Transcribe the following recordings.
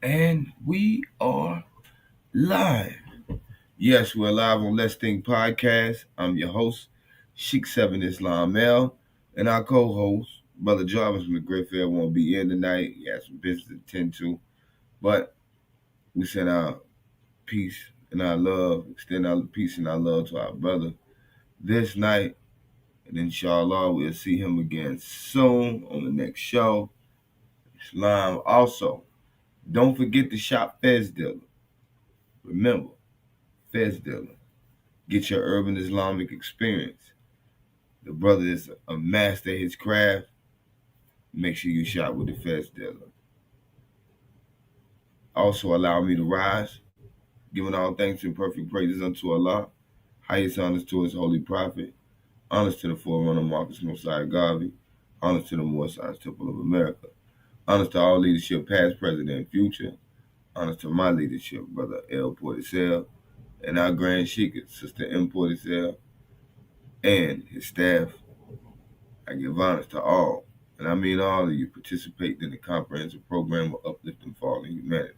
And we are live. Yes, we're live on Let's Think Podcast. I'm your host, Sheikh 7 Islam L, and our co-host, Brother Jarvis McGriffith, won't be in tonight. He has some business to attend to. But we send our peace and our love, extend our peace and our love to our brother this night. And inshallah, we'll see him again soon on the next show. Islam also. Don't forget to shop Fez Dealer. Remember, Fez Dealer. Get your urban Islamic experience. The brother is a master at his craft. Make sure you shop with the Fez Dealer. Also allow me to rise, giving all thanks and perfect praises unto Allah. Highest honors to his holy prophet. Honors to the forerunner Marcus Mosiah Garvey. Honors to the Moorish Temple of America. Honors to all leadership, past, present, and future. Honors to my leadership, Brother L. Portisel, and our Grand Sheikh, Sister M. Portisel, and his staff. I give honors to all, and I mean all of you, participating in the comprehensive program of uplifting fallen humanity,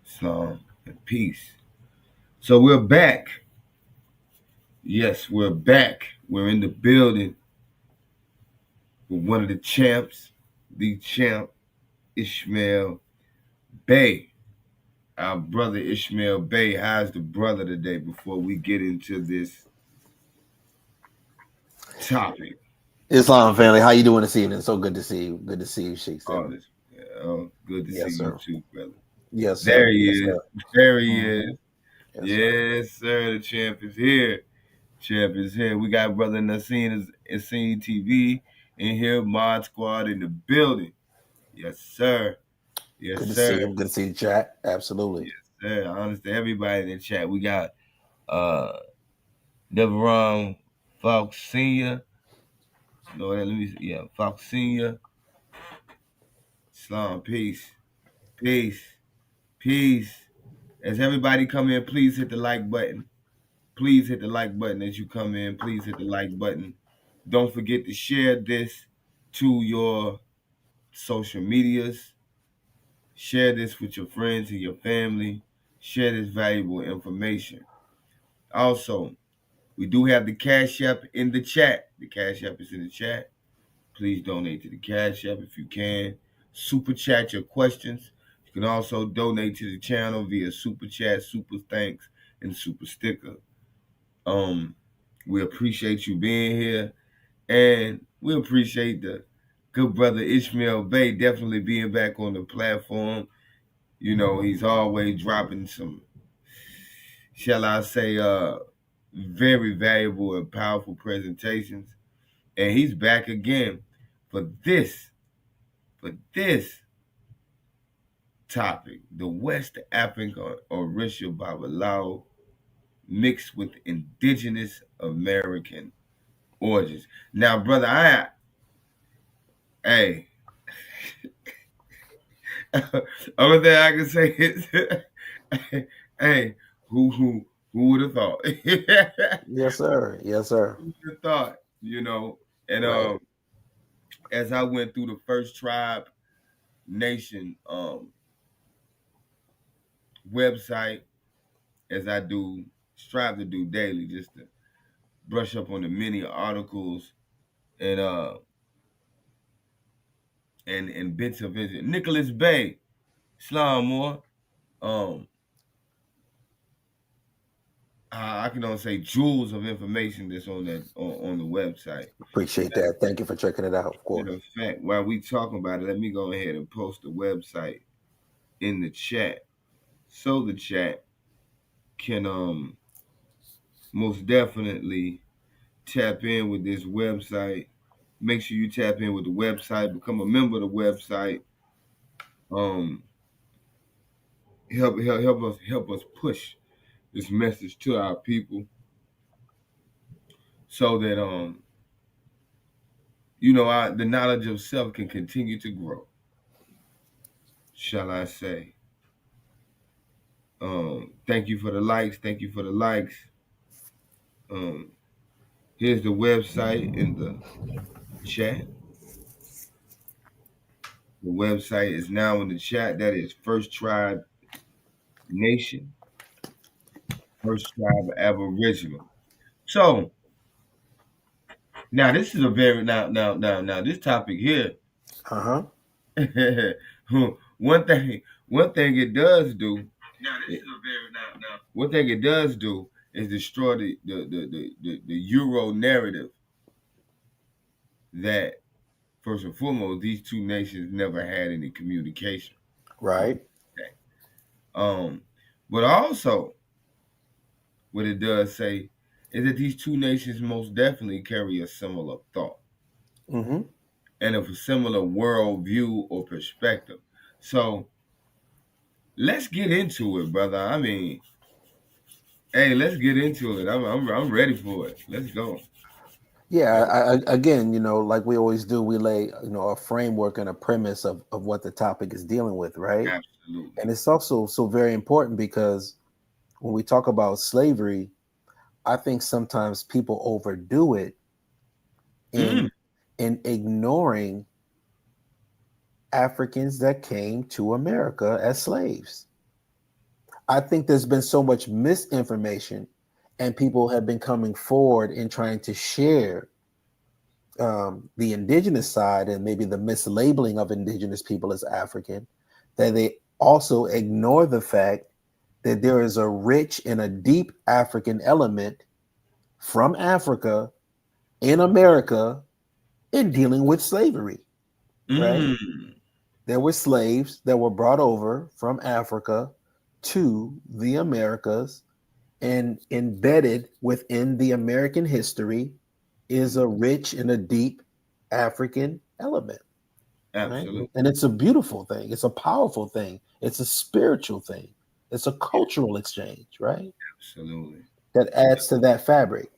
Islam, and peace. So we're back. Yes, we're back. We're in the building with one of the champs, the champ, Ishmael Bey. Our brother Ishmael Bey. How's the brother today before we get into this topic? Islam family, how you doing this evening? So good to see you. Good to see you, Sheikh. Good to see sir. you too, brother. Yes, sir. There he Yes, is. sir. There he is. Yes, Sir. The champ is here. Champ is here. We got brother Naseen TV in here. Mod Squad in the building. Yes, sir. Yes, Good to sir. see him. Good to see you, chat. Absolutely. Yes, sir. Honest to everybody in the chat. We got Deveron Fox Sr. No, let me see. Yeah, Fox Sr. Islam, peace. Peace. Peace. As everybody come in, please hit the like button. Please hit the like button as you come in. Please hit the like button. Don't forget to share this to your social medias. Share this with your friends and your family. Share this valuable information. Also, we do have the Cash App in the chat. The Cash App is in the chat. Please donate to the Cash App if you can. Super chat your questions. You can also donate to the channel via Super Chat, Super Thanks, and Super Sticker. We appreciate you being here, and we appreciate the good brother Ishmael Bey definitely being back on the platform. You know, he's always dropping some, shall I say, very valuable and powerful presentations. And he's back again for this topic, the West African ORISHA Babalú mixed with indigenous American origins. Now, brother, hey, only thing I can say is, hey, who would have thought? Yes, sir. Yes, sir. Who would have thought? You know, and Right. as I went through the first tribe nation website, as I do strive to do daily, just to brush up on the many articles and and bits of it. Nicholas Bey, Islam more. Um, I can only say jewels of information that's on that on the website. Appreciate that. Thank you for checking it out, of course. Matter of fact, while we talking about it, let me go ahead and post the website in the chat so the chat can most definitely tap in with this website. Make sure you tap in with the website, become a member of the website. Um, help us push this message to our people so that the knowledge of self can continue to grow. Shall I say? Thank you for the likes. Thank you for the likes. Um, Here's the website in the chat. The website is now in the chat. That is First Tribe Nation, First Tribe Aboriginal. So now this is a very now this topic here. Uh-huh. one thing it does do. Now this is a very now. One thing it does do is destroy the Euro narrative that first and foremost these two nations never had any communication. Right. Okay. But also what it does say is that these two nations most definitely carry a similar thought Mm-hmm. and a similar worldview or perspective. So let's get into it, brother. I mean, hey, let's get into it. I'm ready for it. Let's go. Yeah, again, like we always do, we lay, a framework and a premise of what the topic is dealing with, right? Absolutely. And it's also so very important because when we talk about slavery, I think sometimes people overdo it Mm. in ignoring Africans that came to America as slaves. I think there's been so much misinformation, and people have been coming forward and trying to share the indigenous side and maybe the mislabeling of indigenous people as African, that they also ignore the fact that there is a rich and a deep African element from Africa in America in dealing with slavery, right? Mm. There were slaves that were brought over from Africa to the Americas, and embedded within the American history is a rich and a deep African element, right? Absolutely. And it's a beautiful thing. It's a powerful thing. It's a spiritual thing. It's a cultural exchange, right? Absolutely. That adds to that fabric.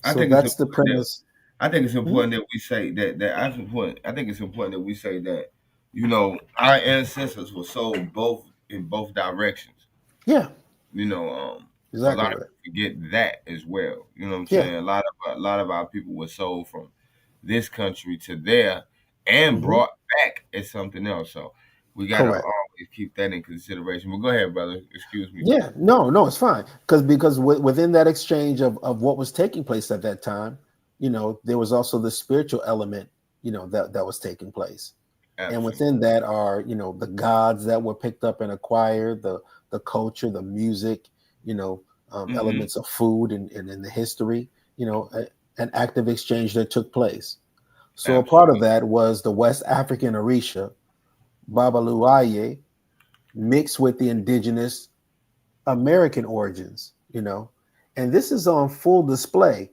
I So think it's that's the important that premise. I think it's Mhm. important that we say that I important. I think it's important that we say that our ancestors were sold both in both directions. Yeah, You know, a exactly lot of right. people forget that as well. You know what I'm Yeah. saying? A lot of our people were sold from this country to there and Hmm. brought back as something else. So we gotta Correct. always keep that in consideration. But go ahead, brother. Excuse me, brother. Yeah, no, it's fine because within that exchange of what was taking place at that time, there was also the spiritual element, that was taking place, and Absolutely. within that are the gods that were picked up and acquired, the culture, the music, Mm-hmm. elements of food and in the history, an active exchange that took place. So a part of Absolutely. that was the West African Orisha Babalu-Ayé mixed with the indigenous American origins, and this is on full display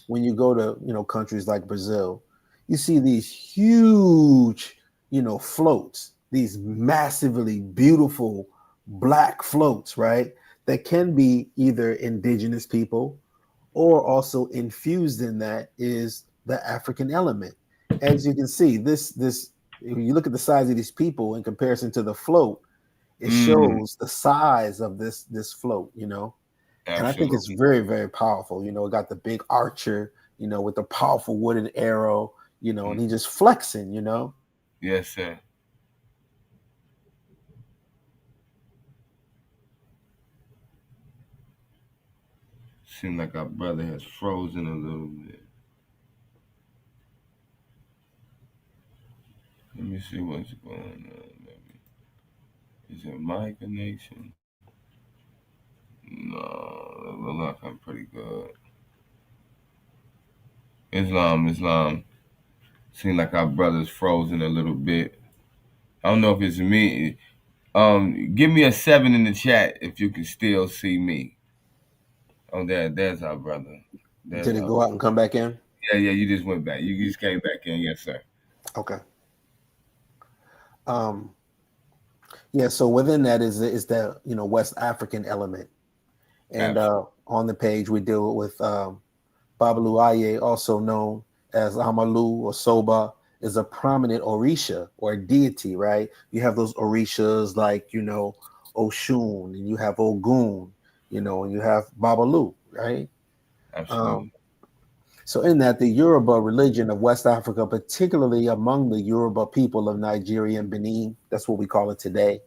when you go to, countries like Brazil. You see these huge, floats, these massively beautiful black floats, right? That can be either indigenous people or also infused in that is the African element. As you can see, this when you look at the size of these people in comparison to the float, it Mm, shows the size of this float, and I think it's absolutely. very, very powerful. It got the big archer, with the powerful wooden arrow, Mm, and he just flexing, yes, sir. Seems like our brother has frozen a little bit. Let me see what's going on. Maybe is it my connection? No, it look like I'm pretty good. Islam. Seems like our brother's frozen a little bit. I don't know if it's me. Give me a 7 in the chat if you can still see me. Oh, there's our brother. There's Did it our go out and come back in? yeah. You just went back. You just came back in. Yes, sir. Okay. Um, yeah. So within that is the West African element, and Absolutely. on the page we deal with Babalu Aye, also known as Amalu or Soba, is a prominent Orisha or deity, right? You have those Orishas like, Oshun, and you have Ogun, and you have Babalu, right? Absolutely. Um, So in that, the Yoruba religion of West Africa, particularly among the Yoruba people of Nigeria and Benin, that's what we call it today.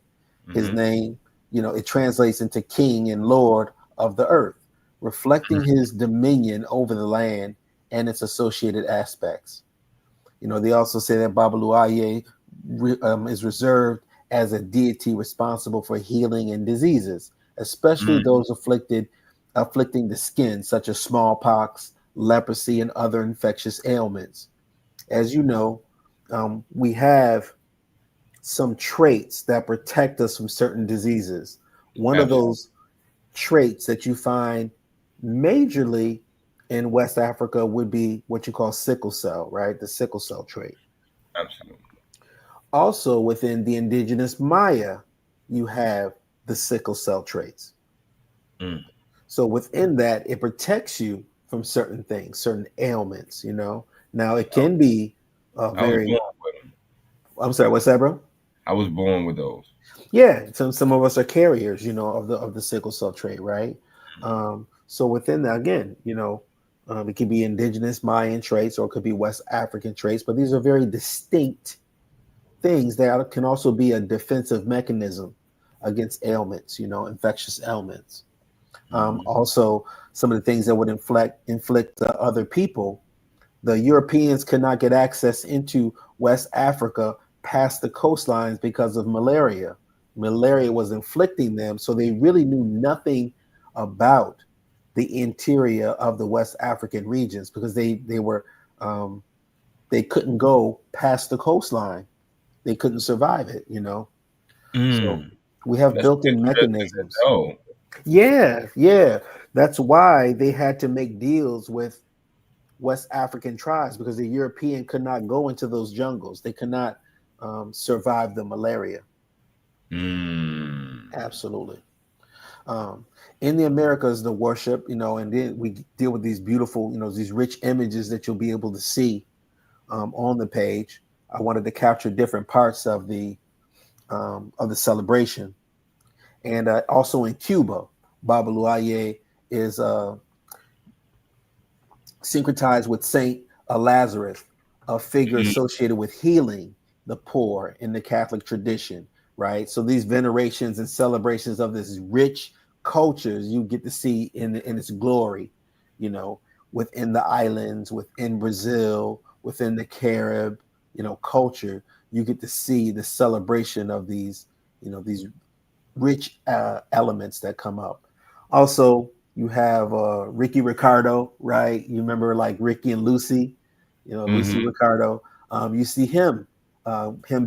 His Mm-hmm. name, it translates into king and lord of the earth, reflecting his dominion over the land and its associated aspects. They also say that Babalú-Ayé is reserved as a deity responsible for healing and diseases, especially Mm. those afflicting the skin, such as smallpox, leprosy, and other infectious ailments. As you know, we have some traits that protect us from certain diseases. One of Absolutely. those traits that you find majorly in West Africa would be what you call sickle cell, right? The sickle cell trait. Absolutely. Also, within the indigenous Maya, you have the sickle cell traits. Mm. So within that, it protects you from certain things, certain ailments. Now it can be I was very. born with them. I'm sorry, what's that, bro? I was born with those. Yeah, some of us are carriers, of the sickle cell trait, right? So within that, again, it could be indigenous Mayan traits or it could be West African traits, but these are very distinct things that can also be a defensive mechanism against ailments, infectious ailments. Mm-hmm. Also, some of the things that would inflict other people. The Europeans could not get access into West Africa past the coastlines because of malaria. Malaria was inflicting them, so they really knew nothing about the interior of the West African regions because um, they couldn't go past the coastline. They couldn't survive it. So Mm. we have That's built-in interesting to mechanisms. know. Yeah, yeah. That's why they had to make deals with West African tribes because the European could not go into those jungles. They could not survive the malaria. Mm. Absolutely. Um, in the Americas, the worship, and then we deal with these beautiful, these rich images that you'll be able to see on the page. I wanted to capture different parts of the celebration, and also in Cuba, Babalú-Ayé is syncretized with Saint Lazarus, a figure Mm. associated with healing the poor in the Catholic tradition, right? So these venerations and celebrations of this rich cultures you get to see in its glory, you know, within the islands, within Brazil, within the Carib, culture. You get to see the celebration of these rich elements that come up. Also, you have Ricky Ricardo, right? You remember like Ricky and Lucy, Lucy Mm-hmm. Ricardo. You see him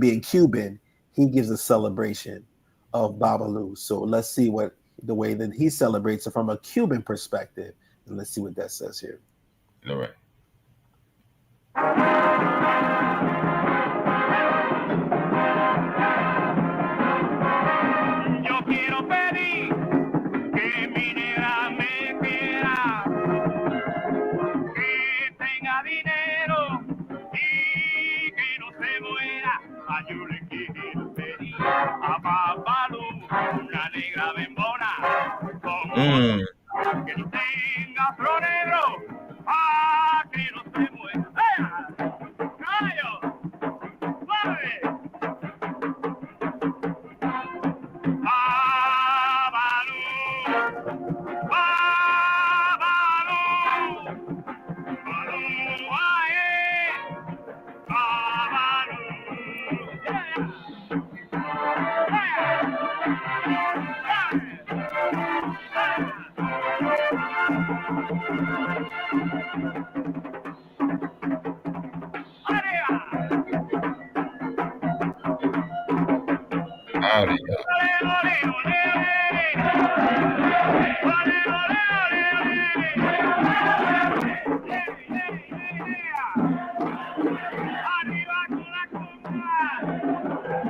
being Cuban. He gives a celebration of Babalu. So let's see what the way that he celebrates it from a Cuban perspective, and let's see what that says here. All right. Yo quiero pedir que mi negra me quiera, que tenga dinero y que no se muera. Yo le quiero pedir a Babalú una negra bembona Mm. que no tenga flor negro, que no se muera. ¡Ea! ¡Caballo! ¡Suave! Babalú, Babalú, Babalú-Ayé, Babalú. Howdy, Arriba con la cumbia.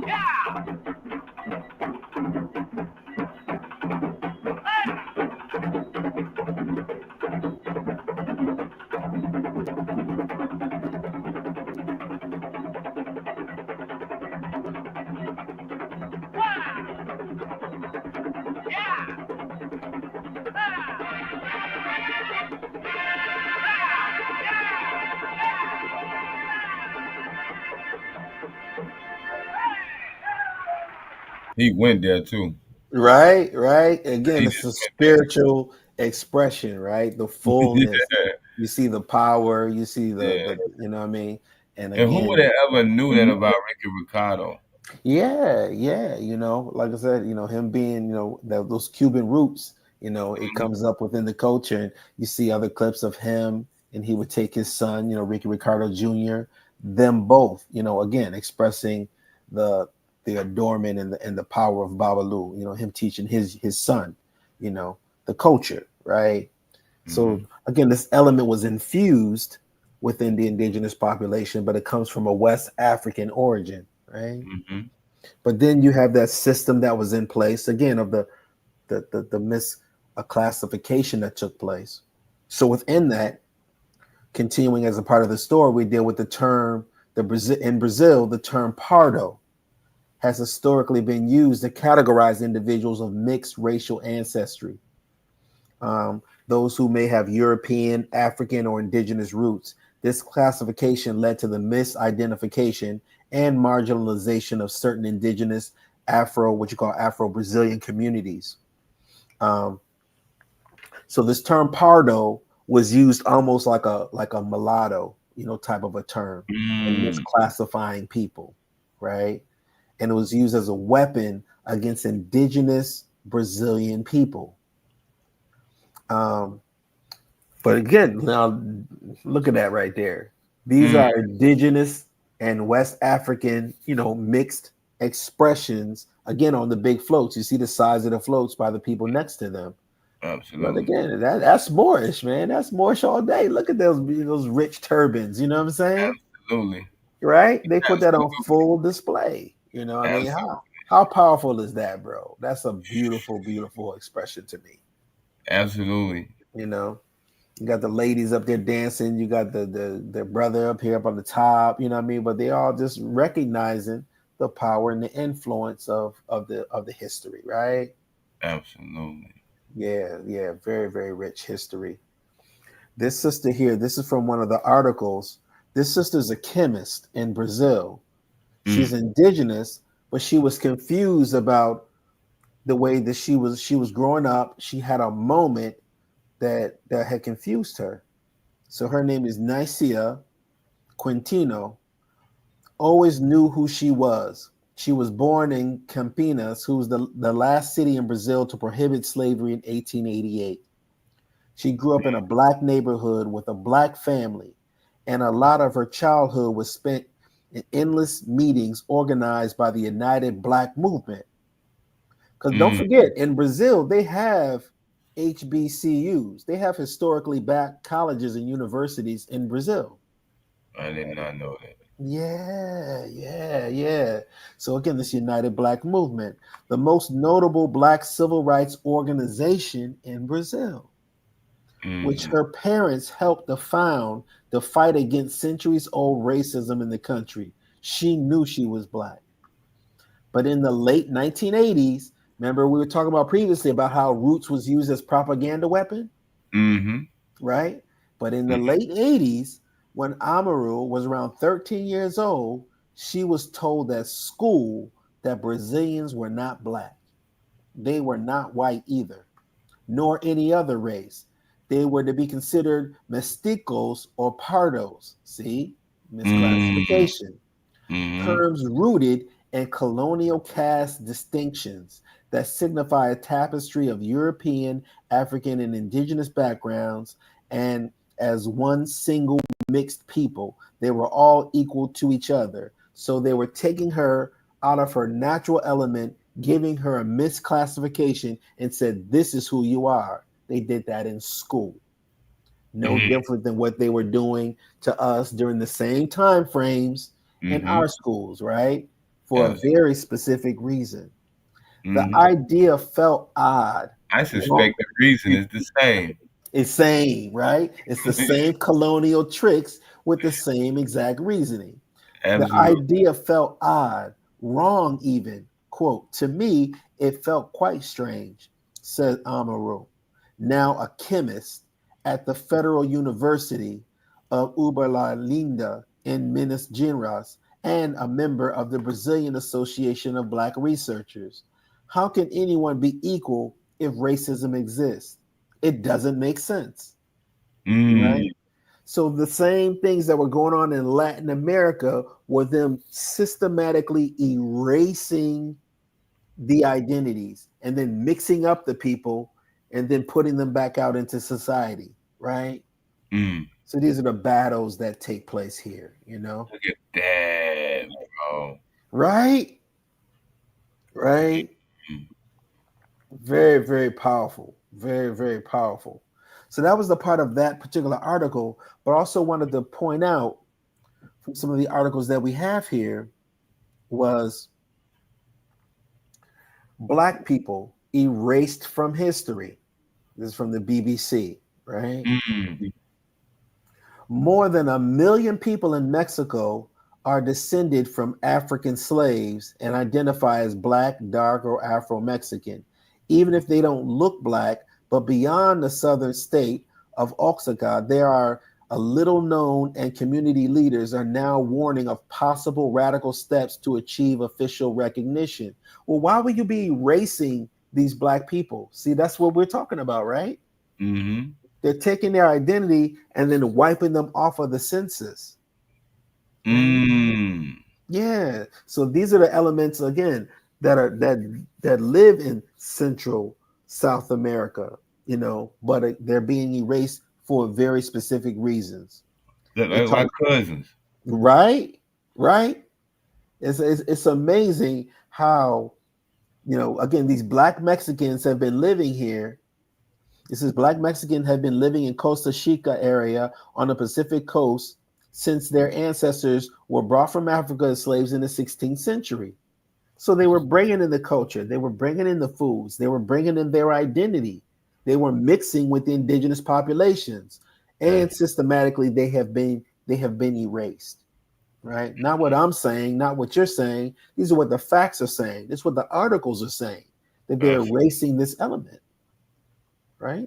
Yeah. Hey. He went there too. Right, right. Again, He it's just a went there. spiritual expression, right? The fullness. Yeah, You see the power. You see yeah. the you know what I mean. And And who would again, have ever knew that about Ricky Ricardo? yeah, yeah. Like I said, him being those Cuban roots. It Mhm. comes up within the culture, and you see other clips of him, and he would take his son, Ricky Ricardo Jr. Them both, again expressing the the adornment and the power of Babalu. Him teaching his son, you know, the culture, right? So Mhm. again, this element was infused within the indigenous population, but it comes from a West African origin, right? Mhm. But then you have that system that was in place again of the mis classification that took place. So within that, continuing as a part of the story, we deal with the term in Brazil, the term pardo has historically been used to categorize individuals of mixed racial ancestry, those who may have European, African, or indigenous roots. This classification led to the misidentification and marginalization of certain indigenous what you call Afro-Brazilian communities. Um, so this term pardo was used almost like a mulatto, type of a term, and Mm. misclassifying people, right? And it was used as a weapon against indigenous Brazilian people. Um, but again, now look at that right there. These Mm. are indigenous and West African, mixed expressions. Again, on the big floats, you see the size of the floats by the people next to them. But Absolutely. again, that's Moorish, man. That's Moorish all day. Look at those rich turbans. You know what I'm saying? Absolutely. Right? They put that on Absolutely. full display. I mean, Absolutely. how powerful is that, bro? That's a beautiful, beautiful expression to me. Absolutely. You know, you got the ladies up there dancing. You got the brother up here up on the top. You know what I mean? But they all just recognizing the power and the influence of the history, right? Absolutely. Yeah, yeah, very, very rich history. This sister here, this is from one of the articles. This sister's a chemist in Brazil. She's Mm. indigenous, but she was confused about the way that she was growing up. She had a moment that had confused her. So her name is Nicia Quintino. Always knew who she was. She was born in Campinas, who was the last city in Brazil to prohibit slavery in 1888. She grew up in a black neighborhood with a black family, and a lot of her childhood was spent in endless meetings organized by the United Black Movement. Because don't Mm. forget, in Brazil, they have HBCUs. They have historically black colleges and universities in Brazil. I did not know that. Yeah, yeah, yeah. So again, this United Black Movement, the most notable black civil rights organization in Brazil, which Mm. her parents helped to found to fight against centuries old racism in the country. She knew she was black. But in the late 1980s, remember we were talking about previously about how roots was used as propaganda weapon, Mhm. right? But in the Mhm. late 80s, when Amaru was around 13 years old, she was told at school that Brazilians were not black. They were not white either, nor any other race. They were to be considered mesticos or pardos. See, Mm. misclassification. Mhm. Terms rooted in colonial caste distinctions that signify a tapestry of European, African, and indigenous backgrounds, and as one single mixed people, they were all equal to each other. So they were taking her out of her natural element, giving her a misclassification, and said, "This is who you are." They did that in school. No Mhm. different than what they were doing to us during the same time frames in Mhm. our schools, right? For a Yes. very specific reason. The Mhm. idea felt odd. I Well, suspect the reason is the same. it's same, right? It's the same colonial tricks with the same exact reasoning. The Absolutely. idea felt odd, wrong even. Quote, to me, it felt quite strange, said Amaru, now a chemist at the Federal University of Uberlândia in Minas Gerais and a member of the Brazilian Association of Black Researchers. How can anyone be equal if racism exists? It doesn't make sense, right? Mm. So the same things that were going on in Latin America were them systematically erasing the identities and then mixing up the people and then putting them back out into society, right? Mm. So these are the battles that take place here, Look at that, bro. right? Right? Mm. Very, very powerful. Very, very powerful. So that was the part of that particular article, but I also wanted to point out from some of the articles that we have here was Black people erased from history. This is from the BBC, right? Mm. More than 1 million people in Mexico are descended from African slaves and identify as Black, dark, or Afro Mexican, even if they don't look Black. But beyond the southern state of Oaxaca, there are a little known and community leaders are now warning of possible radical steps to achieve official recognition. Well, why would you be erasing these Black people? See, that's what we're talking about, right? Mm-hmm. They're taking their identity and then wiping them off of the census. Right? Mm. Yeah. So these are the elements again that live in Central South America, but they're being erased for very specific reasons. Look They like talk my cousins. right, right. It's amazing how again these Black Mexicans have been living here. This is Black Mexicans have been living in Costa Chica area on the Pacific coast since their ancestors were brought from Africa as slaves in the 16th century. So they were bringing in the culture, they were bringing in the foods, they were bringing in their identity. They were mixing with the indigenous populations, and systematically they have been erased. Right? Not what I'm saying, not what you're saying. These are what the facts are saying. This is what the articles are saying, that they're erasing this element. Right?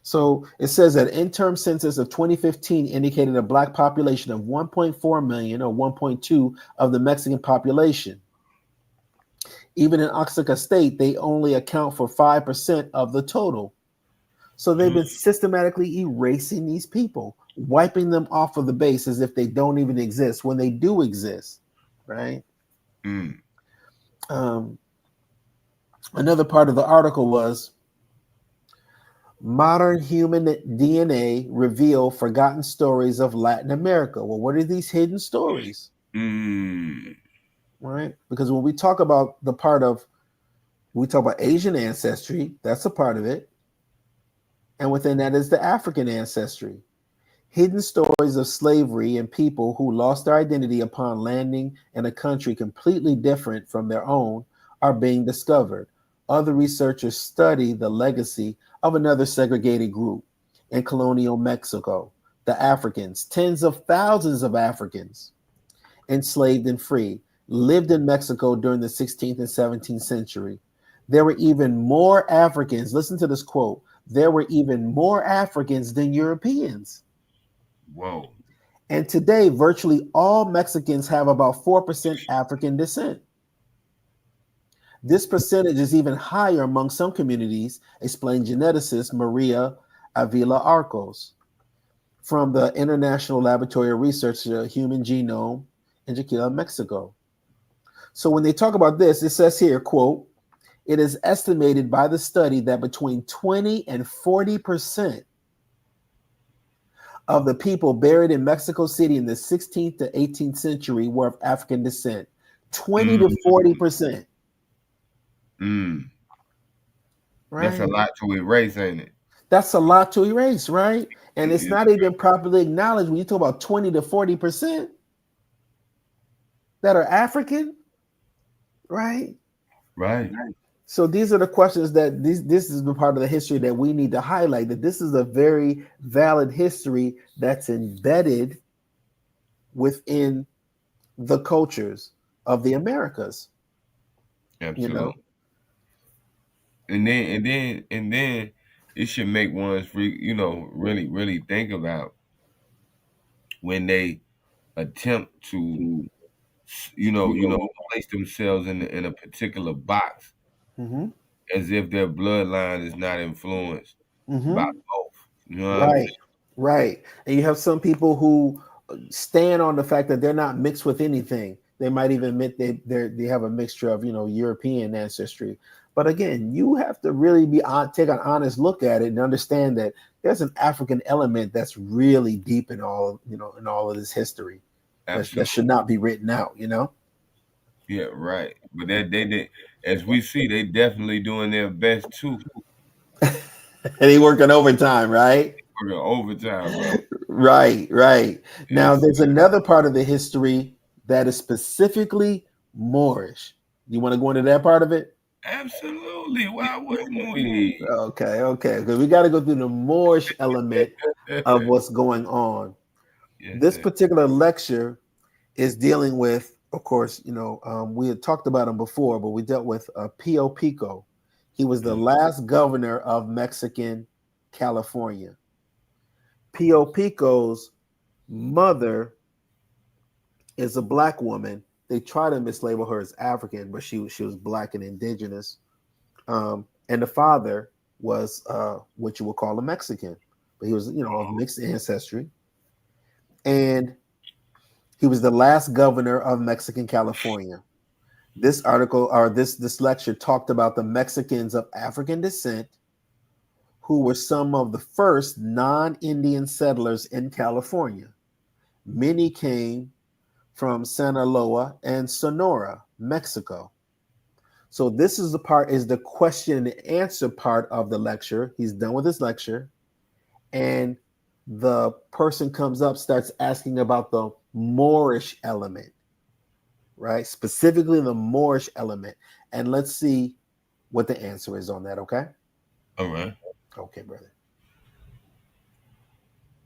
So it says that interim census of 2015 indicated a Black population of 1.4 million or 1.2 of the Mexican population. Even in Oaxaca State, they only account for 5% of the total. So they've been systematically erasing these people, wiping them off of the base as if they don't even exist when they do exist, right? Mm. Another part of the article was modern human DNA reveal forgotten stories of Latin America. Well, what are these hidden stories? Mm. Right? Because when we talk about we talk about Asian ancestry, that's a part of it. And within that is the African ancestry. Hidden stories of slavery and people who lost their identity upon landing in a country completely different from their own are being discovered. Other researchers study the legacy of another segregated group in colonial Mexico, the Africans. Tens of thousands of Africans, enslaved and free, lived in Mexico during the 16th and 17th century. There were even more Africans. Listen to this quote. There were even more Africans than Europeans. Whoa. And today, virtually all Mexicans have about 4% African descent. This percentage is even higher among some communities, explained geneticist Maria Avila Arcos from the International Laboratory of Research of the Human Genome in Chiquila, Mexico. So when they talk about this, it says here, quote, it is estimated by the study that between 20 and 40% of the people buried in Mexico City in the 16th to 18th century were of African descent. 20 Mm. to 40%. Mm. That's a Right? lot to erase, ain't it? That's a lot to erase, right? And it's It- not even properly acknowledged when you talk about 20 to 40% that are African, right? right. So these are the questions that this is the part of the history that we need to highlight, that this is a very valid history that's embedded within the cultures of the Americas, you know. Absolutely. And then it should make ones really, really think about when they attempt to place themselves in a particular box Mm-hmm. as if their bloodline is not influenced by Mm-hmm. both. You know what I mean? Right. Right. And you have some people who stand on the fact that they're not mixed with anything. They might even admit they have a mixture of, European ancestry. But again, you have to really take an honest look at it and understand that there's an African element that's really deep in all of this history that should Absolutely. not be written out. Yeah, right. But they as we see, they definitely doing their best too. And he working overtime, right? Working overtime, bro. Right, right. Now, Yes. there's another part of the history that is specifically Moorish. You want to go into that part of it? Absolutely. Why wouldn't we? Okay, okay. Because we got to go through the Moorish element of what's going on. Yes, This sir. particular lecture is dealing with, of course, we had talked about him before, but we dealt with Pio Pico. He was the last governor of Mexican California. Pio Pico's mother is a black woman. They try to mislabel her as African, but she was black and indigenous. And the father was what you would call a Mexican, but he was of mixed ancestry. And he was the last governor of Mexican California. This article or this lecture talked about the Mexicans of African descent who were some of the first non-Indian settlers in California. Many came from Sinaloa and Sonora, Mexico. So this is the question and answer part of the lecture. He's done with his lecture, and the person comes up, starts asking about the Moorish element, right? Specifically the Moorish element. And let's see what the answer is on that, okay? All right. Okay, brother.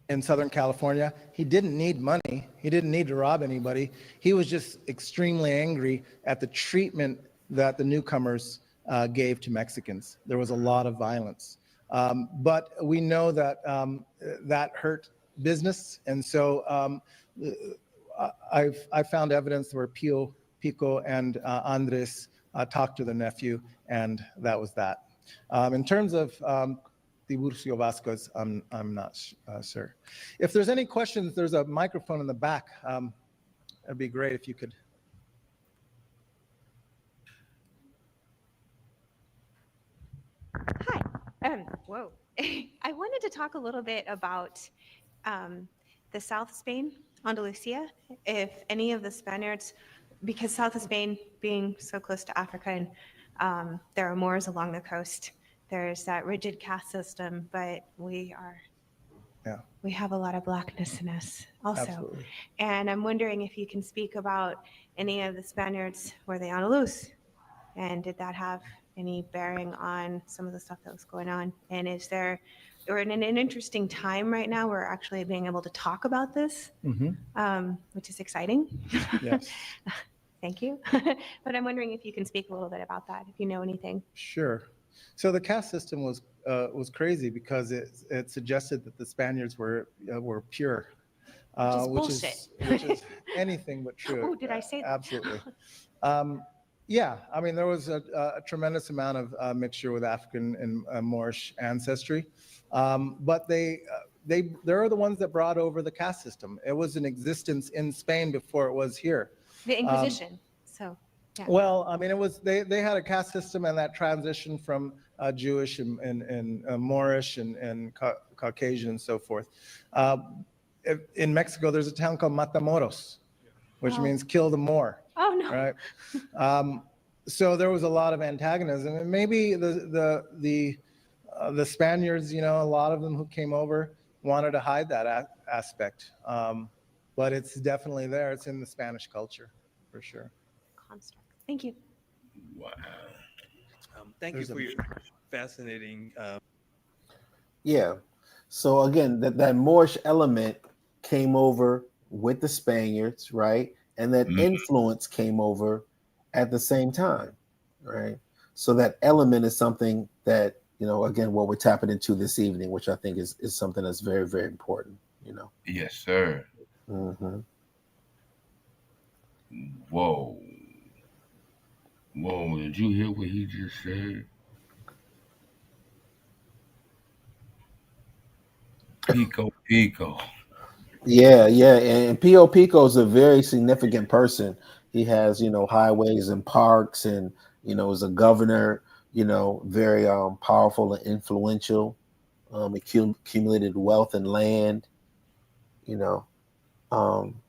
In Southern California, he didn't need money. He didn't need to rob anybody. He was just extremely angry at the treatment that the newcomers gave to Mexicans. There was a lot of violence. But we know that that hurt business. And so I found evidence where Pio Pico and Andres talked to the nephew, and that was that. In terms of Tiburcio Vasquez, I'm not sure. If there's any questions, there's a microphone in the back. It'd be great if you could. Hi. Whoa. I wanted to talk a little bit about the South Spain, Andalusia. If any of the Spaniards, because South Spain being so close to Africa and there are Moors along the coast, there's that rigid caste system, but we have a lot of blackness in us also. Absolutely. And I'm wondering if you can speak about any of the Spaniards, were they Andalus? And did that have any bearing on some of the stuff that was going on? And we're in an interesting time right now. We're actually being able to talk about this, which is exciting. Yes. Thank you. But I'm wondering if you can speak a little bit about that, if you know anything. Sure. So the caste system was crazy because it suggested that the Spaniards were pure, which is anything but true. Oh, did I say that? Absolutely. Yeah, I mean there was a tremendous amount of mixture with African and Moorish ancestry, but they're the ones that brought over the caste system. It was in existence in Spain before it was here. The Inquisition. So. Yeah. Well, I mean, it was they had a caste system, and that transition from Jewish and Moorish and Caucasian and so forth. In Mexico, there's a town called Matamoros, which means kill the Moor. Oh no! Right. So there was a lot of antagonism, and maybe the Spaniards, a lot of them who came over wanted to hide that aspect, but it's definitely there. It's in the Spanish culture, for sure. Construct. Thank you. Wow. Thank you for your fascinating. Yeah. So again, that Moorish element came over with the Spaniards, right? And that influence came over at the same time, right? So that element is something that, again, what we're tapping into this evening, which I think is something that's very, very important, Yes, sir. Mm-hmm. Whoa, whoa! Did you hear what he just said? Pico, Pico. Yeah, yeah, and Pio Pico is a very significant person. He has, highways and parks, and is a governor. Very powerful and influential. Accumulated wealth and land. You know, um,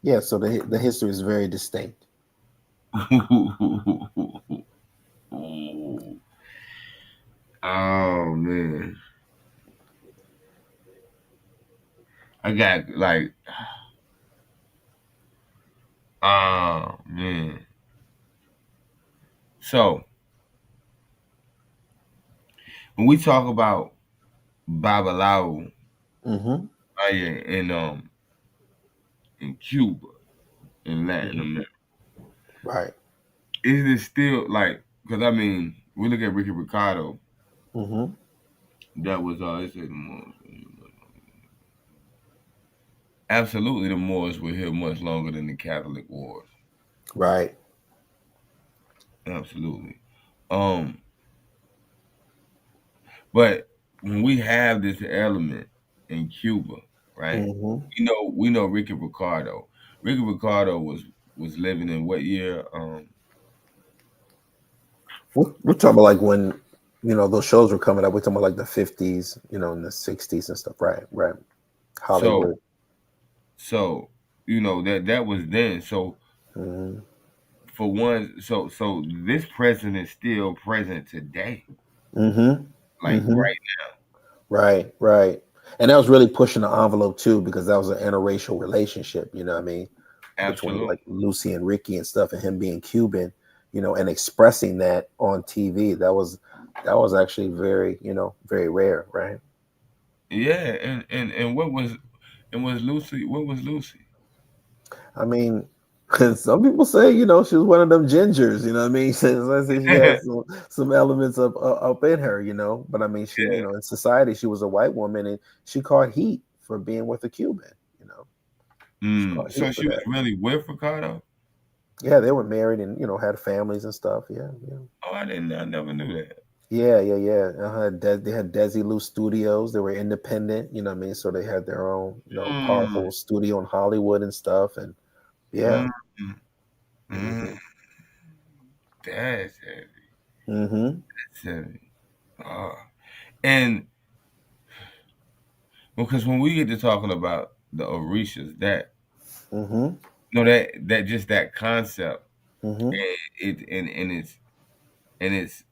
yeah. So the history is very distinct. Oh man, I got like, oh man. So when we talk about Babalao Hmm. in Cuba in Latin Hmm. America, Right. is it still like? Because I mean, we look at Ricky Ricardo. Hmm. That was they say the Moors. Absolutely, the Moors were here much longer than the Catholic wars. Right. Absolutely. Um, but when we have this element in Cuba, right? Hmm. We know Ricky Ricardo. Ricky Ricardo was living in what year? We're talking about like when those shows were coming up. We're talking about like the 50s, and the 60s and stuff. Right. Right. So Hollywood. so that was then. So Hmm. for one, so this president is still present today, Hmm. like Hmm. right. Right, right. And that was really pushing the envelope too, because that was an interracial relationship, what I mean, between Absolutely. like Lucy and Ricky and stuff, and him being Cuban, and expressing that on TV. That was actually very, very rare, right? Yeah, and was Lucy? What was Lucy? I mean, some people say, she was one of them gingers, what I mean? So I say she Yeah, has some elements up in her, but I mean, she, in society, she was a white woman, and she caught heat for being with a Cuban, you know, she caught So heat for she was that. really with Ricardo? Yeah, they were married and had families and stuff. Yeah, yeah, Oh, I didn't. I never knew that. yeah, yeah, yeah. They had Desilu Studios. They were independent. You know what I mean? So they had their own, Mm, powerful studio in Hollywood and stuff. And yeah. mm, mm. Hmm. That's heavy. Hmm. That's heavy. Ah. And because when we get to talking about the Orishas, that Hmm. that just that concept, Hmm. and it's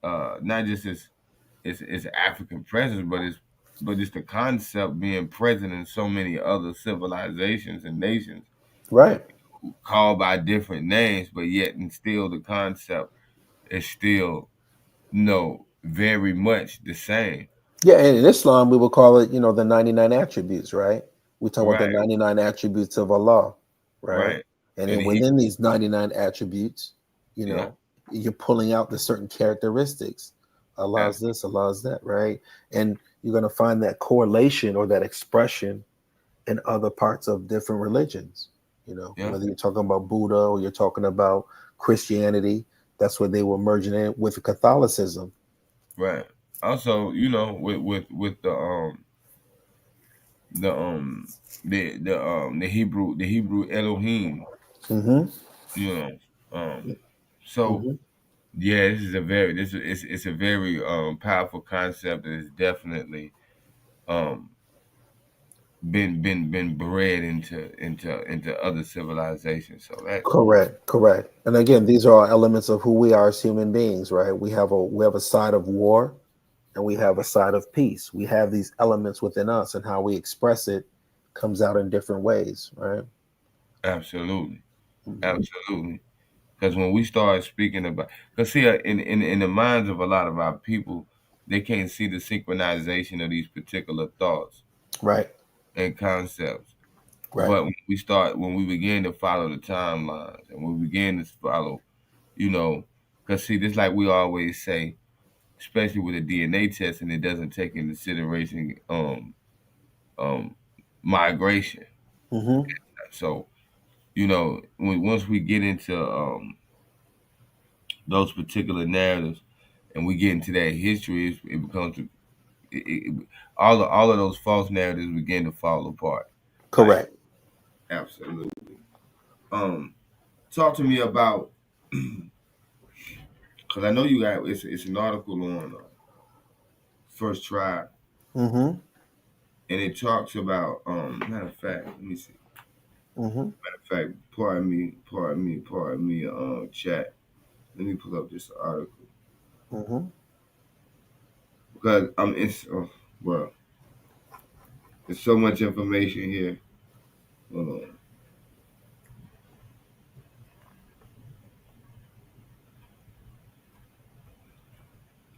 not just its African presence, but it's the concept being present in so many other civilizations and nations Right. called by different names, but yet and still the concept is still very much the same. Yeah, and in Islam, we would call it, the 99 attributes, right? We talk about the Right, 99 attributes of Allah, right? right. And And then he, within these 99 attributes, you yeah, know, you're pulling out the certain characteristics. Allah's absolutely, this, Allah's that, right? And you're going to find that correlation or that expression in other parts of different religions. yeah, Whether you're talking about Buddha or you're talking about Christianity, that's where they were merging in with Catholicism. right. Also, with the the Hebrew Elohim, Hmm. you know. So Hmm. yeah, it's a very powerful concept that is definitely um been bred into other civilizations. So that Correct, correct. And again, these are all elements of who we are as human beings, right? We have a side of war and we have a side of peace. We have these elements within us, and how we express it comes out in different ways, right? absolutely, Hmm. absolutely. Because when we start speaking about, because see, in the minds of a lot of our people, they can't see the synchronization of these particular thoughts Right, and concepts. right. But when we begin to follow the timelines, and we begin to follow, because see, this like we always say, especially with a DNA test, and it doesn't take into consideration um migration. Hmm. So once we get into those particular narratives and we get into that history, it becomes all of those false narratives begin to fall apart. Like, Correct. absolutely. Talk to me about because I know you got it's an article on First Tribe, Mm-hmm. and it talks about matter of fact, let me see. Mm-hmm. Matter of fact, pardon me, chat. Let me pull up this article Mm-hmm. because it's well, there's so much information here. Hold on.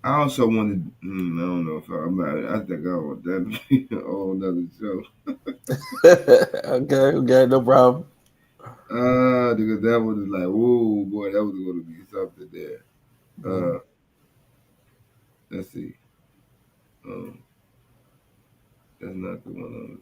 I also wanted. I don't know if I'm not. I think I want that to be a whole nother show. Okay. Okay. No problem. Because that one is like, whoa, boy, that was going to be something there. Mhm. Let's see. Um, that's not the one.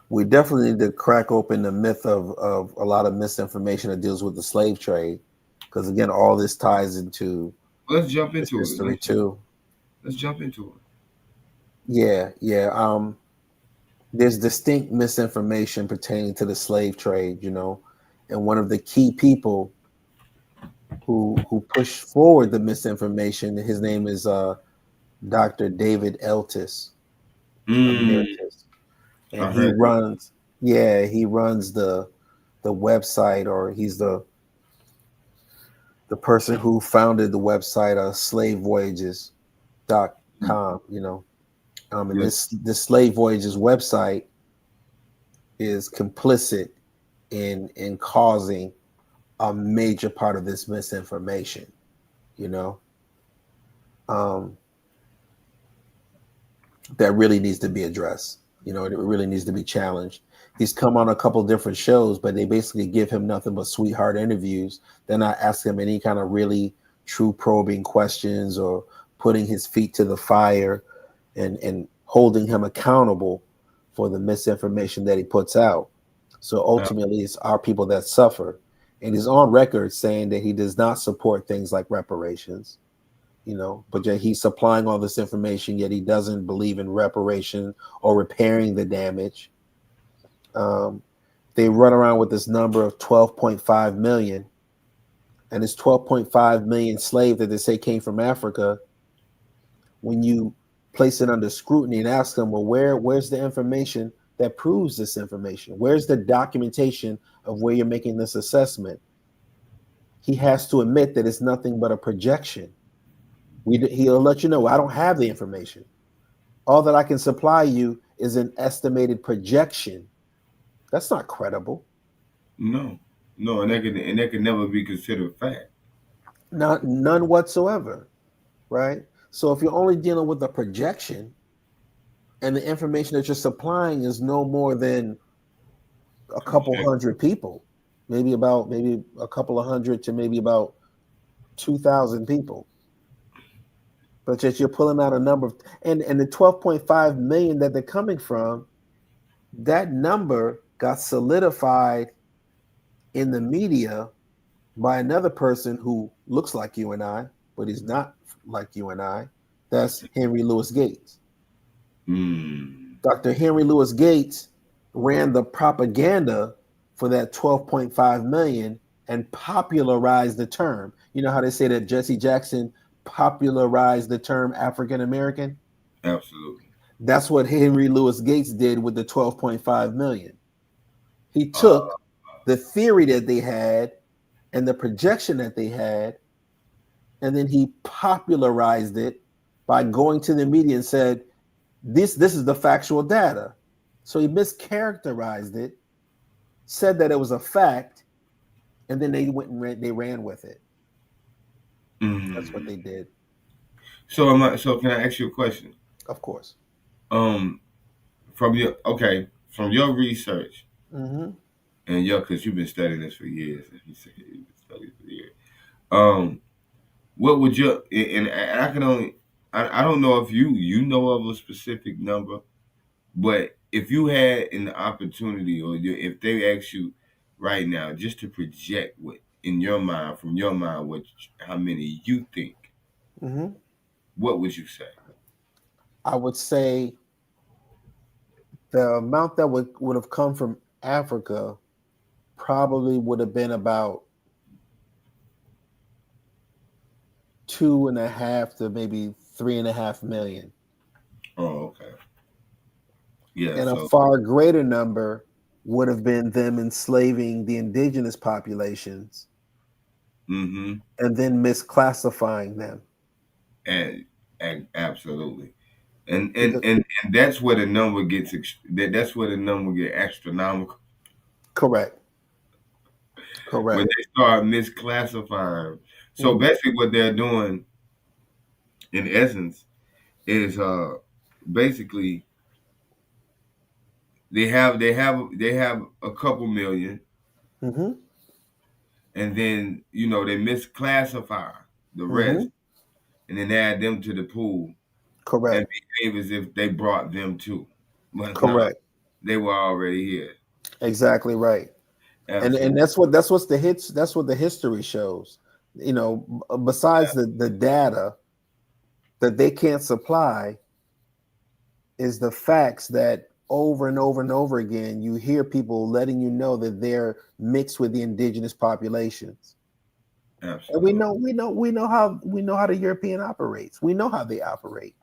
We definitely need to crack open the myth of a lot of misinformation that deals with the slave trade, because again, all this ties into Let's jump this into it. history too. Let's jump into it. Yeah, yeah. There's distinct misinformation pertaining to the slave trade, and one of the key people who pushed forward the misinformation, his name is Dr. David Eltis, Mm, emeritus, I and heard that. he runs the website, or he's the person who founded the website slavevoyages.com, and Yes. this slave voyages website is complicit in causing a major part of this misinformation, you know, um, that really needs to be addressed. It really needs to be challenged. He's come on a couple different shows, but they basically give him nothing but sweetheart interviews. They're not asking him any kind of really true probing questions or putting his feet to the fire and holding him accountable for the misinformation that he puts out. So ultimately, it's our people that suffer. And he's on record saying that he does not support things like reparations, but yet he's supplying all this information, yet he doesn't believe in reparation or repairing the damage. Um, they run around with this number of 12.5 million, and it's 12.5 million slaves that they say came from Africa. When you place it under scrutiny and ask them, well, where's the information that proves this information? Where's the documentation of where you're making this assessment? He has to admit that it's nothing but a projection. He'll let you know, I don't have the information. All that I can supply you is an estimated projection. That's not credible. No, no, and that can never be considered fact. None whatsoever, right? So if you're only dealing with a projection and the information that you're supplying is no more than a couple Conjecture. hundred people, maybe a couple of hundred to maybe about 2,000 people, but yet you're pulling out a number of, and the 12.5 million that they're coming from, that number got solidified in the media by another person who looks like you and I, but he's not like you and I. That's Henry Louis Gates. Mm. Dr. Henry Louis Gates ran the propaganda for that 12.5 million and popularized the term. You know how they say that Jesse Jackson popularized the term African American? Absolutely. That's what Henry Louis Gates did with the 12.5 million. He Uh, took the theory that they had and the projection that they had, and then he popularized it by going to the media and said, this is the factual data. So he mischaracterized it, said that it was a fact, and then they went and they ran with it. That's what mm. they did. So can I ask you a question? Of course. Um, from your research Mm-hmm. and because you've been studying this for years, and you said you've been studying for years. Um, what would your and I can only I don't know if you know of a specific number But if you had an opportunity, or if they ask you right now, just to project what in your mind, from your mind, how many you think, Hmm. what would you say? I would say the amount that would have come from Africa probably would have been about 2.5 to maybe 3.5 million. Oh, okay. Yeah. And a So. far greater number would have been them enslaving the indigenous populations Mm-hmm. and then misclassifying them. And absolutely. And and, Because, and and that's where the number gets that's where the number get astronomical. correct. When Correct. they start misclassifying. So Mhm. basically what they're doing in essence is basically they have a couple million, Mhm. and then they misclassify the rest Mhm. and then add them to the pool and Correct. behave as if they brought them too. But no, Correct. they were already here. Exactly right. And Absolutely. that's what the history shows. Besides the data that they can't supply, is the facts that over and over and over again you hear people letting you know that they're mixed with the indigenous populations. And we Absolutely. know how the European operates. We know how they operate.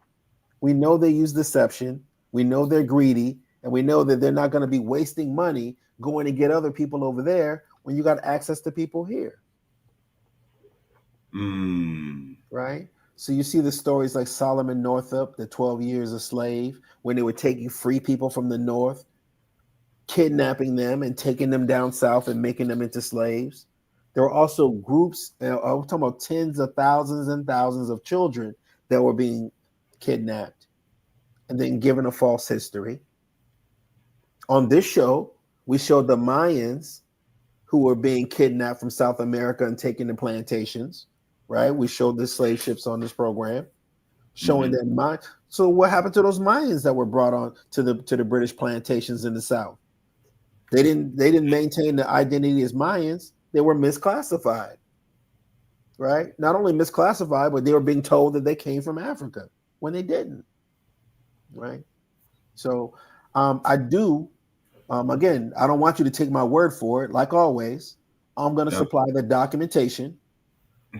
We know they use deception. We know they're greedy, and we know that they're not going to be wasting money going to get other people over there when you got access to people here, right? So you see the stories like Solomon Northup, the 12 years a slave, when they were taking free people from the north, kidnapping them and taking them down south and making them into slaves. There were also groups, I'm talking about tens of thousands and thousands of children that were being kidnapped and then given a false history. On this show, we showed the Mayans who were being kidnapped from South America and taken to plantations, right? We showed the slave ships on this program, showing Mm-hmm. that so what happened to those Mayans that were brought on to the British plantations in the South? They didn't maintain the identity as Mayans. They were misclassified, right? Not only misclassified, but they were being told that they came from Africa when they didn't, right? So I do. Again, I don't want you to take my word for it. Like always, I'm going to supply the documentation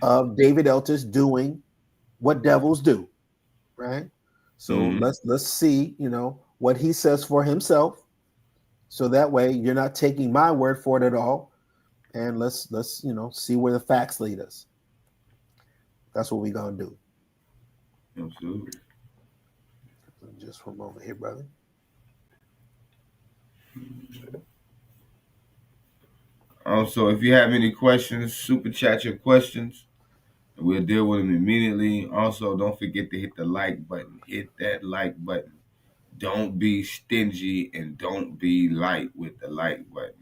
of David Eltis doing what devils do, right? So Mm-hmm. let's see, what he says for himself. So that way you're not taking my word for it at all. And let's see where the facts lead us. That's what we're gonna do. Absolutely. Just for a moment here, brother. Also, if you have any questions, super chat your questions. We'll deal with them immediately. Also, don't forget to hit the like button. Hit that like button. Don't be stingy and don't be light with the like button.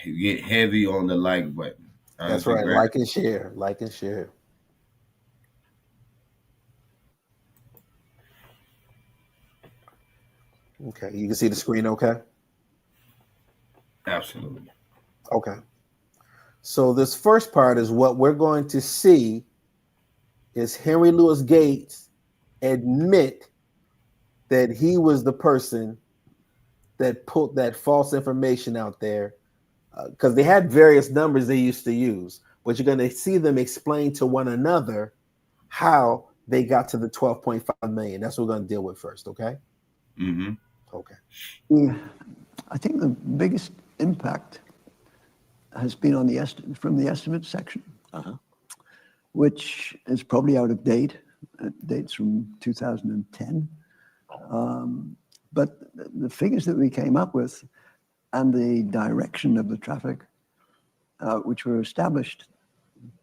Get heavy on the like button. That's Honestly, right. Like and share. Like and share. Okay. You can see the screen okay? Absolutely. Okay. So this first part is what we're going to see is Henry Louis Gates admit that he was the person that put that false information out there, because they had various numbers they used to use, but you're going to see them explain to one another how they got to the 12.5 million. That's what we're going to deal with first, okay? Mm-hmm. Okay. I think the biggest impact has been on from the estimate section, which is probably out of date. It dates from 2010. But the figures that we came up with and the direction of the traffic, which were established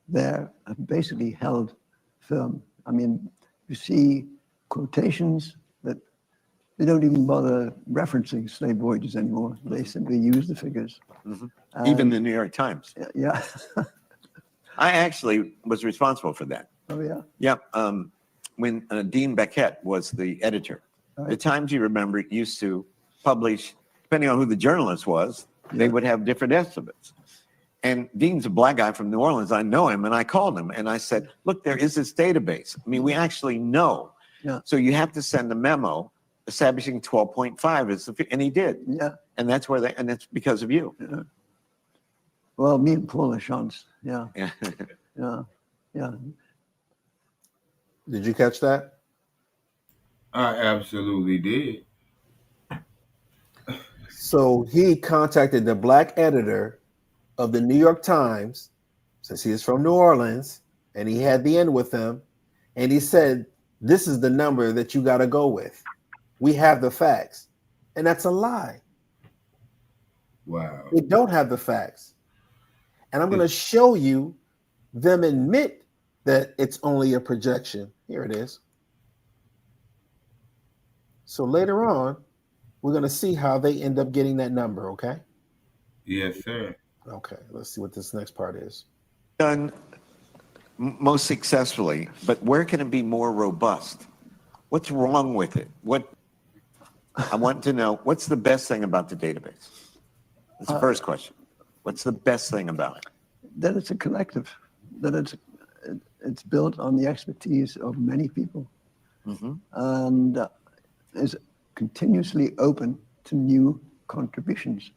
there, have basically held firm. I mean, you see quotations that they don't even bother referencing slave voyages anymore. They simply use the figures. Even the New York Times. Yeah. I actually was responsible for that. Oh, yeah. Yeah. When Dean Beckett was the editor, The Times, you remember, used to publish, depending on who the journalist was, they would have different estimates. And Dean's a black guy from New Orleans. I know him, and I called him and I said, look, there is this database. I mean, we actually know. Yeah. So you have to send a memo establishing 12.5 is the, and he did. Yeah. And that's where and it's because of you. Yeah. Well, me and Paul are chance. Yeah. Yeah. Yeah. Yeah. Did you catch that? I absolutely did. So he contacted the black editor of the New York Times, since he is from New Orleans, and he had the end with him, and he said, this is the number that you got to go with. We have the facts. And that's a lie. Wow. They don't have the facts. And I'm going to show you them admit that it's only a projection. Here it is. So later on, we're going to see how they end up getting that number, okay? Yes, sir. Okay, let's see what this next part is. Done most successfully, but where can it be more robust? What's wrong with it? What I want to know, what's the best thing about the database? That's the first question. What's the best thing about it? That it's a collective, that it's built on the expertise of many people, and is continuously open to new contributions.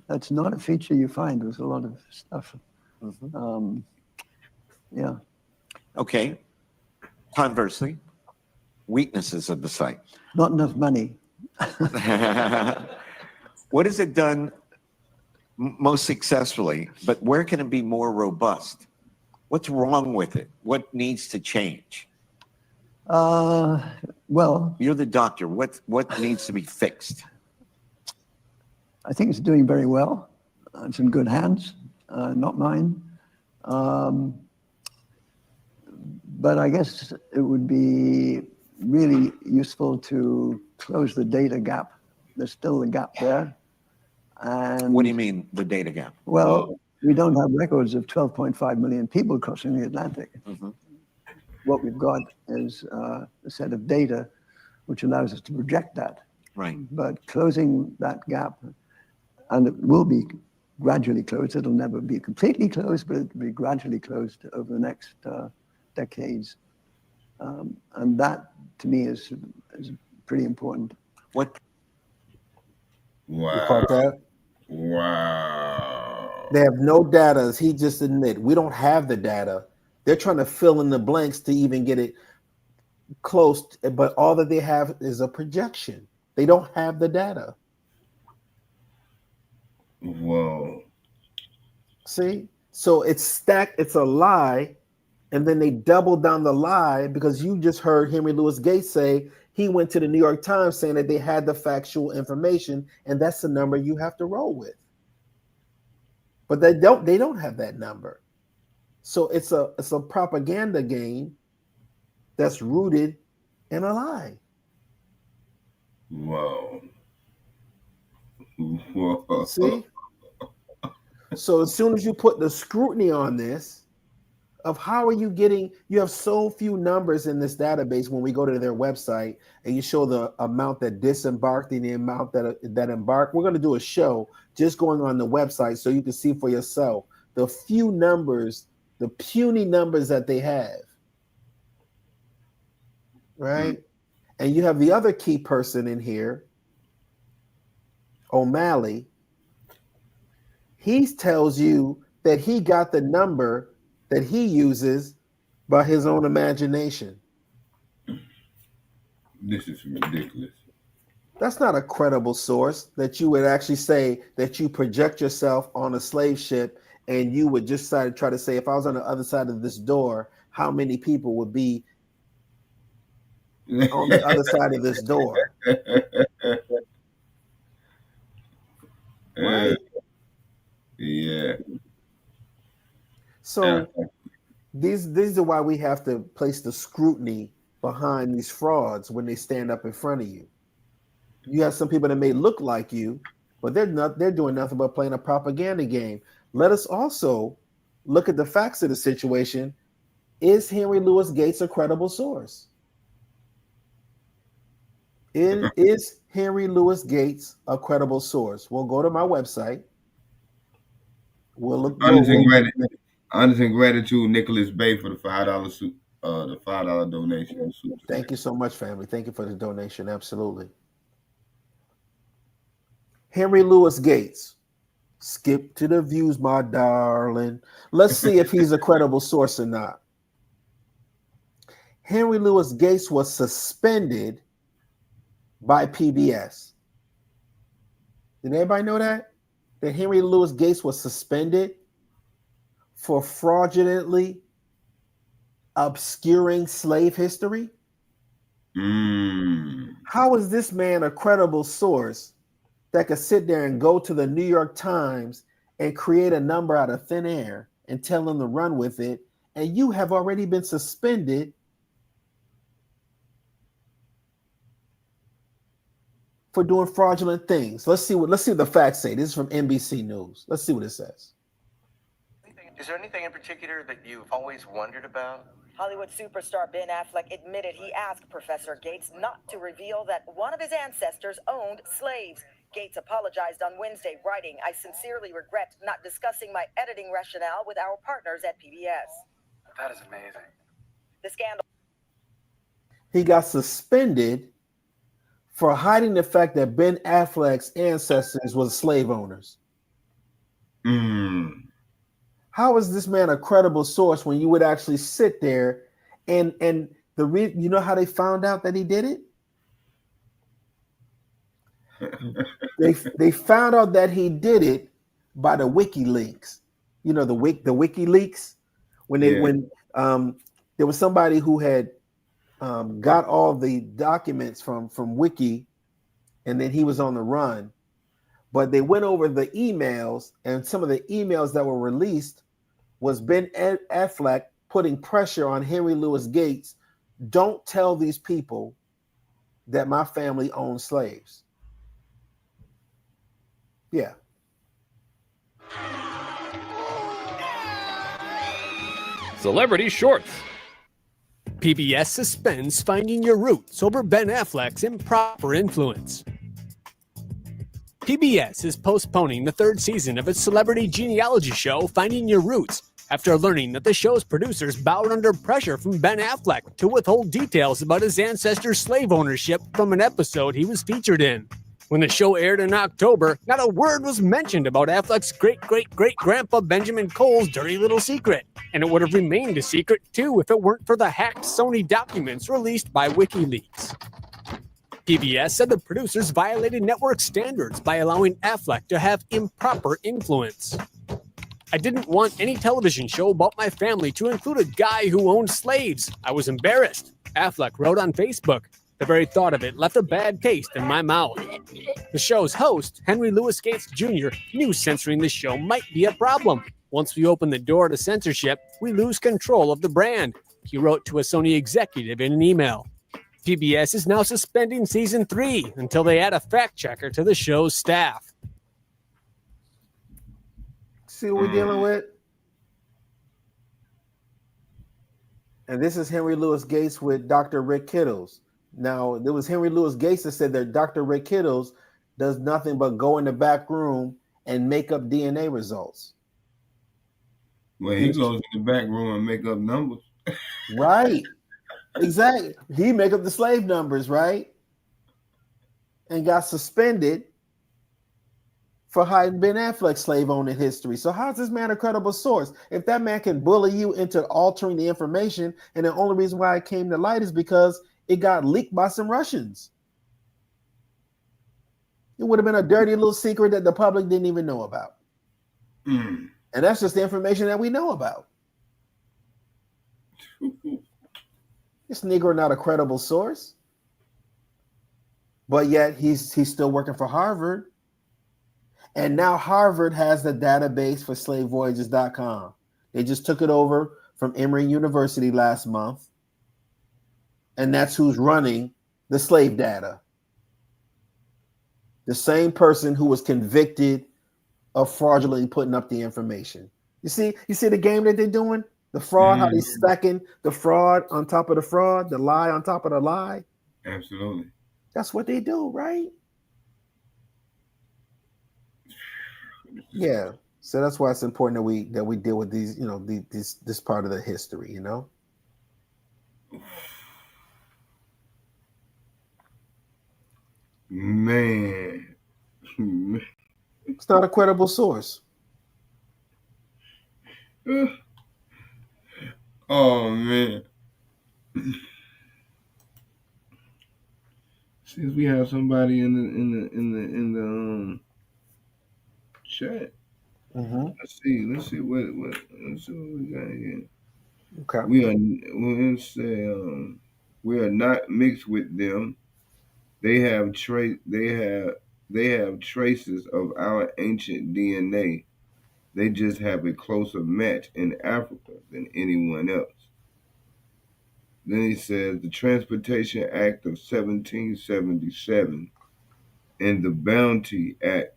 That's not a feature you find with a lot of stuff. Yeah. Okay. Conversely, weaknesses of the site. Not enough money. What has it done most successfully, but where can it be more robust? What's wrong with it? What needs to change? Well, You're the doctor. What needs to be fixed? I think it's doing very well. It's in good hands, not mine. But I guess it would be really useful to close the data gap. There's still a gap there. And What do you mean, the data gap? well, we don't have records of 12.5 million people crossing the Atlantic. What we've got is a set of data which allows us to project that. Right. But closing that gap, and it will be gradually closed. It'll never be completely closed, but it'll be gradually closed over the next decades. And that, to me, is pretty important. What? You Wow. caught that? Wow. They have no data, as he just admitted. We don't have the data. They're trying to fill in the blanks to even get it close, but all that they have is a projection. They don't have the data. Whoa. See? So it's stacked, it's a lie, and then they double down the lie because you just heard Henry Louis Gates say he went to the New York Times saying that they had the factual information, and that's the number you have to roll with. But they don't have that number. So it's a propaganda game that's rooted in a lie. Whoa. Whoa. See? So as soon as you put the scrutiny on this, of how are you getting, you have so few numbers in this database when we go to their website and you show the amount that disembarked and the amount that embarked. We're going to do a show just going on the website so you can see for yourself the few numbers, the puny numbers that they have. Right? And you have the other key person in here, O'Malley. He tells you that he got the number that he uses by his own imagination. This is ridiculous. That's not a credible source that you would actually say that you project yourself on a slave ship and you would just try to say, if I was on the other side of this door, how many people would be on the other side of this door? Right? Yeah. So these are why we have to place the scrutiny behind these frauds when they stand up in front of you. You have some people that may look like you, but they're doing nothing but playing a propaganda game. Let us also look at the facts of the situation. Is Henry Louis Gates a credible source? Is Henry Louis Gates a credible source? We'll go to my website. We'll look. Honest and gratitude, Nicholas Bay, for the $5 donation. Thank you so much, family. Thank you for the donation. Absolutely. Henry Louis Gates. Skip to the views, my darling. Let's see if he's a credible source or not. Henry Louis Gates was suspended by PBS. Did anybody know that? That Henry Louis Gates was suspended for fraudulently obscuring slave history? How is this man a credible source that could sit there and go to the New York Times and create a number out of thin air and tell them to run with it, and you have already been suspended for doing fraudulent things? Let's see what the facts say. This is from NBC News. Let's see what it says. Is there anything in particular that you've always wondered about? Hollywood superstar Ben Affleck admitted he asked Professor Gates not to reveal that one of his ancestors owned slaves. Gates apologized on Wednesday, writing, "I sincerely regret not discussing my editing rationale with our partners at PBS." That is amazing. The scandal. He got suspended for hiding the fact that Ben Affleck's ancestors were slave owners. How is this man a credible source when you would actually sit there and you know how they found out that he did it? They found out that he did it by the WikiLeaks. You know, the WikiLeaks, when there was somebody who had got all the documents from Wiki, and then he was on the run. But they went over the emails, and some of the emails that were released was Ben Affleck putting pressure on Henry Louis Gates. Don't tell these people that my family owned slaves. Yeah. Celebrity Shorts. PBS suspends Finding Your Roots over Ben Affleck's improper influence. PBS is postponing the third season of its celebrity genealogy show, Finding Your Roots, after learning that the show's producers bowed under pressure from Ben Affleck to withhold details about his ancestors' slave ownership from an episode he was featured in. When the show aired in October, not a word was mentioned about Affleck's great-great-great-grandpa Benjamin Cole's dirty little secret, and it would have remained a secret too if it weren't for the hacked Sony documents released by WikiLeaks. PBS said the producers violated network standards by allowing Affleck to have improper influence. I didn't want any television show about my family to include a guy who owned slaves. I was embarrassed, Affleck wrote on Facebook. The very thought of it left a bad taste in my mouth. The show's host, Henry Louis Gates Jr., knew censoring the show might be a problem. Once we open the door to censorship, we lose control of the brand, he wrote to a Sony executive in an email. PBS is now suspending season 3 until they add a fact checker to the show's staff. See what we're dealing with? And this is Henry Louis Gates with Dr. Rick Kittles. Now, there was Henry Louis Gates that said that Dr. Rick Kittles does nothing but go in the back room and make up DNA results. Well, he goes in the back room and make up numbers. Right. Exactly. He make up the slave numbers, right? And got suspended for hiding Ben Affleck's slave owning history. So how's this man a credible source? If that man can bully you into altering the information, and the only reason why it came to light is because it got leaked by some Russians. It would have been a dirty little secret that the public didn't even know about. And that's just the information that we know about. This Negro not a credible source. But yet he's still working for Harvard. And now Harvard has the database for slavevoyages.com. They just took it over from Emory University last month. And that's who's running the slave data. The same person who was convicted of fraudulently putting up the information. You see the game that they're doing? The fraud, how they're stacking the fraud on top of the fraud, the lie on top of the lie. Absolutely. That's what they do, right? Yeah. So that's why it's important that we deal with these, you know, this part of the history, you know. Man. It's not a credible source. Oh man. Since we have somebody in the chat, let's see what we got here. Okay. We are not mixed with them. They have traces of our ancient DNA. They just have a closer match in Africa than anyone else. Then he says the Transportation Act of 1777 and the Bounty Act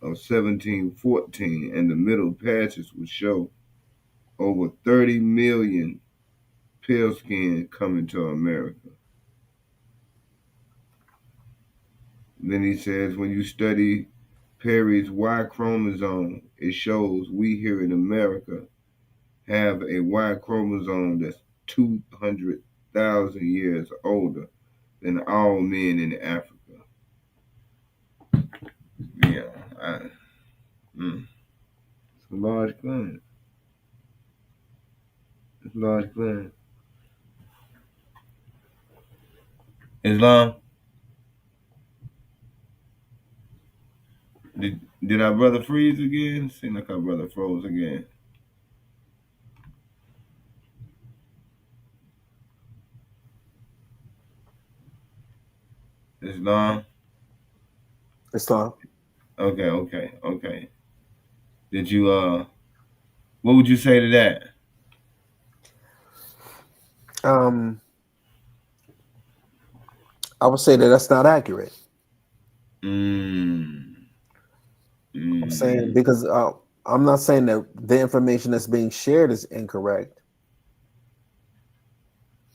of 1714 and the Middle Passage will show over 30 million pale skin coming to America. Then he says when you study Perry's Y chromosome, it shows we here in America have a Y chromosome that's 200,000 years older than all men in Africa. Yeah, it's a large claim. It's a large claim. Islam, did our brother freeze again? Seems like our brother froze again. Islam? Islam. Okay. Did you what would you say to that? I would say that that's not accurate. I'm saying because I'm not saying that the information that's being shared is incorrect.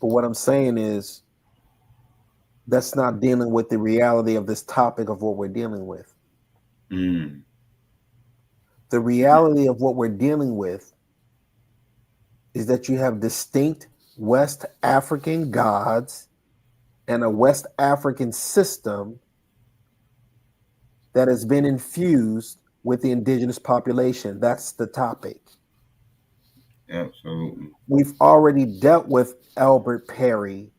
But what I'm saying is that's not dealing with the reality of this topic of what we're dealing with. The reality of what we're dealing with is that you have distinct West African gods and a West African system that has been infused with the indigenous population. That's the topic. Absolutely. We've already dealt with Albert Perry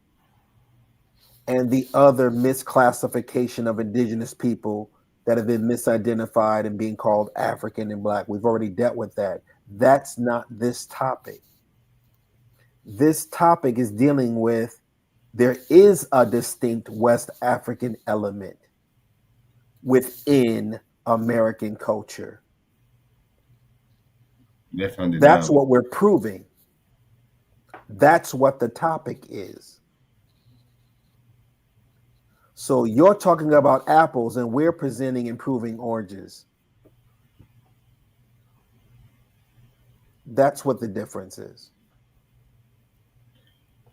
and the other misclassification of indigenous people that have been misidentified and being called African and Black. We've already dealt with that. That's not this topic. This topic is dealing with there is a distinct West African element within American culture. That's what we're proving. That's what the topic is. So you're talking about apples and we're presenting and proving oranges. That's what the difference is.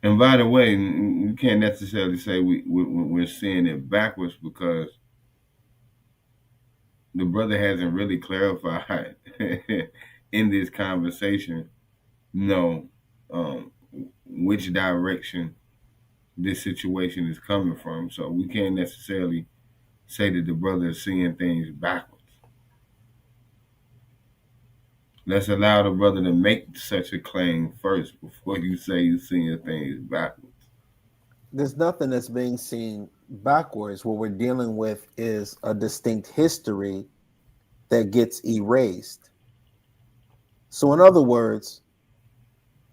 And by the way, you can't necessarily say we're seeing it backwards because the brother hasn't really clarified in this conversation, which direction this situation is coming from. So we can't necessarily say that the brother is seeing things backwards. Let's allow the brother to make such a claim first before you say you're seeing things backwards. There's nothing that's being seen backwards. What we're dealing with is a distinct history that gets erased. So in other words,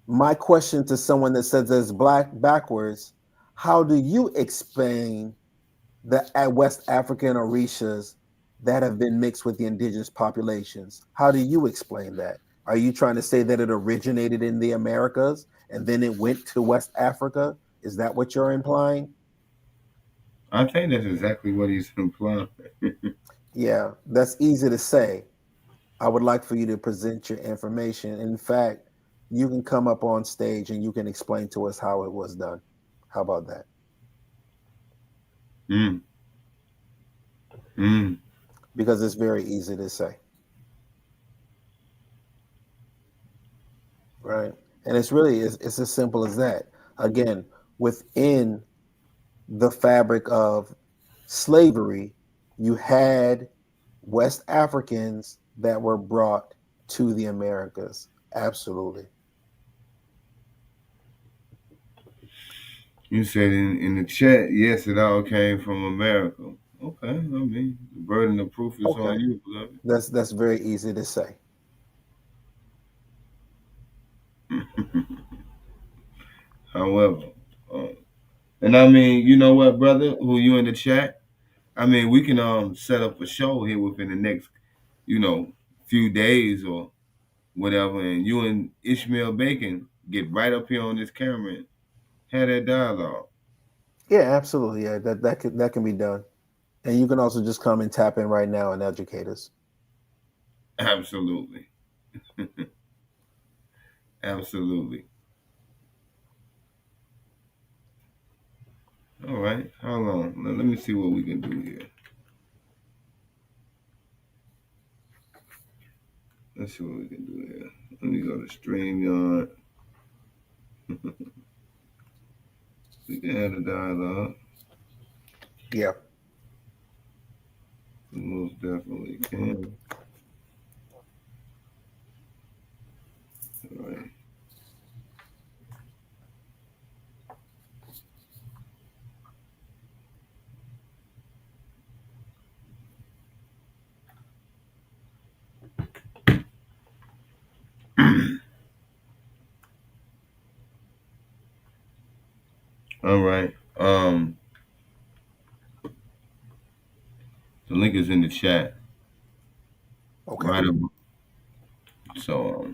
my question to someone that says there's Black backwards, how do you explain the West African Orishas that have been mixed with the indigenous populations? How do you explain that? Are you trying to say that it originated in the Americas and then it went to West Africa? Is that what you're implying? I think that's exactly what he's implying. Yeah, that's easy to say. I would like for you to present your information. In fact, you can come up on stage and you can explain to us how it was done. How about that? Mm. Mm. because it's very easy to say. Right. And it's as simple as that. Again, within the fabric of slavery, you had West Africans that were brought to the Americas. Absolutely. You said in the chat, yes, it all came from America. Okay, I mean, the burden of proof is on you, beloved. That's very easy to say. However, and I mean, you know what, brother, who you in the chat? I mean, we can set up a show here within the next, few days or whatever, and you and Ishmael Bey can get right up here on this camera and have that dialogue. Yeah, absolutely. Yeah, that can be done. And you can also just come and tap in right now and educate us. Absolutely. Absolutely. All right. Hold on. Let me see what we can do here. Let's see what we can do here. Let me go to StreamYard. We can have a dialogue. Yeah. We most definitely can. All right. All right. The link is in the chat. Okay. Right up. So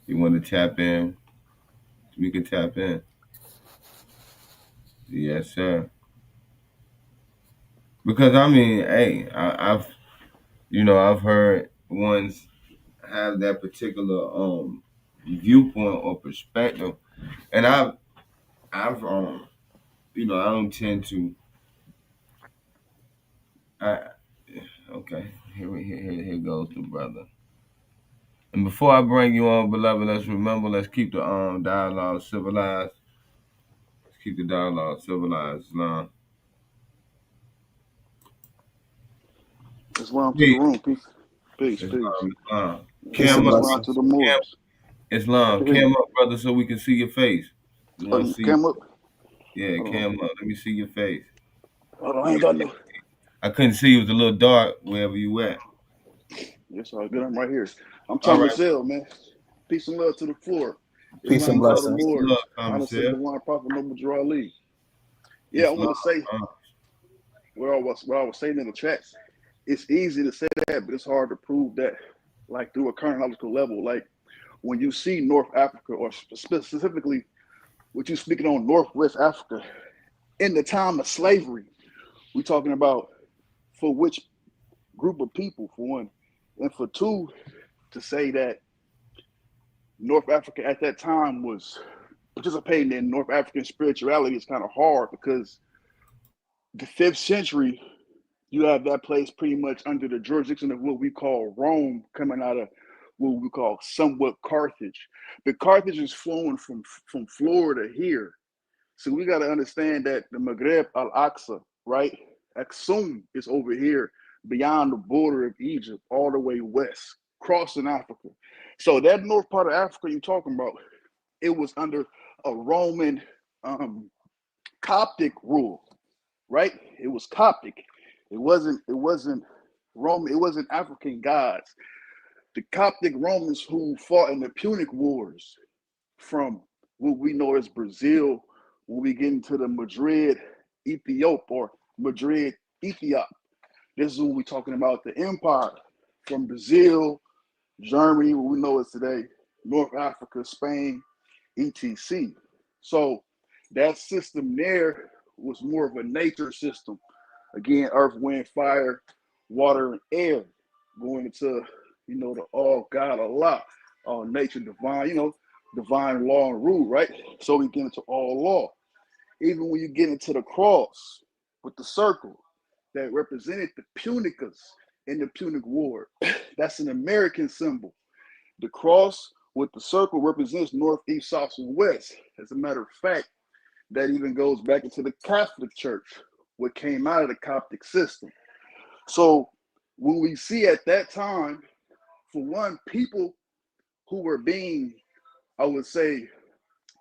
you want to tap in? We can tap in. Yes, sir. Because I mean, hey, I've heard ones have that particular viewpoint or perspective, and I've I don't tend to. Okay, here goes the brother. And before I bring you on, beloved, let's keep the dialogue civilized. Let's keep the dialogue civilized, Islam. Islam to the Peace. room. Peace. Peace. Islam. Peace and Cam up, Islam to blessings. the Moors. I Islam. can hear Cam you. up, brother, so we can see your face. We want to see. Cam up. Yeah, Hold on. cam up. Let me see your face. Hold on. I ain't got no. I couldn't see you. It was a little dark wherever you at. Yes, all good. I'm right here. I'm All Thomas right. L, man. Peace and love to the floor. Peace and Islam to the blessings. Love, Moors. Honor to the Thomas. divine prophet Noble Drew Ali. Yeah, I Islam. want to say what I was saying in the tracks. It's easy to say that, but it's hard to prove that, like through a chronological level. Like when you see North Africa, or specifically, what you speaking on Northwest Africa, in the time of slavery, we talking about for which group of people, for one, and for two, to say that North Africa at that time was participating in North African spirituality is kind of hard, because the 5th century, you have that place pretty much under the jurisdiction of what we call Rome, coming out of what we call somewhat Carthage. But Carthage is flowing from Florida here. So we got to understand that the Maghreb al-Aqsa, right? Aksum is over here beyond the border of Egypt, all the way west, crossing Africa. So that north part of Africa you're talking about, it was under a Roman Coptic rule, right? It was Coptic. It wasn't Roman. It wasn't African gods. The Coptic Romans who fought in the Punic Wars from what we know as Brazil, when we get into the Madrid, Ethiop, or Madrid, Ethiop. This is what we're talking about, the empire from Brazil, Germany, what we know as today, North Africa, Spain, etc. So that system there was more of a nature system. Again, earth, wind, fire, water, and air, going into, the all God, Allah, nature, divine, divine law and rule, right? So we get into all law. Even when you get into the cross with the circle that represented the Punicas in the Punic War, that's an American symbol. The cross with the circle represents north, east, south, and west. As a matter of fact, that even goes back into the Catholic Church, what came out of the Coptic system. So when we see at that time, for one, people who were being, I would say,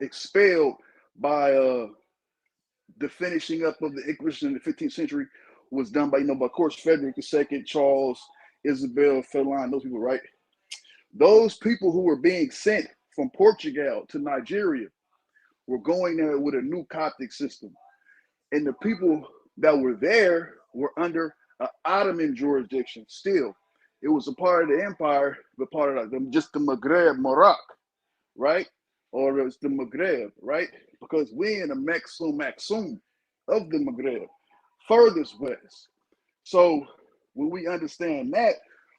expelled by the finishing up of the Inquisition in the 15th century was done by, of course, Frederick II, Charles, Isabel, Ferdinand, those people, right? Those people who were being sent from Portugal to Nigeria were going there with a new Coptic system. And the people that were there were under an Ottoman jurisdiction still. It was a part of the empire, but part of just the Maghreb, Morocco, right? Or it's the Maghreb, right? Because we're in the Maxum of the Maghreb, furthest west. So when we understand that,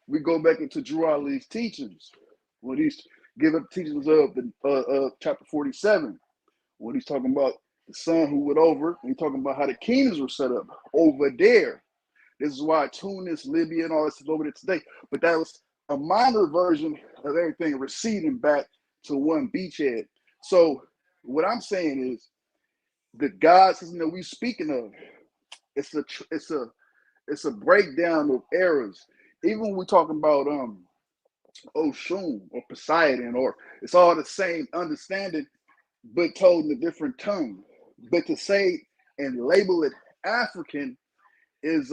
we go back into Drew Ali's teachings, when he's giving teachings of the chapter 47, when he's talking about the son who went over, and he's talking about how the kingdoms were set up over there. This is why Tunis, Libya, and all this is over there today. But that was a minor version of everything receding back to one beachhead. So what I'm saying is the God system that we're speaking of, it's a breakdown of eras. Even when we're talking about Oshun or Poseidon, or it's all the same understanding, but told in a different tongue. But to say and label it African is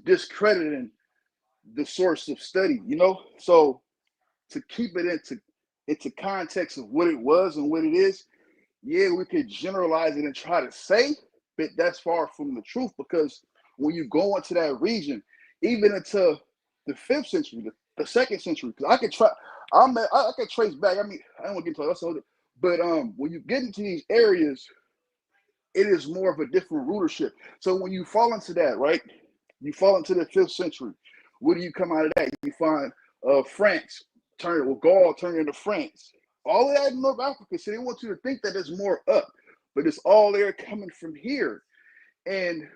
discrediting the source of study, So to keep it into context of what it was and what it is, yeah, we could generalize it and try to say, but that's far from the truth, because when you go into that region, even into the 5th century, the 2nd century, because I could trace back. I mean, I don't want to get into that, but when you get into these areas, it is more of a different rulership. So when you fall into that, right, you fall into the 5th century. What do you come out of that? You find France Gaul turn into France. All of that in North Africa. So they want you to think that there's more up, but it's all there coming from here. And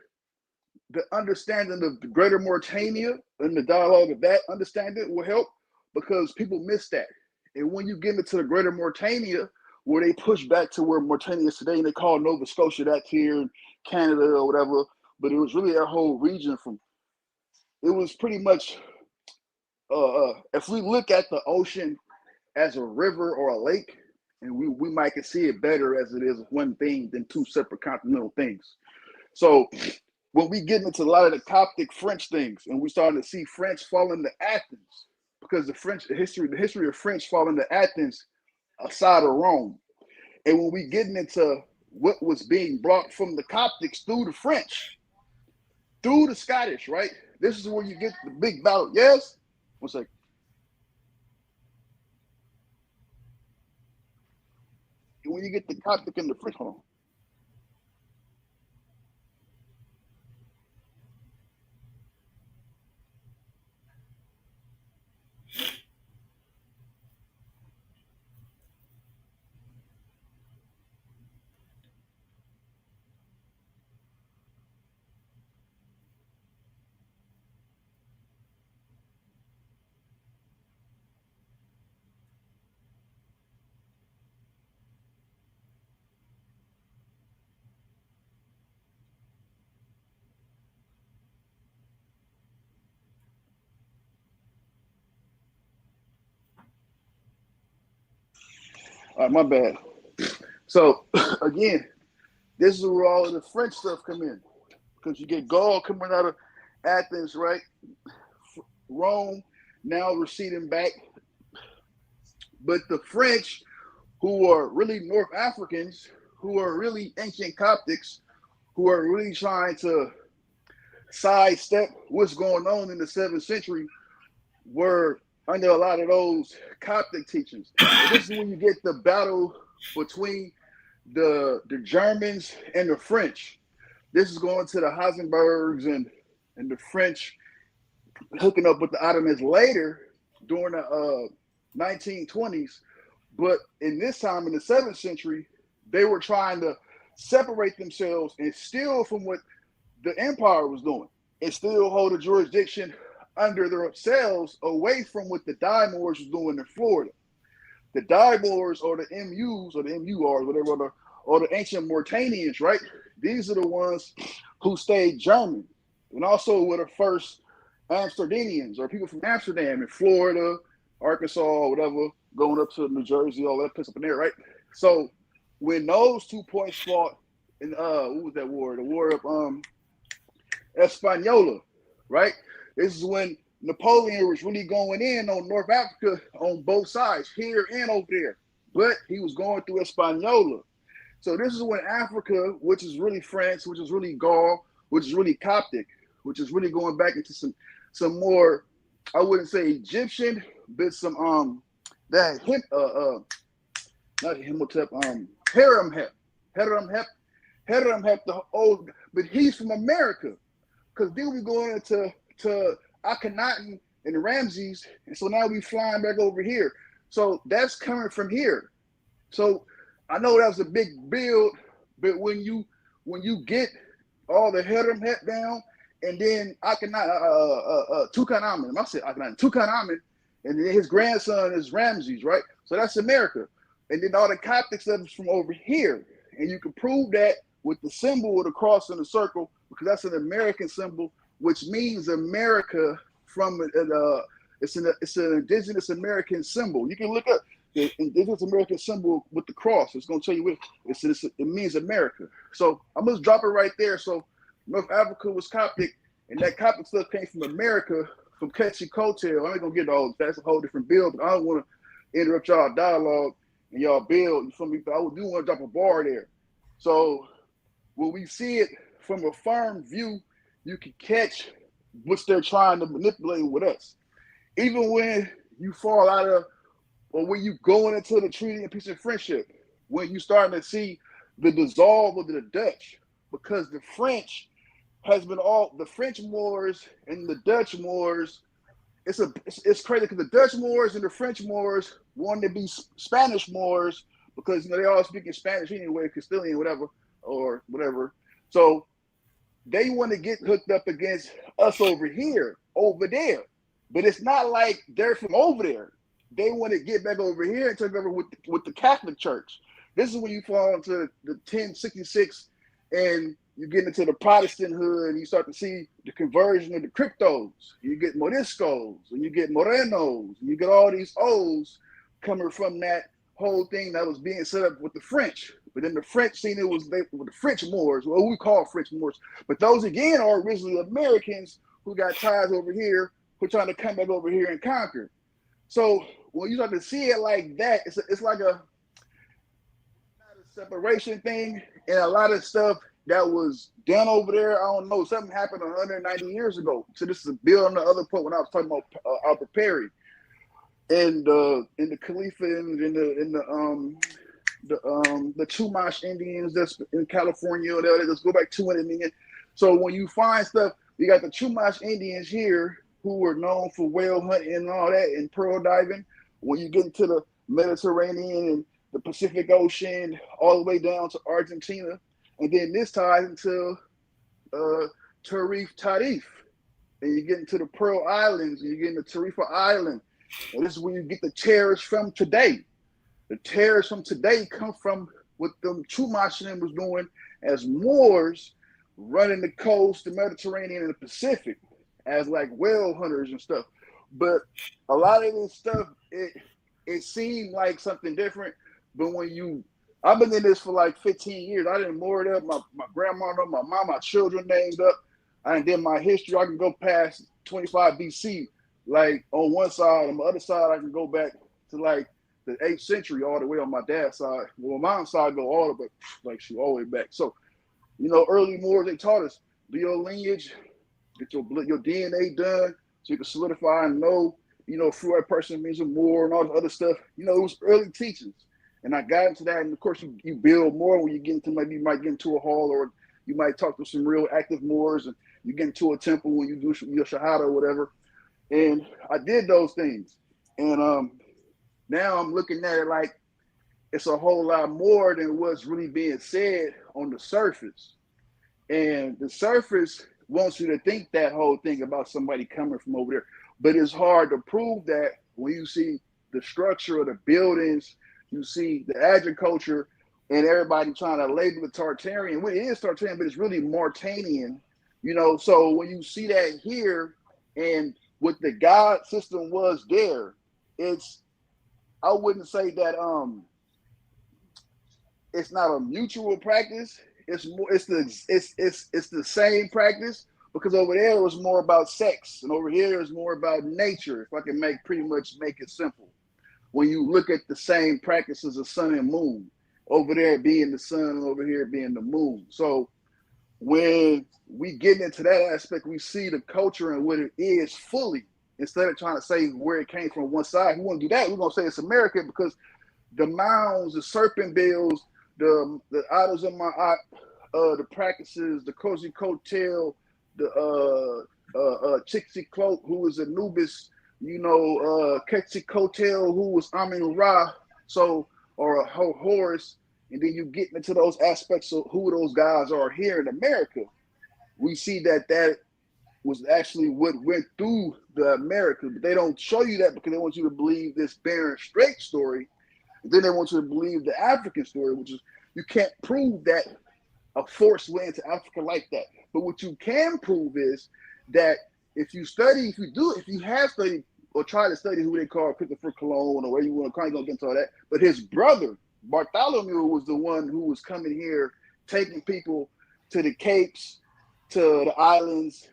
the understanding of the greater Mauritania and the dialogue of that understanding will help, because people miss that. And when you get into the greater Mauritania, where they push back to where Mauritania is today, and they call Nova Scotia that here in Canada or whatever, but it was really that whole region it was pretty much, if we look at the ocean as a river or a lake, and we might can see it better as it is one thing than two separate continental things. So when we get into a lot of the Coptic French things, and we starting to see French fall into Athens, because the history of French fall into Athens aside of Rome. And when we getting into what was being brought from the Coptics through the French, through the Scottish, right? This is where you get the big battle. Yes? One second. When you get the Coptic and the French, hold on. All right, my bad. So again, this is where all of the French stuff come in, because you get Gaul coming out of Athens, right? Rome now receding back, but the French, who are really North Africans, who are really ancient Coptics, who are really trying to sidestep what's going on in the 7th century, were under a lot of those Coptic teachings. And this is when you get the battle between the Germans and the French. This is going to the Habsburgs and the French hooking up with the Ottomans later during the 1920s. But in this time, in the 7th century, they were trying to separate themselves and steal from what the empire was doing and still hold a jurisdiction under themselves away from what the Dye Moors was doing in Florida. The Dye Moors or the MUs or the MURs, whatever, or the ancient Mauritanians, right? These are the ones who stayed German and also were the first Amsterdamians or people from Amsterdam in Florida, Arkansas, whatever, going up to New Jersey, all that place up in there, right? So when those 2 points fought in what was that war? The war of Hispaniola, right? This is when Napoleon was really going in on North Africa on both sides, here and over there. But he was going through Hispaniola. So this is when Africa, which is really France, which is really Gaul, which is really Coptic, which is really going back into some more, I wouldn't say Egyptian, but some not Himotep, Heremhep the old, but he's from America. Because then we going into Akhenaten and Ramses, and so now we flying back over here. So that's coming from here. So I know that was a big build, but when you get all the Heremhep down, and then Tutankhamun, I said Tutankhamun, and then his grandson is Ramses, right? So that's America. And then all the Coptic stuff is from over here. And you can prove that with the symbol of the cross and the circle, because that's an American symbol, which means America from it's an indigenous American symbol. You can look up the indigenous American symbol with the cross. It's going to tell you what it means America. So I'm going to drop it right there. So North Africa was Coptic, and that Coptic stuff came from America, from Ketchy Coattail. I ain't going to get all that's a whole different bill, but I don't want to interrupt y'all dialogue and y'all build. You feel me? But I do want to drop a bar there. So when we see it from a firm view, you can catch what they're trying to manipulate with us. Even when you fall out of, or when you going into the treaty and peace and friendship, when you starting to see the dissolve of the Dutch, because the French has been all, the French Moors and the Dutch Moors, it's crazy because the Dutch Moors and the French Moors wanted to be Spanish Moors because, you know, they all speaking Spanish anyway, Castilian, whatever, or whatever. So they want to get hooked up against us over here, over there. But it's not like they're from over there. They want to get back over here and take over with the Catholic Church. This is when you fall into the 1066 and you get into the Protestanthood and you start to see the conversion of the cryptos. You get Moriscos and you get Morenos and you get all these O's coming from that whole thing that was being set up with the French. But then the French seen it was with the French Moors, what we call French Moors. But those again are originally Americans who got ties over here, who are trying to come back over here and conquer. So when you start to see it like that, it's like a separation thing, and a lot of stuff that was done over there. I don't know, something happened 190 years ago. So this is a build on the other point when I was talking about Albert Perry and in the Khalifa and in the Chumash Indians that's in California. Let's go back 200 million. So when you find stuff, you got the Chumash Indians here who were known for whale hunting and all that and pearl diving. When you get into the Mediterranean and the Pacific Ocean, all the way down to Argentina, and then this ties into Tarif, and you get into the Pearl Islands, and you get into Tarifa Island, and this is where you get the terrorists from today. The terrorists from today come from what the Chumash was doing as Moors running the coast, the Mediterranean, and the Pacific as like whale hunters and stuff. But a lot of this stuff, it seemed like something different. But when I've been in this for like 15 years. I didn't moor it up. My grandmother, my mom, my children named up. I did my history. I can go past 25 BC, like on one side. On the other side, I can go back to like the 8th century all the way on my dad's side. Well, my mom's side go all the way, like she all the way back. So, you know, early Moors, they taught us, do your lineage, get your DNA done so you can solidify and know, you know, who that person means a Moor and all this other stuff. You know, it was early teachings. And I got into that, and of course, you build more when you get into, maybe you might get into a hall, or you might talk to some real active Moors, and you get into a temple when you do your Shahada or whatever. And I did those things. And now I'm looking at it like, it's a whole lot more than what's really being said on the surface. And the surface wants you to think that whole thing about somebody coming from over there. But it's hard to prove that when you see the structure of the buildings, you see the agriculture, and everybody trying to label it Tartarian. Well, it is Tartarian, but it's really Mauritanian, you know. So when you see that here and what the God system was there, it's, I wouldn't say that it's not a mutual practice. It's more, it's the same practice, because over there it was more about sex, and over here is more about nature. If I can pretty much make it simple, when you look at the same practices of sun and moon, over there being the sun and over here being the moon. So when we get into that aspect, we see the culture and what it is fully, instead of trying to say where it came from one side. We want to do that. We're gonna say it's America, because the mounds, the serpent bills, the idols of my eye, the practices, the cozy coattail, the Chixi cloak, who was Anubis, you know, Quetzalcoatl, who was Amun Ra, so, or Horus, and then you get into those aspects of who those guys are here in America. We see that was actually what went through the America, but they don't show you that because they want you to believe this Barren Strait story. And then they want you to believe the African story, which is, you can't prove that a force went into Africa like that. But what you can prove is that if you have studied or try to study who they call Christopher Cologne, or where you want to kind of get into all that, but his brother Bartholomew was the one who was coming here, taking people to the Capes, to the islands,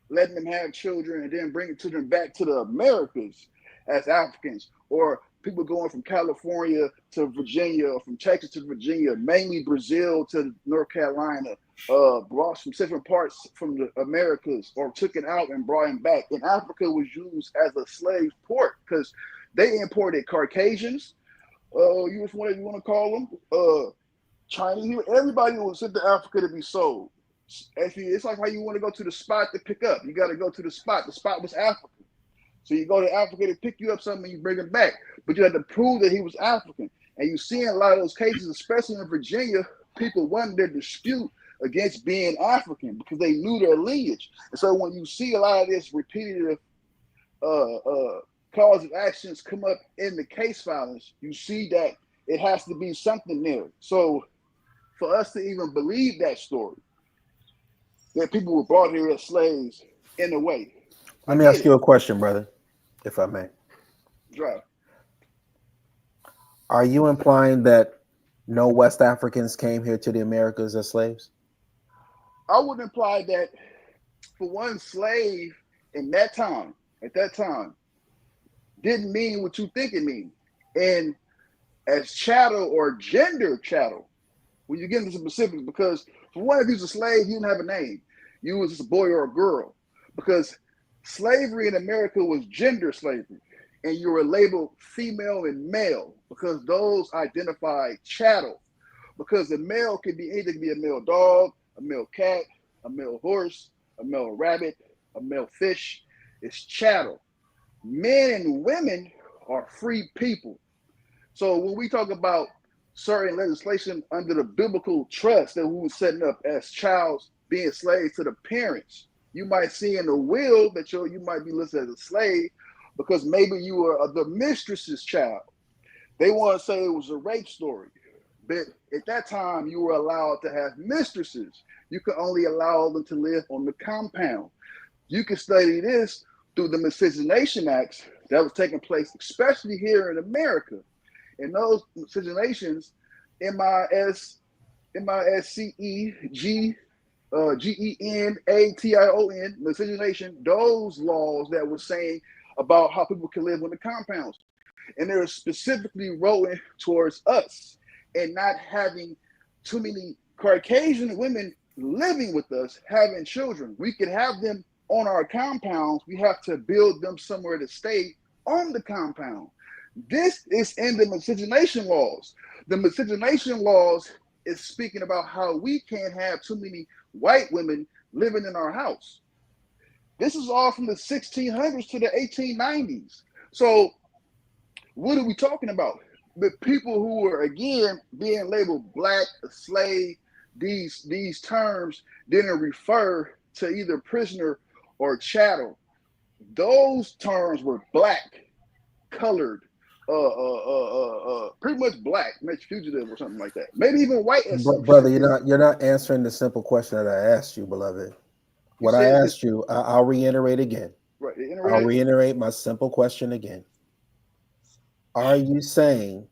letting them have children, and then bringing them back to the Americas as Africans, or people going from California to Virginia, or from Texas to Virginia, mainly Brazil to North Carolina, brought from different parts from the Americas, or took it out and brought him back. And Africa was used as a slave port because they imported Caucasians, you want to call them, Chinese, everybody was sent to Africa to be sold. Actually, it's like how you want to go to the spot to pick up. You got to go to the spot. The spot was Africa. So you go to Africa to pick you up something and you bring it back. But you had to prove that he was African. And you see in a lot of those cases, especially in Virginia, people won their dispute against being African because they knew their lineage. And so when you see a lot of this repetitive cause of actions come up in the case filings, you see that it has to be something there. So for us to even believe that story, that people were brought here as slaves in a way. Let me ask you a question, brother, if I may. Drive. Are you implying that no West Africans came here to the Americas as slaves? I would imply that for one, slave at that time, didn't mean what you think it means. And as chattel or gender chattel, when you get into specifics, because for one, if you was a slave, you didn't have a name. You was just a boy or a girl. Because slavery in America was gender slavery. And you were labeled female and male because those identified chattel. Because the male could be anything, be a male dog, a male cat, a male horse, a male rabbit, a male fish. It's chattel. Men and women are free people. So when we talk about certain legislation under the biblical trust that we were setting up as childs being slaves to the parents, you might see in the will that you might be listed as a slave because maybe you were the mistress's child. They want to say it was a rape story. But at that time, you were allowed to have mistresses. You could only allow them to live on the compound. You can study this through the Miscegenation Acts that was taking place, especially here in America. And those miscegenations, GENATION, miscegenation, those laws that were saying about how people can live on the compounds. And they were specifically rolling towards us and not having too many Caucasian women living with us, having children. We could have them on our compounds. We have to build them somewhere to stay on the compound. This is in the miscegenation laws. The miscegenation laws is speaking about how we can't have too many white women living in our house. This is all from the 1600s to the 1890s. So what are we talking about? the people who were again being labeled black, slave, these terms didn't refer to either prisoner or chattel. Those terms were black, colored, pretty much black, maybe fugitive or something like that. Maybe even white as some Brother, shit. you're not answering the simple question that I asked you, beloved. What I asked you, I'll reiterate again. Right, I'll reiterate my simple question again. Are you saying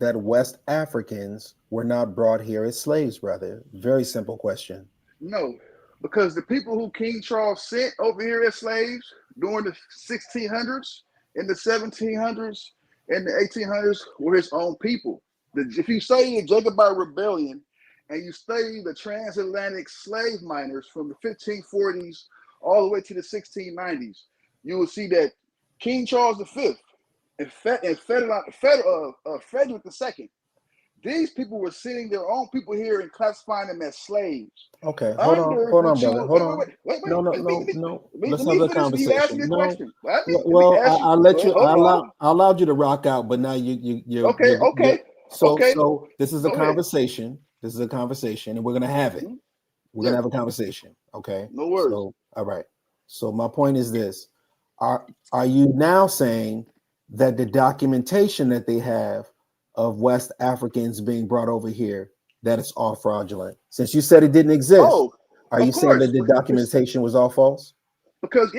that West Africans were not brought here as slaves, brother? Very simple question. No, because the people who King Charles sent over here as slaves during the 1600s, in the 1700s, and the 1800s were his own people. If you study the Jacobite Rebellion and you study the transatlantic slave miners from the 1540s all the way to the 1690s, you will see that King Charles V and Frederick II, these people were sending their own people here and classifying them as slaves. Okay, hold on, brother. Hold on. No. Let's have a conversation. No. Well, I'll let you. I allowed you to rock out, but now you're okay. So this is a conversation. This is a conversation, and we're gonna have it. We're gonna have a conversation. Okay. No worries. So, all right. So my point is this: Are you now saying that the documentation that they have of West Africans being brought over here, that it's all fraudulent? Since you said it didn't exist, are you saying that the documentation was all false? Because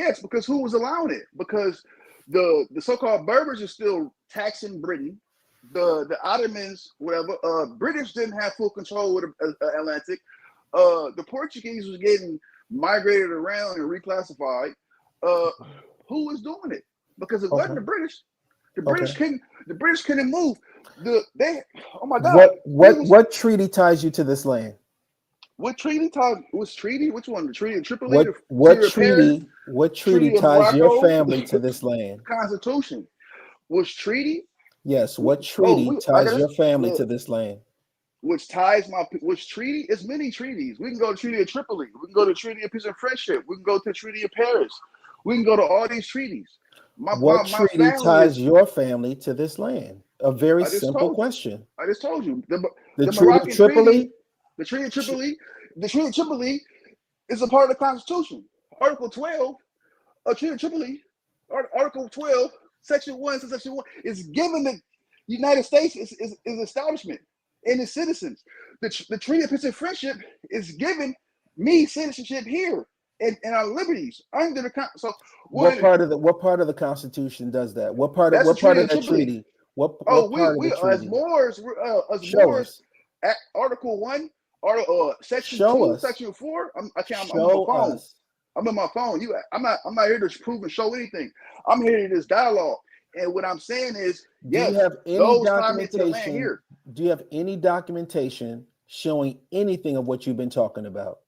who was allowing it? Because the so-called Berbers are still taxing Britain. The Ottomans, whatever, British didn't have full control with the Atlantic. The Portuguese was getting migrated around and reclassified. Who was doing it? Because it wasn't the British. The British couldn't move. Oh my God! What treaty ties you to this land? What treaty ties? Which treaty? Which one? The Treaty of Tripoli? What treaty ties your family to this land? Constitution. Which treaty? Yes. What treaty ties your family to this land? Which treaty? It's many treaties. We can go to the Treaty of Tripoli. We can go to the Treaty of Peace and Friendship. We can go to the Treaty of Paris. We can go to all these treaties. What treaty ties your family to this land? A very simple question. I just told you. The Treaty of Tripoli? The Treaty of Tripoli. The Treaty of Tripoli is a part of the Constitution. Article 12 of Treaty of Tripoli, Article 12, Section 1, Section 1, is given the United States is establishment and its citizens. The Treaty of Peace and Friendship is giving me citizenship here and our liberties under the what part of the Constitution does that? What part of the treaty? As Moors, Article 1, Section 2, Section 4. I'm on my phone. I'm not here to prove and show anything. I'm here to this dialogue. And what I'm saying is, yes, do you have any documentation? Do you have any documentation showing anything of what you've been talking about?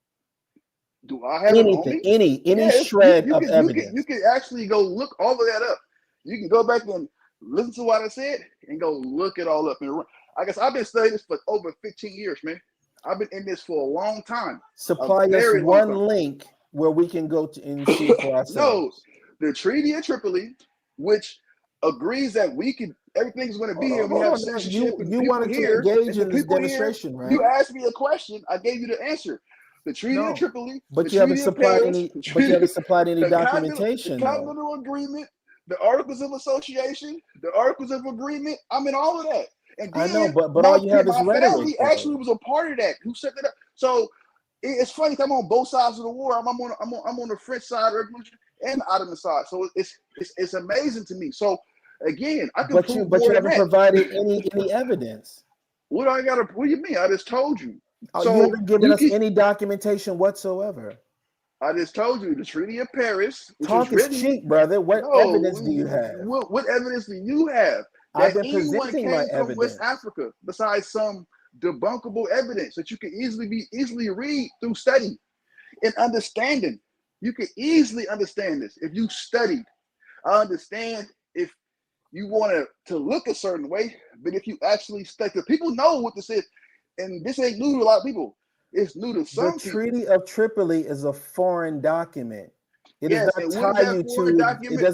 Do I have anything? Any shred of evidence? You can actually go look all of that up. You can go back and listen to what I said and go look it all up. And I guess I've been studying this for over 15 years, man. I've been in this for a long time. Supply us one link where we can go to and see for ourselves. No, the Treaty of Tripoli, which agrees that everything's going to be here. We have citizenship. You wanted to engage in this demonstration, right? You asked me a question. I gave you the answer. The Treaty of Tripoli, but you haven't supplied any. But you haven't supplied any documentation. The Continental Agreement, the Articles of Association, the Articles of Agreement. I'm in all of that. And then, I know, but all you have is rhetoric. Family actually was a part of that. Who set that up? So it's funny. I'm on both sides of the war. I'm on the French side of the revolution and the Ottoman side. So it's amazing to me. So again, I can prove but you haven't provided any evidence. What do you mean? I just told you. So you haven't given us any documentation whatsoever. I just told you the Treaty of Paris. Talk is cheap, brother. What evidence do you have? What evidence do you have? I've been presenting my evidence. From West Africa, besides some debunkable evidence that you can easily read through study and understanding. You can easily understand this if you studied. I understand if you want to look a certain way, but if you actually study, because people know what this is, and this ain't new to a lot of people. It's new to some people. The Treaty of Tripoli is a foreign document. It does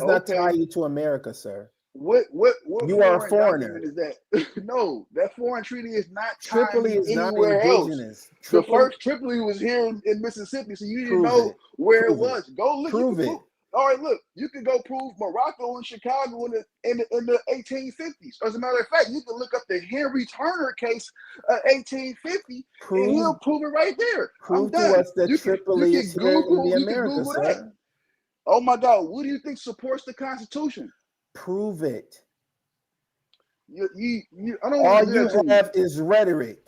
not tie you to America, sir. What You are a foreign document foreigner. is that? No, that foreign treaty is not tying Tripoli you is not anywhere else. indigenous. The Tripoli, first Tripoli was here in Mississippi, so you didn't prove know it. where it Prove it. was. Go look. You Prove can it. prove. All right, look. You can go prove Morocco and Chicago in the 1850s. As a matter of fact, you can look up the Henry Turner case, 1850, and he'll prove it right there. I'm Prove to done. us that You Tripoli is can here in the You can Americas, Google that. sir. Oh my God, what do you think supports the Constitution? Prove it. I don't want All to do you that to have you. is rhetoric.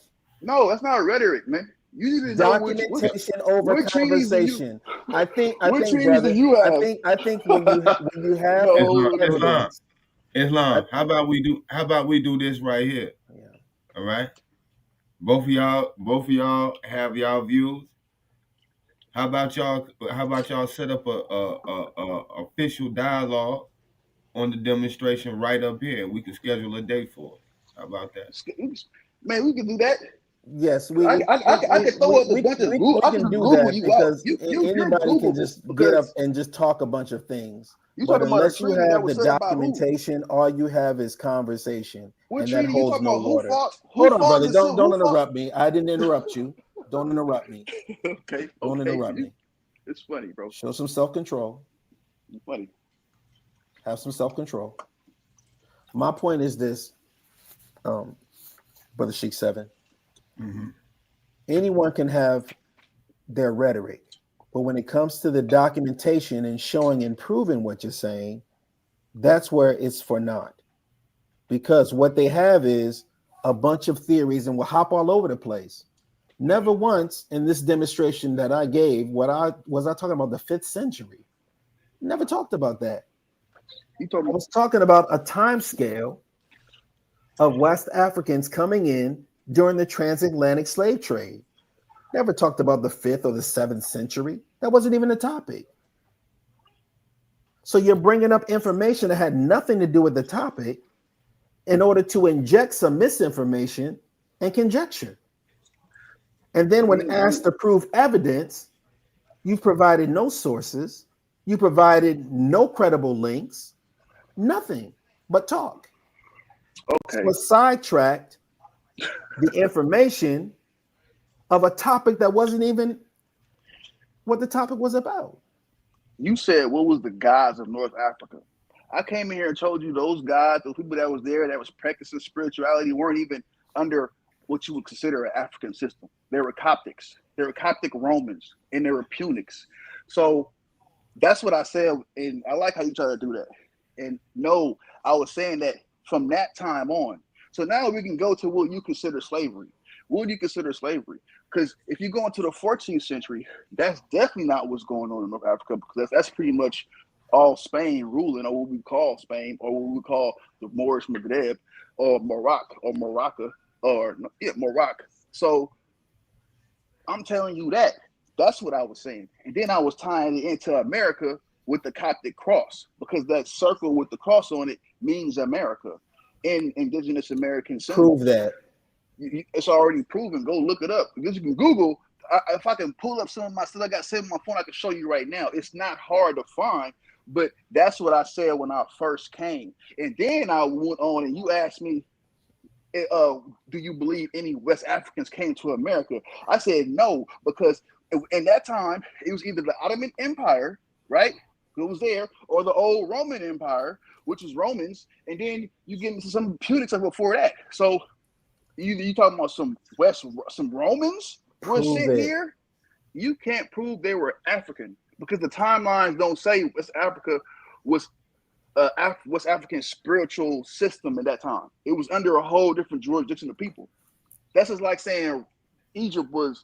No, that's not rhetoric, man. You need to know Documentation over what treaties do you conversation. I think, what treaties brother. do you have? I think when you have No, evidence. Islam. How about we do this right here? Yeah. All right. Both of y'all have y'all views. How about y'all set up a official dialogue on the demonstration right up here, and we can schedule a date for it. How about that? Man, we can do that. Yes, I can throw up a bunch of Google. I can can do Google that you out. because You're anybody can Googleable just get because up and just talk a bunch of things. you But talking about a unless you treaty that have was the set by who? documentation, all you have is conversation, What and that treaty you holds talking no about? Who water. fought? Hold on, brother. The Don't Who fought? interrupt me. I didn't interrupt you. Don't interrupt me. Okay. Don't interrupt me. It's funny, bro. Show some self-control. It's funny. Have some self-control. My point is this, Brother Sheikh 7. Mm-hmm. Anyone can have their rhetoric, but when it comes to the documentation and showing and proving what you're saying, that's where it's for naught. Because what they have is a bunch of theories and will hop all over the place. Never once in this demonstration that I gave, I talking about the 5th century. Never talked about that. I was talking about a time scale of West Africans coming in during the transatlantic slave trade. Never talked about the 5th or the 7th century. That wasn't even a topic. So you're bringing up information that had nothing to do with the topic in order to inject some misinformation and conjecture. And then when asked to prove evidence, you've provided no sources, you provided no credible links, nothing but talk. Okay. So sidetracked the information of a topic that wasn't even what the topic was about. You said what was the gods of North Africa? I came in here and told you those gods, those people that was there that was practicing spirituality weren't even under what you would consider an African system. They were Coptics. They were Coptic Romans, and they were Punics. So that's what I said, and I like how you try to do that. And no, I was saying that from that time on. So now we can go to what you consider slavery. What would you consider slavery? Because if you go into the 14th century, that's definitely not what's going on in North Africa, because that's pretty much all Spain ruling, or what we call Spain, or what we call the Moorish Maghreb, or Morocco, Morocco. So I'm telling you that. That's what I was saying. And then I was tying it into America with the Coptic cross, because that circle with the cross on it means America in indigenous American symbols. Prove that. It's already proven. Go look it up. Because you can Google. If I can pull up some of my stuff I got saved on my phone, I can show you right now. It's not hard to find, but that's what I said when I first came. And then I went on and you asked me, do you believe any West Africans came to America? I said no, because in that time, it was either the Ottoman Empire, right? Who was there, or the old Roman Empire, which was Romans, and then you get into some Punics before that. So you talking about some Romans were sitting here? You can't prove they were African, because the timelines don't say West Africa was West African spiritual system at that time. It was under a whole different jurisdiction of people. That's just like saying Egypt was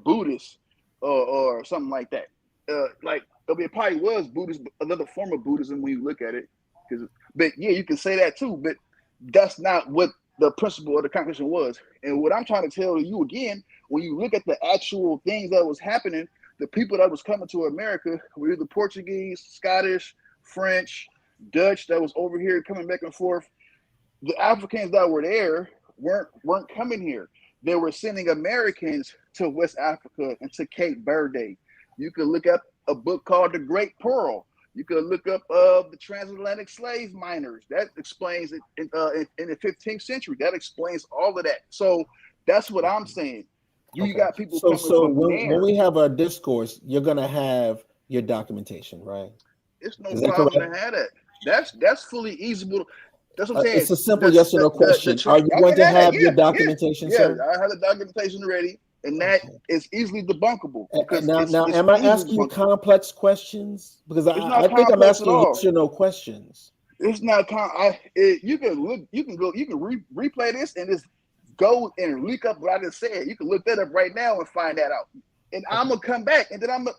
Buddhist or something like that. It probably was Buddhist, another form of Buddhism when you look at it. But yeah, you can say that too, but that's not what the principle of the conversation was. And what I'm trying to tell you again, when you look at the actual things that was happening, the people that was coming to America were either Portuguese, Scottish, French, Dutch that was over here coming back and forth. The Africans that were there weren't coming here. They were sending Americans to West Africa and to Cape Verde. You can look up a book called The Great Pearl. You could look up the transatlantic slave miners. That explains it in the 15th century. That explains all of that. So that's what I'm saying. You got people coming from when there. we have our discourse, you're gonna have your documentation, right? It's no problem to have that. That's fully easable. That's what I'm saying. It's a simple yes or no question. Are you going to have your documentation, sir? I have the documentation ready, and that is easily debunkable. Because now, am I asking you complex questions? Because I think I'm asking you yes or no questions. It's not. You can look. You can go. You can replay this and just go and look up what I just said. You can look that up right now and find that out. And I'm gonna come back and then I'm gonna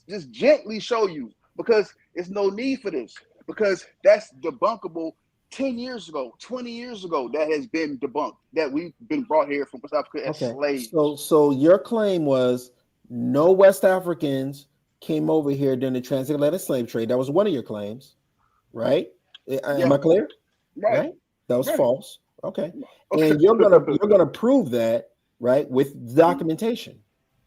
just gently show you, because there's no need for this, because that's debunkable. 10 years ago, 20 years ago, that has been debunked, that we've been brought here from West Africa as slaves. So your claim was no West Africans came over here during the transatlantic slave trade. That was one of your claims, right? Am I clear? Right. That was false. Okay. And you're gonna prove that, right, with documentation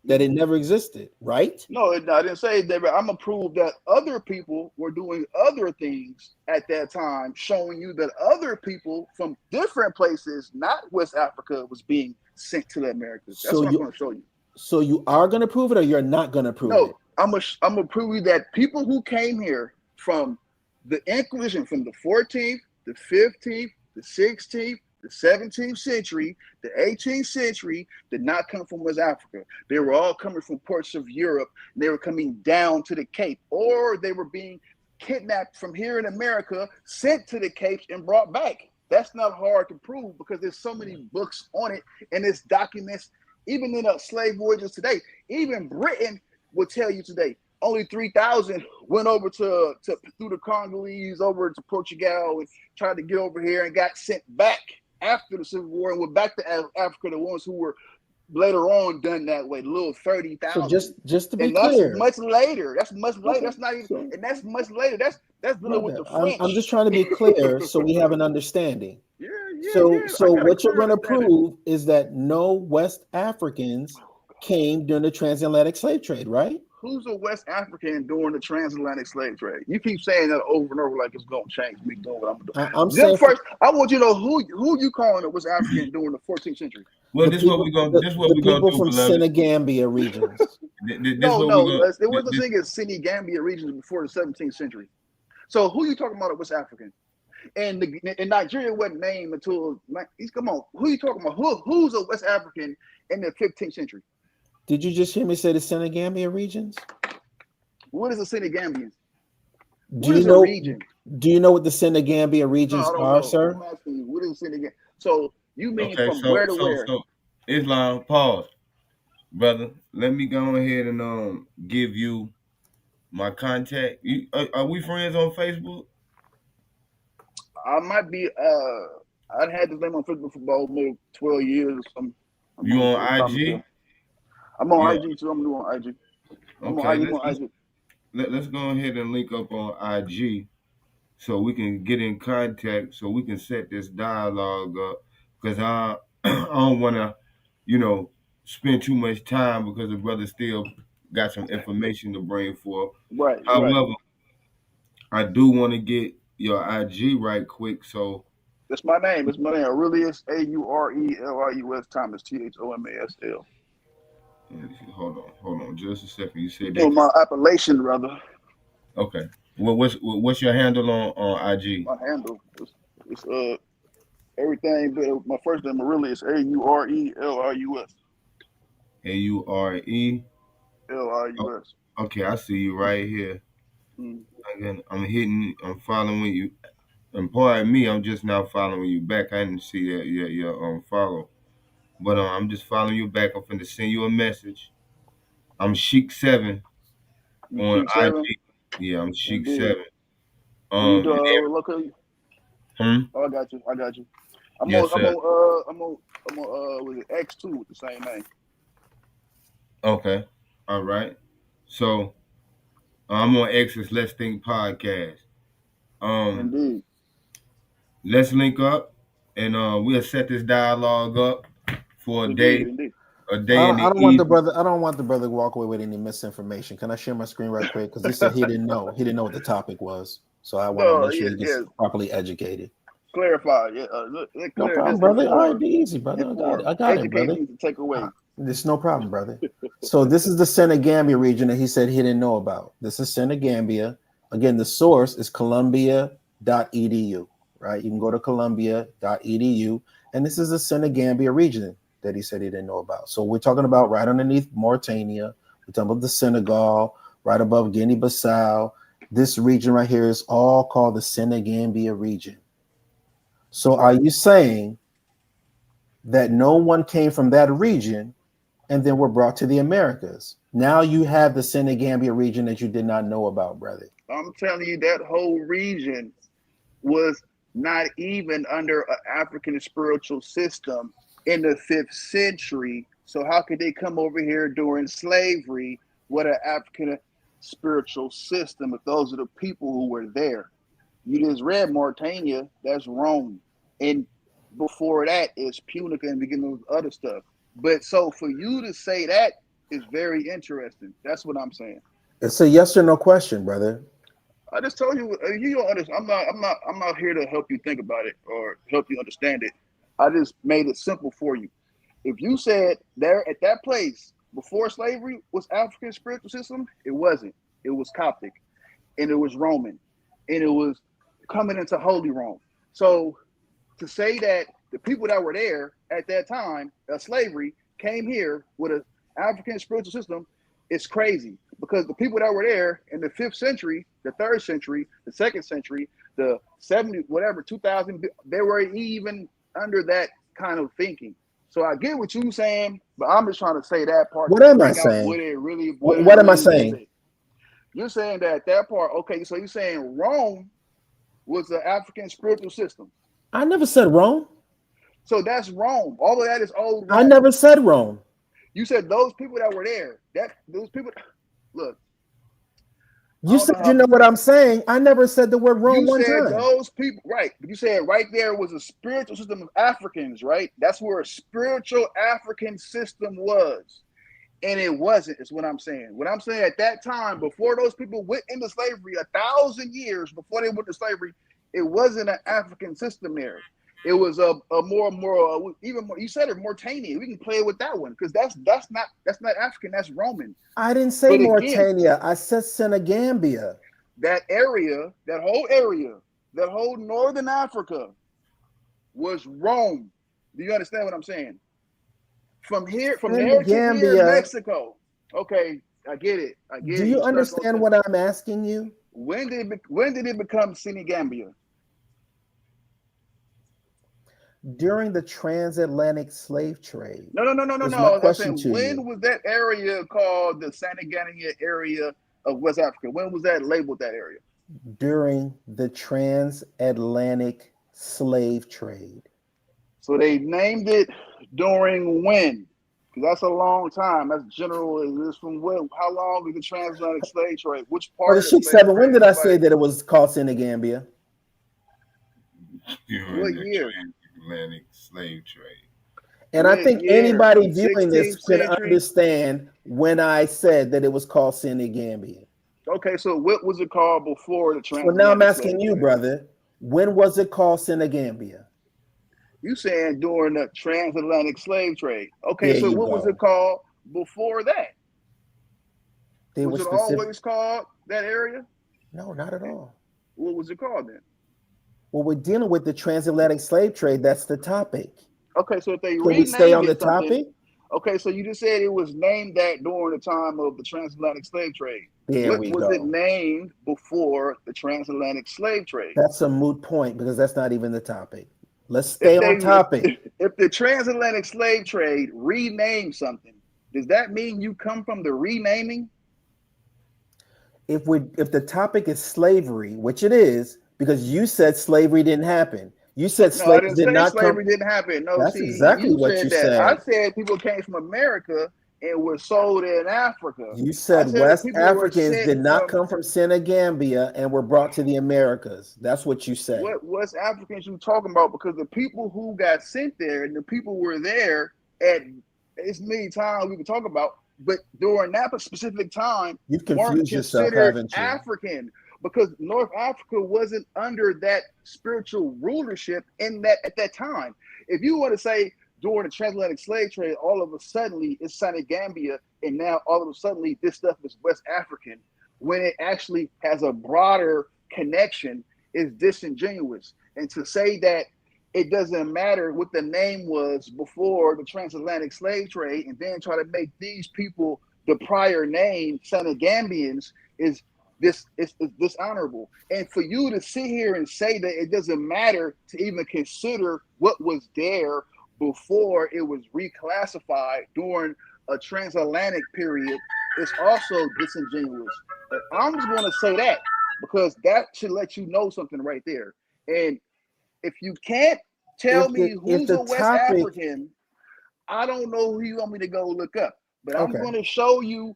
that it never existed, right? No, I didn't say that. I'm gonna prove that other people were doing other things at that time, showing you that other people from different places, not West Africa, was being sent to the Americas. That's what I'm gonna show you. So you are gonna prove it, or you're not gonna prove it? No, I'm gonna prove you that people who came here from the Inquisition, from the 14th, the 15th, the 16th, the 17th century, the 18th century, did not come from West Africa. They were all coming from ports of Europe, and they were coming down to the Cape, or they were being kidnapped from here in America, sent to the Capes, and brought back. That's not hard to prove, because there's so many books on it, and it's documents, even in slave voyages today. Even Britain will tell you today, only 3,000 went over to through the Congolese over to Portugal and tried to get over here and got sent back after the Civil War and went back to Africa. The ones who were later on done that way, little 30,000. So just to be clear, that's much later. That's much later. That's not even, and that's much later. That's dealing with the French. I'm just trying to be clear so we have an understanding. So what you're going to prove is that no West Africans came during the transatlantic slave trade, right? Who's a West African during the transatlantic slave trade? You keep saying that over and over like it's going to change me doing what I'm doing. I'm saying first, I want you to know who you calling a West African during the 14th century. Well, this is what we're going to do. People from Senegambia regions. No. There was a thing as Senegambia regions before the 17th century. So who you talking about a West African? And Nigeria wasn't named until, come on, who you talking about? Who's a West African in the 15th century? Did you just hear me say the Senegambia regions? What is the Senegambians? Do you know what the Senegambia regions are, sir? I'm asking you, what is Senegambia? So you mean where to where? So Islam, pause, brother. Let me go ahead and give you my contact. Are we friends on Facebook? I might be. I'd had this name on Facebook for about maybe 12 years. You on IG? I'm on IG too. I'm doing IG. Let's go ahead and link up on IG so we can get in contact, so we can set this dialogue up. Because I don't want to, spend too much time, because the brother still got some information to bring forth. Right. However, I do want to get your IG right quick. So that's my name. It's my name. Aurelius, Aurelius Thomas, Thomasl. Hold on, just a second. You said that. My appellation, brother. Okay. Well, what's your handle on IG? My handle is everything, but my first name Aurelius, Aurelius. Aurelius. Okay, I see you right here. Again, I'm following you. And pardon me, I'm just now following you back. I didn't see your follow. But I'm just following you back. I'm finna send you a message. I'm Sheik7 on IG. Yeah, I'm Sheik7. Oh, I got you. I'm on with X2 with the same name. Okay. All right. So I'm on X's Let's Think podcast. Indeed. Let's link up and we'll set this dialogue up for a day. a day in the I don't want the evening. brother. I don't want the brother to walk away with any misinformation. Can I share my screen right quick? Because he said he didn't know. He didn't know what the topic was. So I want to No, make sure yeah, he gets yeah. properly educated. Clarify. Yeah, No clear problem, this brother. All right, inform, be easy, brother. I got it, educate brother. means to take away. There's no problem, brother. So this is the Senegambia region that he said he didn't know about. This is Senegambia. Again, the source is columbia.edu, right? You can go to columbia.edu, and this is the Senegambia region that he said he didn't know about. So we're talking about right underneath Mauritania. We're talking about the Senegal, right above Guinea-Bissau. This region right here is all called the Senegambia region. So are you saying that no one came from that region and then were brought to the Americas? Now you have the Senegambia region that you did not know about, brother. I'm telling you, that whole region was not even under an African spiritual system in the 5th century. So how could they come over here during slavery with an African spiritual system if those are the people who were there? You just read Mauritania, that's Rome. And before that is Punica and beginning with other stuff. But so for you to say that is very interesting. That's what I'm saying. It's a yes or no question, brother. I just told you, you don't understand. I'm not here to help you think about it or help you understand it. I just made it simple for you. If you said there at that place before slavery was African spiritual system, it wasn't. It was Coptic, and it was Roman, and it was coming into Holy Rome. So to say that the people that were there at that time of slavery came here with an African spiritual system, it's crazy, because the people that were there in the 5th century, the 3rd century, the 2nd century, the 70, whatever, 2000, they were even under that kind of thinking. So I get what you're saying, but I'm just trying to say that part. What am I saying? What am I saying? You're saying that part, okay, so you're saying Rome was an African spiritual system. I never said Rome. So that's Rome. All of that is old Rome. I never said Rome. You said those people that were there. Those people. Look. You said you know what I'm saying. I never said the word Rome one time. You said those people, right? You said right there was a spiritual system of Africans, right? That's where a spiritual African system was, and it wasn't. Is what I'm saying. What I'm saying at that time, before those people went into slavery, 1,000 years before they went to slavery, it wasn't an African system there. It was a more even more. You said it, Mauritania. We can play with that one because that's not African. That's Roman. I didn't say Mauritania. I said Senegambia. That area, that whole northern Africa was Rome. Do you understand what I'm saying? From there to here, Mexico. Okay, I get it. Do you understand what I'm asking you? When did it become Senegambia? During the transatlantic slave trade. No. I'm saying, when was that area called the Senegambia area of West Africa? When was that labeled that area? During the transatlantic slave trade. So they named it during when? Because that's a long time. That's general. Is from when? How long is the transatlantic slave trade? Which part? Well, the Sheikh when did I say that it was called Senegambia? What year? Atlantic slave trade. And I think anybody viewing this can understand when I said that it was called Senegambia. Okay, so what was it called before the transatlantic? Well, now I'm asking you, brother, when was it called Senegambia? You saying during the transatlantic slave trade. Okay, so what was it called before that? Was it always called that area? No, not at all. What was it called then? Well, we're dealing with the transatlantic slave trade. That's the topic. Okay, so if they can we stay on the topic? Okay, so you just said it was named that during the time of the transatlantic slave trade. There we go. Was it named before the transatlantic slave trade? That's a moot point because that's not even the topic. Let's stay on topic. If the transatlantic slave trade renamed something, does that mean you come from the renaming? If the topic is slavery, which it is, because you said slavery didn't happen. You said slavery didn't happen. No, that's exactly what you said. I said people came from America and were sold in Africa. You said West Africans did not come from Senegambia and were brought to the Americas. That's what you said. What West Africans you talking about? Because the people who got sent there and the people were there at it's many times we can talk about, but during that specific time, You've weren't confused yourself, considered haven't you? African because North Africa wasn't under that spiritual rulership in that at that time. If you want to say during the transatlantic slave trade, all of a sudden it's Senegambia, and now all of a sudden this stuff is West African, when it actually has a broader connection, is disingenuous. And to say that it doesn't matter what the name was before the transatlantic slave trade and then try to make these people the prior name Senegambians is dishonorable. And for you to sit here and say that it doesn't matter to even consider what was there before it was reclassified during a transatlantic period is also disingenuous. But I'm just going to say that because that should let you know something right there. And if you can't tell me who's a West African, I don't know who you want me to go look up. But I'm going to show you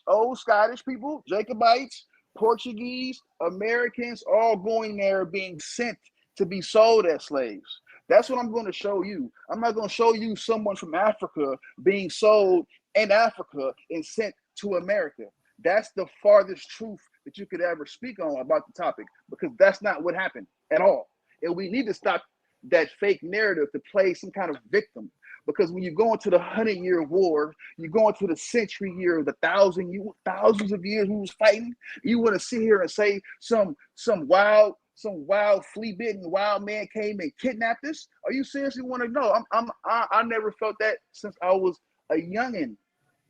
old Scottish people, Jacobites, Portuguese, Americans, all going there being sent to be sold as slaves. That's what I'm going to show you. I'm not going to show you someone from Africa being sold in Africa and sent to America. That's the farthest truth that you could ever speak on about the topic, because that's not what happened at all. And we need to stop that fake narrative to play some kind of victim. Because when you go into the 100-year war, you go into the century year, the thousands of years we was fighting. You want to sit here and say some wild flea-bitten wild man came and kidnapped us? Are you seriously want to know? I never felt that since I was a youngin',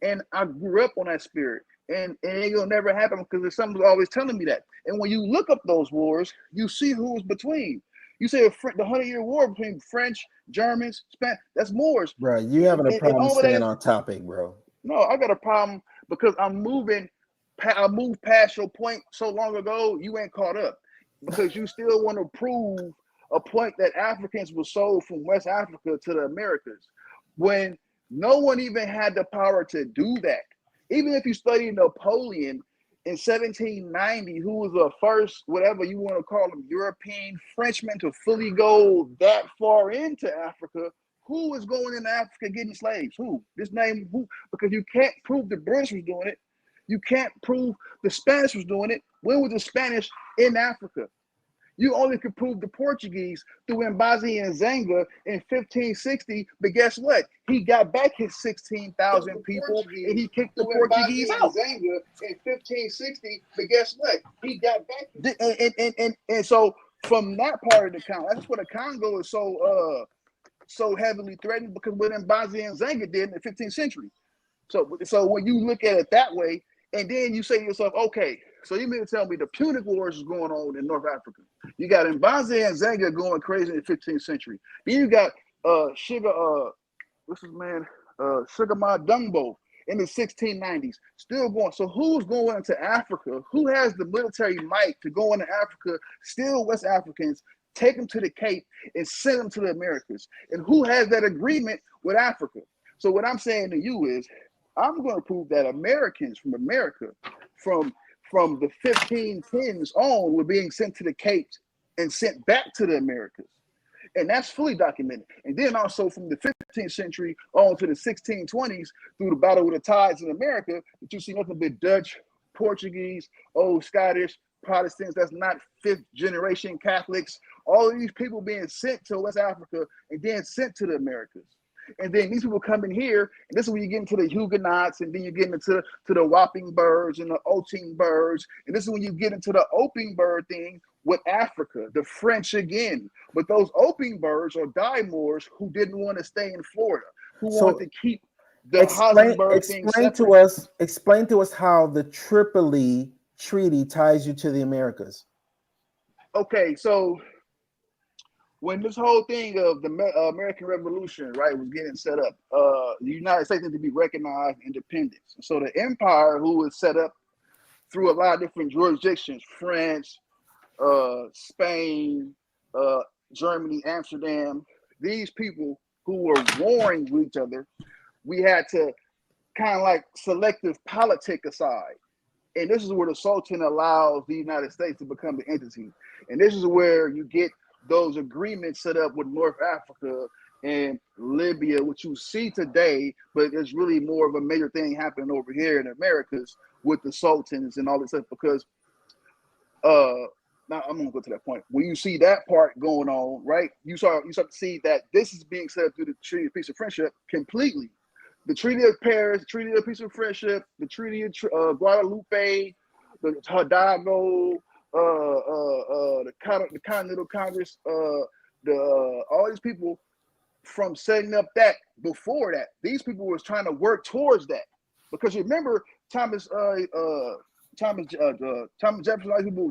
and I grew up on that spirit. And it will never happen because there's something always telling me that. And when you look up those wars, you see who was between. You say the 100-year war between French, Germans, Spanish, that's Moors. Bro, you having a problem staying on topic, bro. No, I got a problem because I moved past your point so long ago, you ain't caught up. Because you still want to prove a point that Africans were sold from West Africa to the Americas, when no one even had the power to do that. Even if you study Napoleon in 1790, who was the first, whatever you want to call him, European Frenchman to fully go that far into Africa, who was going into Africa getting slaves? Who? This name, who? Because you can't prove the British was doing it. You can't prove the Spanish was doing it. When was the Spanish in Africa? You only could prove the Portuguese through Mbazi and Zanga in 1560, but guess what? He got back his 16,000 people and he kicked the Portuguese out. Zanga in 1560, but guess what? He got back. And so from that part of the Congo, that's why the Congo is so heavily threatened, because what Mbazi and Zanga did in the 15th century. So when you look at it that way, and then you say to yourself, okay, so you mean to tell me the Punic Wars is going on in North Africa? You got Mbazi and Zanga going crazy in the 15th century. Then you got Sugar Ma Dumbo in the 1690s, still going. So who's going into Africa? Who has the military might to go into Africa, steal West Africans, take them to the Cape, and send them to the Americas? And who has that agreement with Africa? So what I'm saying to you is, I'm going to prove that Americans from America, from the 1510s on, were being sent to the Cape and sent back to the Americas. And that's fully documented. And then also from the 15th century on to the 1620s, through the battle with the tides in America, that you see nothing but Dutch, Portuguese, old Scottish, Protestants, that's not fifth generation Catholics, all of these people being sent to West Africa and then sent to the Americas. And then these people come in here, and this is when you get into the Huguenots, and then you get into the Wapping Birds and the Oting Birds, and this is when you get into the Oping Bird thing with Africa, the French again. But those Oping Birds are Moors who didn't want to stay in Florida, who wanted to keep the Hosenberg thing separate. Explain to us how the Tripoli Treaty ties you to the Americas. Okay, so when this whole thing of the American Revolution, right, was getting set up, the United States needed to be recognized independence. So the empire, who was set up through a lot of different jurisdictions, France, Spain, Germany, Amsterdam, these people who were warring with each other, we had to kind of like selective politic aside. And this is where the Sultan allows the United States to become the entity. And this is where you get those agreements set up with North Africa in Libya, what you see today, but there's really more of a major thing happening over here in Americas with the sultans and all this stuff, because now I'm gonna go to that point. When you see that part going on, right, you start to see that this is being set up through the Treaty of Peace and Friendship completely. The Treaty of Paris, the Treaty of Peace and Friendship, the Treaty of Guadalupe, the Hidalgo, the Continental Congress, all these people from setting up that before that, these people was trying to work towards that, because remember Thomas Jefferson,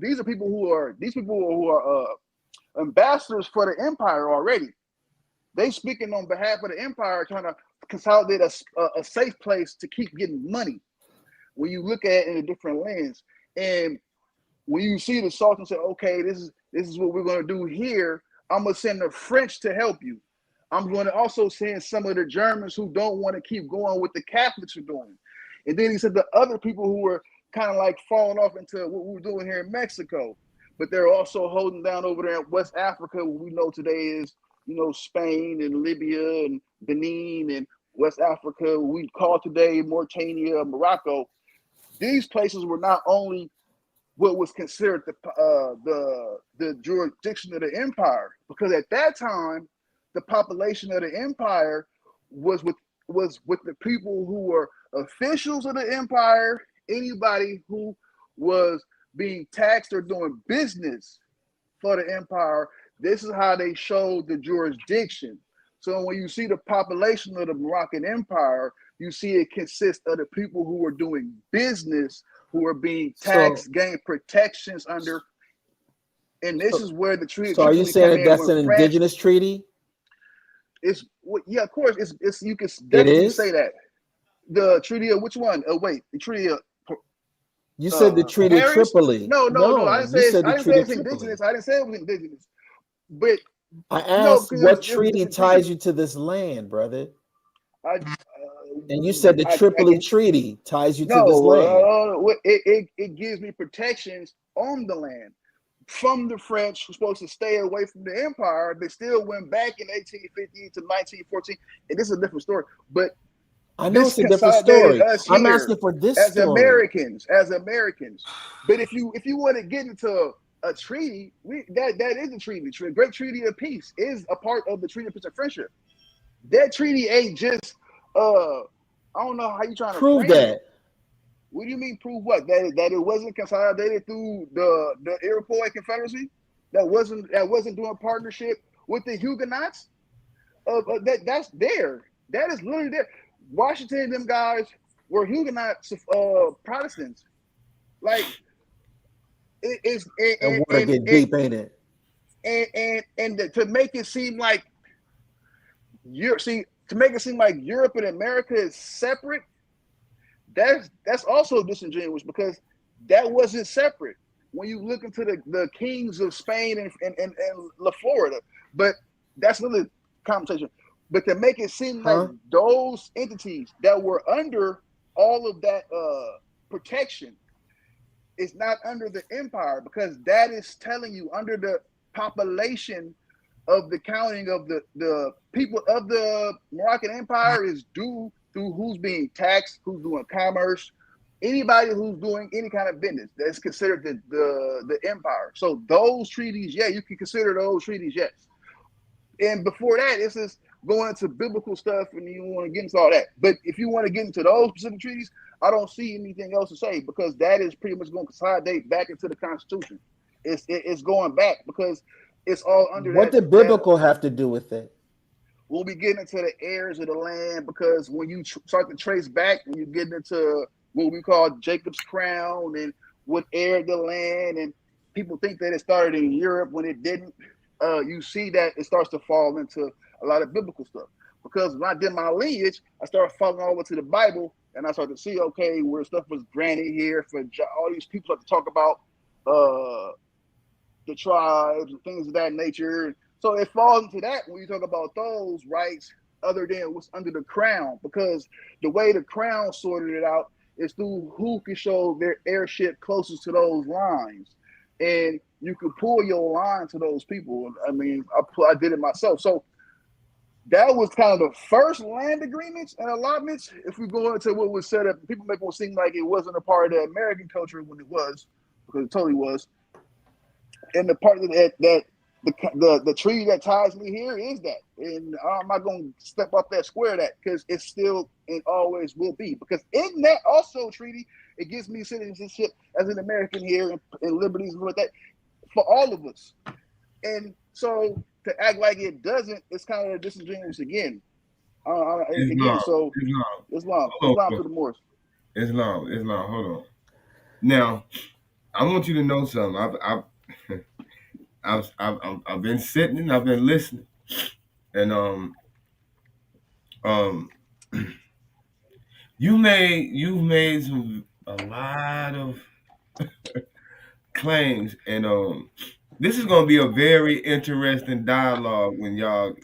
these people who are ambassadors for the empire already. They speaking on behalf of the empire, trying to consolidate a safe place to keep getting money. When you look at it in a different lens, and when you see the Sultan say, okay, this is what we're going to do here, I'm going to send the French to help you. I'm going to also send some of the Germans who don't want to keep going with the Catholics are doing. And then he said the other people who were kind of like falling off into what we're doing here in Mexico, but they're also holding down over there in West Africa, what we know today is, Spain and Libya and Benin and West Africa, we call today Mauritania, Morocco. These places were not only what was considered the jurisdiction of the empire, because at that time, the population of the empire was with the people who were officials of the empire, anybody who was being taxed or doing business for the empire. This is how they showed the jurisdiction. So when you see the population of the Moroccan Empire, you see it consists of the people who are doing business, who are being taxed, gain protections under. And this is where the treaty. So are you saying that's an indigenous treaty? It's yeah, of course. It's you can definitely say that. The treaty of which one? Oh wait, the treaty of. You said the Treaty of Tripoli. No. I didn't say it's indigenous. I didn't say it was indigenous. But I asked what treaty ties you to this land, brother. And you said the Tripoli Treaty ties you to this land. It gives me protections on the land from the French, who were supposed to stay away from the empire. They still went back in 1850 to 1914, and this is a different story. But I know it's a different story. I'm asking for this as story. As Americans. But if you want to get into a treaty, that is a treaty. The Great Treaty of Peace is a part of the Treaty of Peace and Friendship. That treaty ain't just I don't know how you trying to prove that. What do you mean prove what? That it wasn't consolidated through the Iroquois Confederacy? That wasn't doing partnership with the Huguenots? That's there. That is literally there. Washington, them guys were Huguenots, Protestants. Like it's and want to get deep, ain't it? And to make it seem like Europe and America is separate, that's also disingenuous, because that wasn't separate. When you look into the kings of Spain and La Florida, but that's another conversation. But to make it seem like those entities that were under all of that protection is not under the empire, because that is telling you under the population of the counting of the people of the Moroccan Empire is due through who's being taxed, who's doing commerce, anybody who's doing any kind of business that's considered the empire. So those treaties, yeah, you can consider those treaties, yes. And before that, it's just going into biblical stuff, and you want to get into all that. But if you want to get into those specific treaties, I don't see anything else to say, because that is pretty much going to consolidate back into the Constitution. It's going back, because it's all under. What did biblical have to do with it? We'll be getting into the heirs of the land, because when you start to trace back, when you get into what we call Jacob's crown and what heired the land, and people think that it started in Europe when it didn't. You see that it starts to fall into a lot of biblical stuff, because when I did my lineage, I started falling over to the Bible, and I started to see, okay, where stuff was granted here for all these people to talk about the tribes and things of that nature. So it falls into that when you talk about those rights, other than what's under the crown, because the way the crown sorted it out is through who can show their heirship closest to those lines, and you could pull your line to those people. I mean, I did it myself. So that was kind of the first land agreements and allotments. If we go into what was set up, people make it seem like it wasn't a part of the American culture when it was, because it totally was. And the part that the treaty that ties me here is that, and I'm not going to step off that square that, because it's still and always will be. Because in that also treaty, it gives me citizenship as an American here and liberties and what that for all of us. And so to act like it doesn't, it's kind of disingenuous again. Islam to the Moors. Islam. Hold on. Now, I want you to know something. I've been sitting and I've been listening, and you've made a lot of claims, and this is going to be a very interesting dialogue when y'all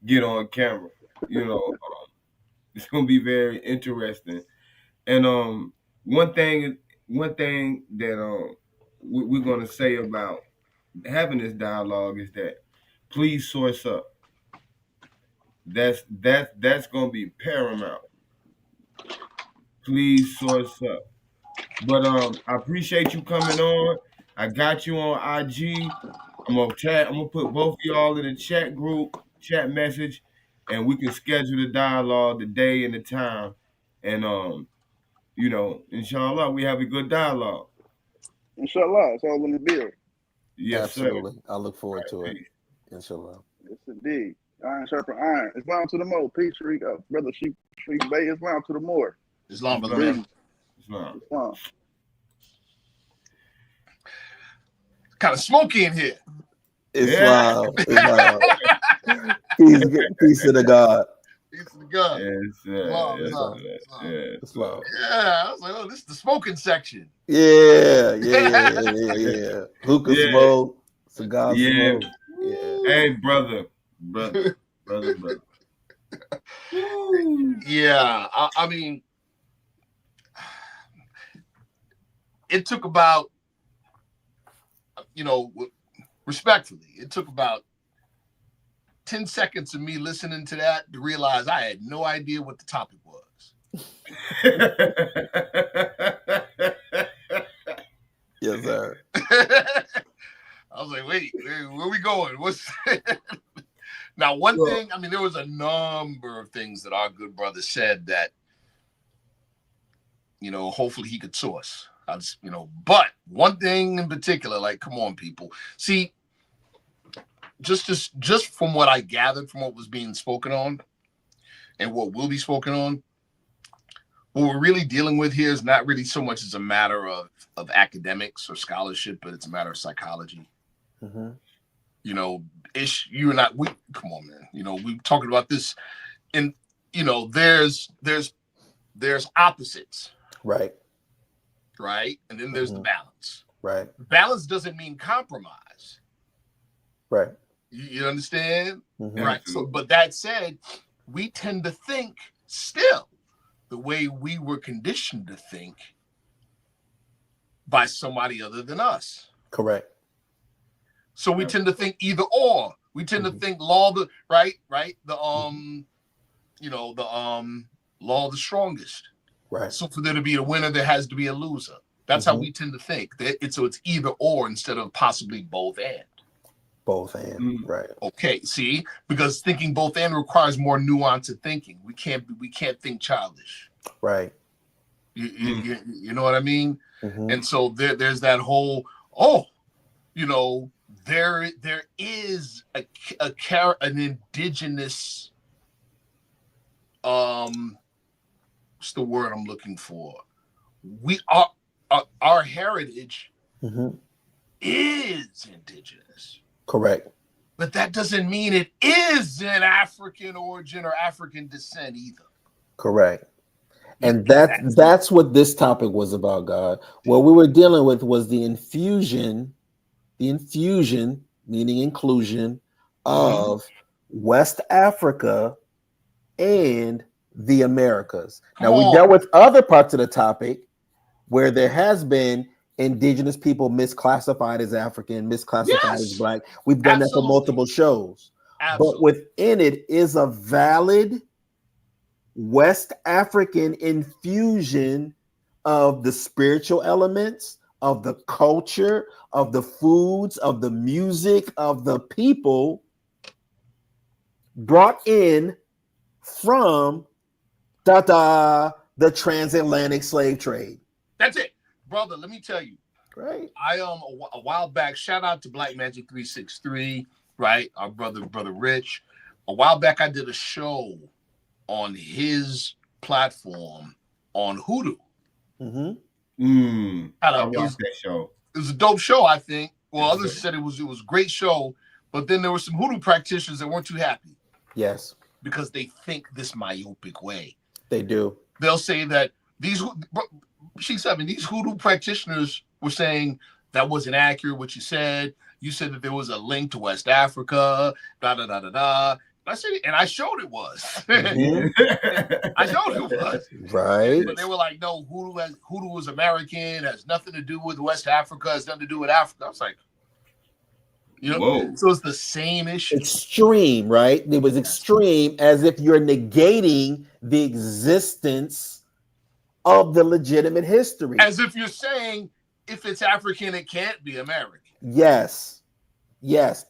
get on camera. You know, it's going to be very interesting. And one thing that we're going to say about having this dialogue is that please source up. That's going to be paramount. Please source up. But I appreciate you coming on. I got you on IG. I'm gonna put both of y'all in the chat group, chat message, and we can schedule the dialogue, the day and the time. And you know, inshallah, we have a good dialogue. Inshallah, it's all in the bill. Yes, absolutely. Sir. I look forward to it. Inshallah. Yes, indeed. Iron sharpen iron. Islam to the more. Peace, brother Ishmael Bey. Islam to the more. Islam, brother man. Islam. Kind of smoky in here. Islam. Peace to the God. Peace to the God. Islam. Yeah, I was like, oh, this is the smoking section. Yeah. Hookah smoke, cigar smoke. Yeah. Hey, brother. Yeah, I mean, it took about, respectfully, it took about 10 seconds of me listening to that to realize I had no idea what the topic was. Yes, sir. I was like, wait, where are we going? What's now? One thing, I mean, there was a number of things that our good brother said that, hopefully he could source. But one thing in particular, like, come on, people. See, just from what I gathered from what was being spoken on and what will be spoken on, what we're really dealing with here is not really so much as a matter of academics or scholarship, but it's a matter of psychology. Mm-hmm. You and I, come on, man. We've talked about this, and there's opposites, right, and then there's the balance, right. Balance doesn't mean compromise, right. You understand, mm-hmm. Right? So, but that said, we tend to think still the way we were conditioned to think by somebody other than us. Correct. So we tend to think either or. We tend to think law of the right, the law of the strongest. Right. So for there to be a winner, there has to be a loser. That's how we tend to think. So it's either or instead of possibly both and. Both and, right. Okay, see, because thinking both and requires more nuance of thinking. We can't think childish. Right. You know what I mean? Mm-hmm. And so there's that whole, there is an indigenous, what's the word I'm looking for? We are our heritage is indigenous. Correct. But that doesn't mean it is an African origin or African descent either. Correct. And that's what this topic was about, God. What we were dealing with was the infusion, meaning inclusion, of West Africa and the Americas. Now, we dealt with other parts of the topic where there has been indigenous people misclassified as African, misclassified as Black. We've done that for multiple shows. but within it is a valid West African infusion of the spiritual elements, of the culture, of the foods, of the music, of the people, brought in from the transatlantic slave trade. That's it, brother. Let me tell you. Right. I a while back, shout out to Black Magic 363, right? Our brother Rich. A while back, I did a show on his platform on Hoodoo. I watched that show. It was a dope show, I think. Well, others said it was a great show, but then there were some Hoodoo practitioners that weren't too happy. Yes. Because they think this myopic way. They do. They'll say that these Hoodoo practitioners were saying that wasn't accurate what you said. You said that there was a link to West Africa, da da da da da. I said it, and I showed it was. I showed it was. Right. But they were like, no, Hoodoo is American, has nothing to do with West Africa, has nothing to do with Africa. I was like, so it's the same issue. Extreme, right? It was extreme, as if you're negating the existence of the legitimate history. As if you're saying, if it's African, it can't be American. Yes.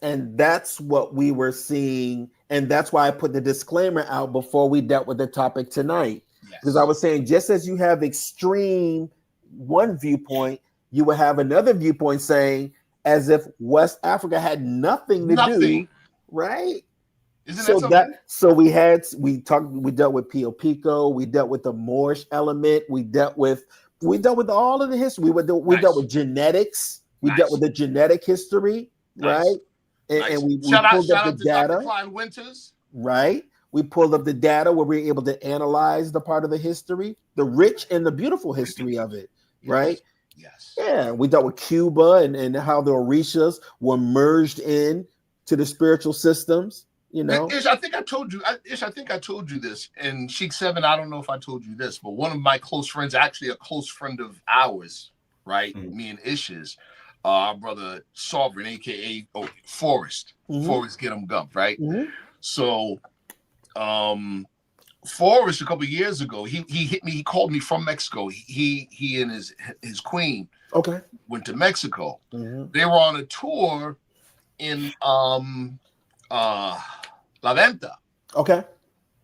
And that's what we were seeing. And that's why I put the disclaimer out before we dealt with the topic tonight. Because I was saying, just as you have extreme one viewpoint, you will have another viewpoint saying, as if West Africa had nothing to do, right? Isn't we dealt with Pio Pico, we dealt with the Moorish element, we dealt with all of the history. We dealt with genetics, we dealt with the genetic history, right? And we pulled up the data. Dr. Klein Winters. Right. We pulled up the data where we were able to analyze the part of the history, the rich and the beautiful history of it, right? Yes. Yeah, we dealt with Cuba and how the Orishas were merged in to the spiritual systems, Ish, I think I told you this. And Sheikh 7, I don't know if I told you this, but one of my close friends, actually a close friend of ours, right? Me and Ish's, our brother Sovereign, aka Forrest. Forrest Get 'em Gump, right? So Forrest, a couple of years ago, he hit me. He called me from Mexico. He and his queen went to Mexico. They were on a tour in La Venta.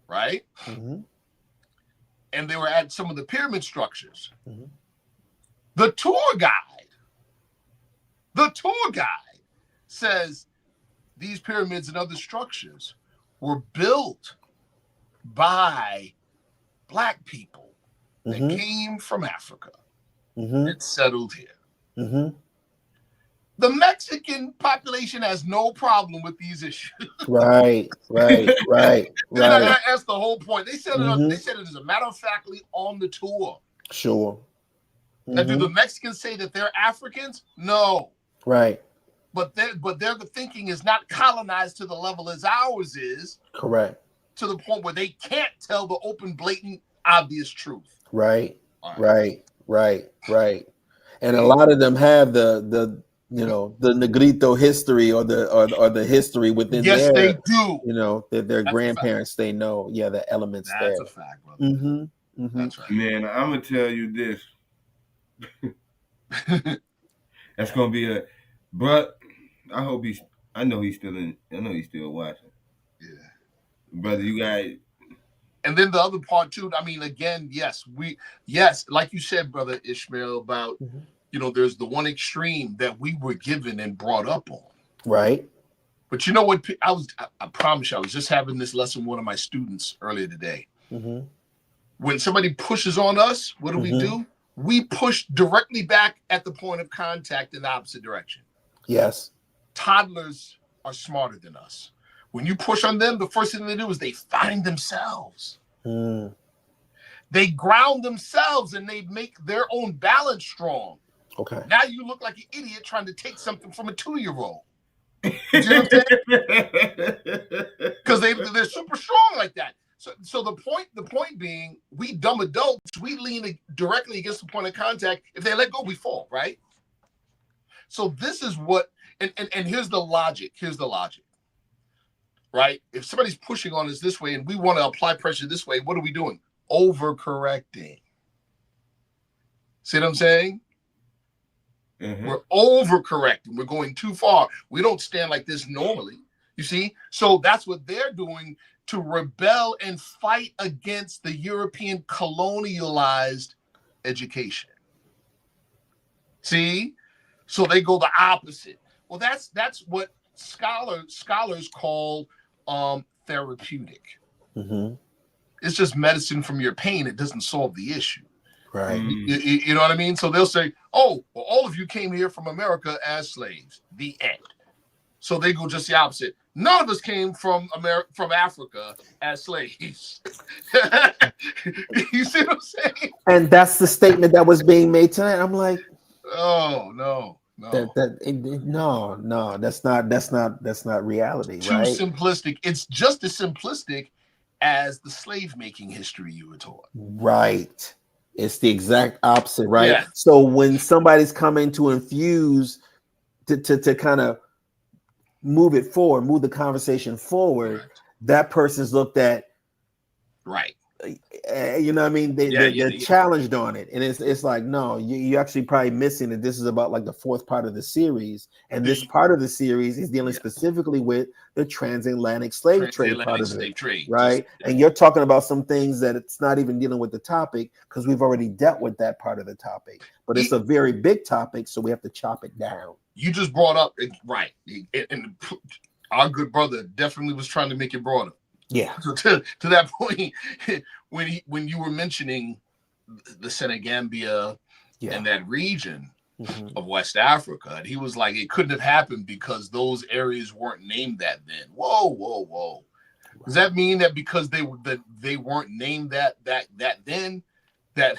Right. And they were at some of the pyramid structures. The tour guide says these pyramids and other structures were built by Black people that came from Africa and settled here. The Mexican population has no problem with these issues. Right. That's the whole point. They said it. They said it as a matter of factly on the tour. Sure. Now, do the Mexicans say that they're Africans? No. Right. But their thinking is not colonized to the level as ours is. Correct. To the point where they can't tell the open, blatant, obvious truth. Right. And a lot of them have the Negrito history or the history within they do. Their grandparents, they know. Yeah, the elements there. That's a fact, brother. That's right. Man, I'm gonna tell you this. That's gonna be but I know he's still watching. Yeah. Brother, you guys. And then the other part too, I mean, again, yes, like you said, brother Ishmael, about there's the one extreme that we were given and brought up on. Right. But you know what? I promise you, I was just having this lesson with one of my students earlier today. When somebody pushes on us, what do? We push directly back at the point of contact in the opposite direction. Yes. Toddlers are smarter than us. When you push on them, the first thing they do is they find themselves. They ground themselves and they make their own balance strong. Okay. Now you look like an idiot trying to take something from a 2-year-old. You know what I'm saying? Because they're super strong like that. So the point being, we dumb adults, we lean directly against the point of contact. If they let go, we fall, right? So this is what, and here's the logic. right? If somebody's pushing on us this way and we want to apply pressure this way, what are we doing? Overcorrecting. See what I'm saying? We're overcorrecting. We're going too far. We don't stand like this normally. You see? So that's what they're doing to rebel and fight against the European colonialized education. See? So they go the opposite. Well, that's what scholars call therapeutic. It's just medicine from your pain. It doesn't solve the issue. Right. You know what I mean? So they'll say, oh, well, all of you came here from America as slaves. The end. So they go just the opposite. None of us came from Africa as slaves. You see what I'm saying? And that's the statement that was being made tonight. I'm like, oh no. No, that's not reality. Too right? simplistic. It's just as simplistic as the slave making history you were taught. Right. It's the exact opposite, right? Yeah. So when somebody's coming to infuse to kind of move it forward, move the conversation forward, that person's looked at, right? You know what I mean? They're challenged on it, and it's like, no, you actually probably missing that this is about like the fourth part of the series, and this part of the series is dealing specifically with the transatlantic slave trade part of it, right? And you're talking about some things that it's not even dealing with the topic because we've already dealt with that part of the topic, but it's a very big topic, so we have to chop it down. You just brought up right, and our good brother definitely was trying to make it broader. Yeah. So to that point, when you were mentioning the Senegambia and that region of West Africa, and he was like, it couldn't have happened because those areas weren't named that then. Whoa. Does that mean that because they weren't named that then, that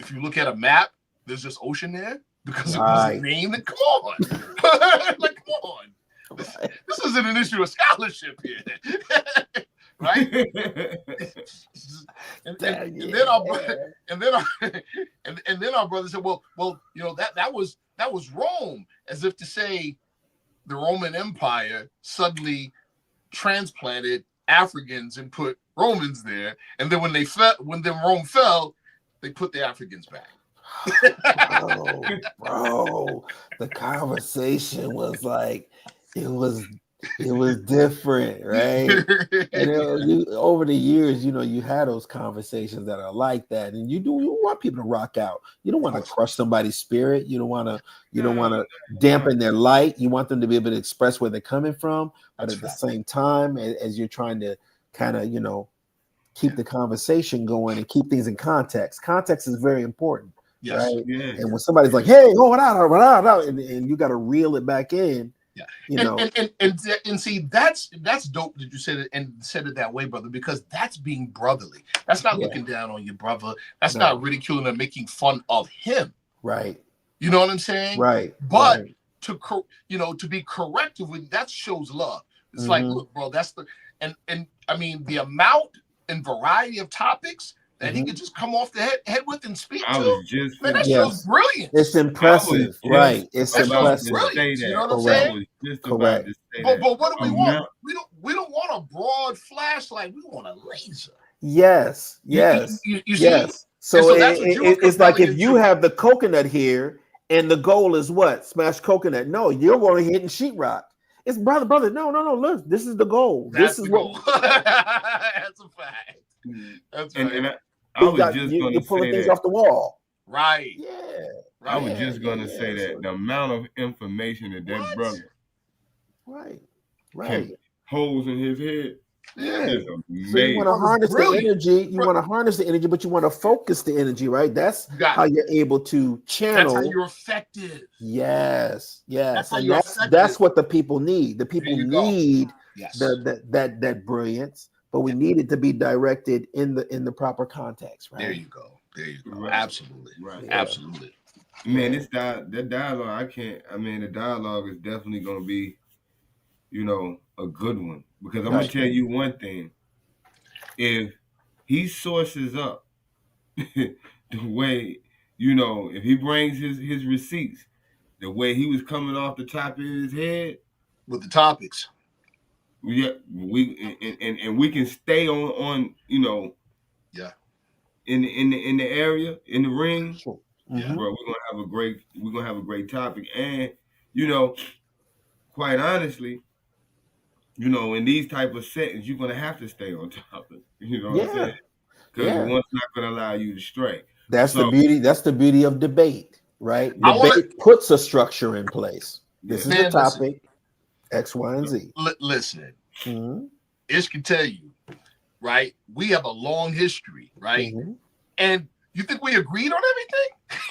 if you look at a map, there's just ocean there because it wasn't named? Come on. Like, come on. This isn't an issue of scholarship here. Right? and then our brother said, well, you know, that was Rome, as if to say the Roman Empire suddenly transplanted Africans and put Romans there, and then when Rome fell, they put the Africans back. Bro, the conversation was like, it was different, right? And over the years, you had those conversations that are like that, and you want people to rock out. You don't want to crush somebody's spirit. You don't want to dampen their light. You want them to be able to express where they're coming from, but at the same time, as you're trying to kind of keep the conversation going and keep things in context. Context is very important. Yes. Right? Yeah. And when somebody's like, hey, hold out, and you got to reel it back in. Yeah. And see, that's dope that you said it that way, brother, because that's being brotherly. That's not looking down on your brother. That's not ridiculing or making fun of him. Right. You know what I'm saying? Right. But to be corrective with that shows love. It's like, look, bro, that's and I mean the amount and variety of topics that he could just come off the head with and speak to. Man, that shows brilliant. It's impressive, right? It's impressive. You know what I'm saying? Correct. But what do we want? We don't want a broad flashlight. We want a laser. Yes. You yes. See? So it's like if you have the coconut here, and the goal is what? Smash coconut. No, you're going to hit in sheetrock. It's brother. No. Look, this is the goal. This is what. That's a fact. That's right. And I was just going to say pulling things off the wall. Right. Yeah. I was just going to say that the amount of information that brother holds in his head. Yeah. Is amazing. So you want to harness the energy. You want to harness the energy, but you want to focus the energy, right? That's how you're able to channel. That's how you're effective. Yes. That's that's what the people need. The people need that brilliance, but we need it to be directed in the proper context, right? There you go. Right. Absolutely. Right. Yeah. Absolutely. Man, that dialogue, the dialogue is definitely going to be, a good one. Because I'm going to tell you one thing. If he sources up the way, if he brings his receipts, the way he was coming off the top of his head. With the topics. and we can stay on Yeah. in the area, in the ring, Sure. Yeah. bro, we're gonna have a great topic. And quite honestly, in these type of settings, you're gonna have to stay on topic. You know what I'm Yeah. saying? Because Yeah. one's not gonna allow you to stray. That's the So beauty. That's the beauty of debate, right? I want to, Debate puts a structure in place. This is the man, listen, topic, X, Y, and Z. listen, Mhm. Ish can tell you, right? We have a long history, right? Mhm. And you think we agreed on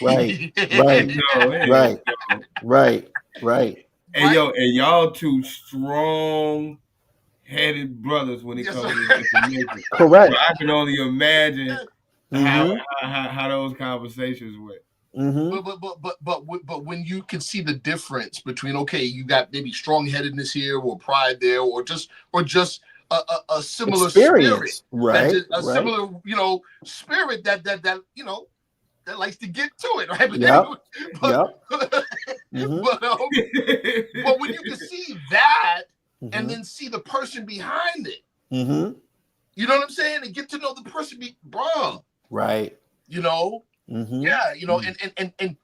Right, everything? right, yo, hey, right, yo. right, right. Hey, yo, and y'all two strong-headed brothers when it Yes, comes sir. to information. Correct. So I can only imagine Mhm. how those conversations went. Mhm. But when you can see the difference between, okay, you got maybe strong-headedness here or pride there, or just a similar Experience, spirit, right? similar spirit that likes to get to it, right? Yep. But, Mhm. but when you can see that Mhm. and then see the person behind it, Mhm. you know what I'm saying, and get to know the person, bro. Right. Mhm. Yeah, and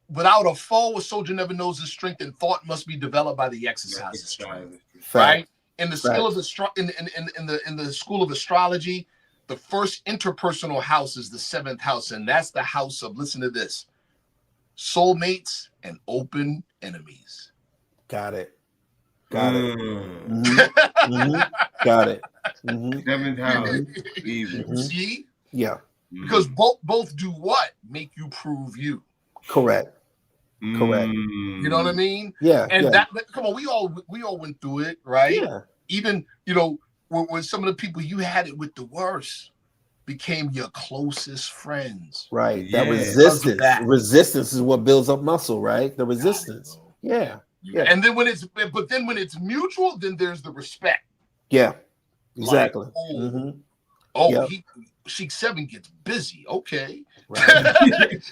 without a fall, a soldier never knows his strength, and thought must be developed by the exercise of strength. Right? In the skill of in the school of astrology, the first interpersonal house is the 7th house, and that's the house of, listen to this, soulmates and open enemies. Got it. Got it. Mm. Mhm. Got it. Mhm. 7th house, evil. Mhm. See? Yeah. Because both do what? Make you prove you. Correct. Correct. You know what I mean? Yeah. And yeah. that come on, we all went through it, right? Yeah. Even when some of the people you had it with the worst became your closest friends. Right. Yeah. That resistance. Resistance is what builds up muscle, right? The resistance. Yeah. Yeah. And then when it's mutual, then there's the respect. Yeah. Exactly. Like, Yep. Sheik 7 gets busy. Okay. Right.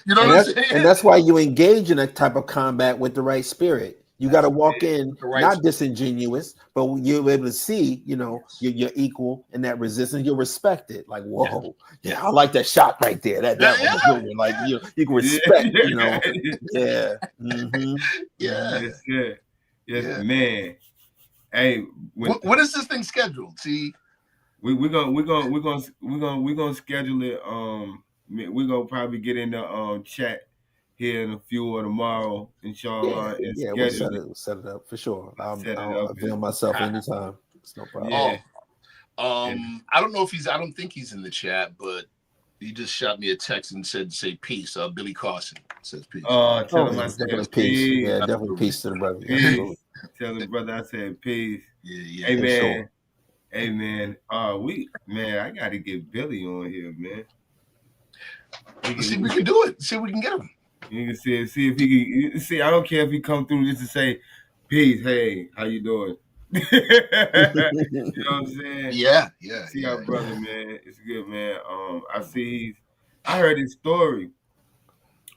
You know what I'm saying? And that's why you engage in a type of combat with the right spirit. You got to walk in not disingenuous, but you're able to see, you're equal in that resistance. You'll respect it. Like, whoa, yeah, I like that shot right there. That was a good one. Like you can respect, yeah, mm-hmm. Yeah, yes, man. Hey, when is this thing scheduled? See, we're gonna schedule it. We're gonna probably get in the chat here in a few or tomorrow, inshallah. Yeah, we'll set it up for sure. I'll avail myself anytime. It's no problem. Yeah. I don't know if I don't think he's in the chat, but he just shot me a text and say peace. Billy Carson says peace. Tell him I said peace. Yeah, definitely peace to the brother. Peace. Tell the brother I said peace. Yeah. Hey man. Sure. Hey man. I gotta get Billy on here, man. See if we can do it. See if we can get him. You can see if he can see. I don't care if he come through just to say peace. Hey, how you doing? You know what I'm saying? Yeah. See our brother, man. It's good, man. I heard his story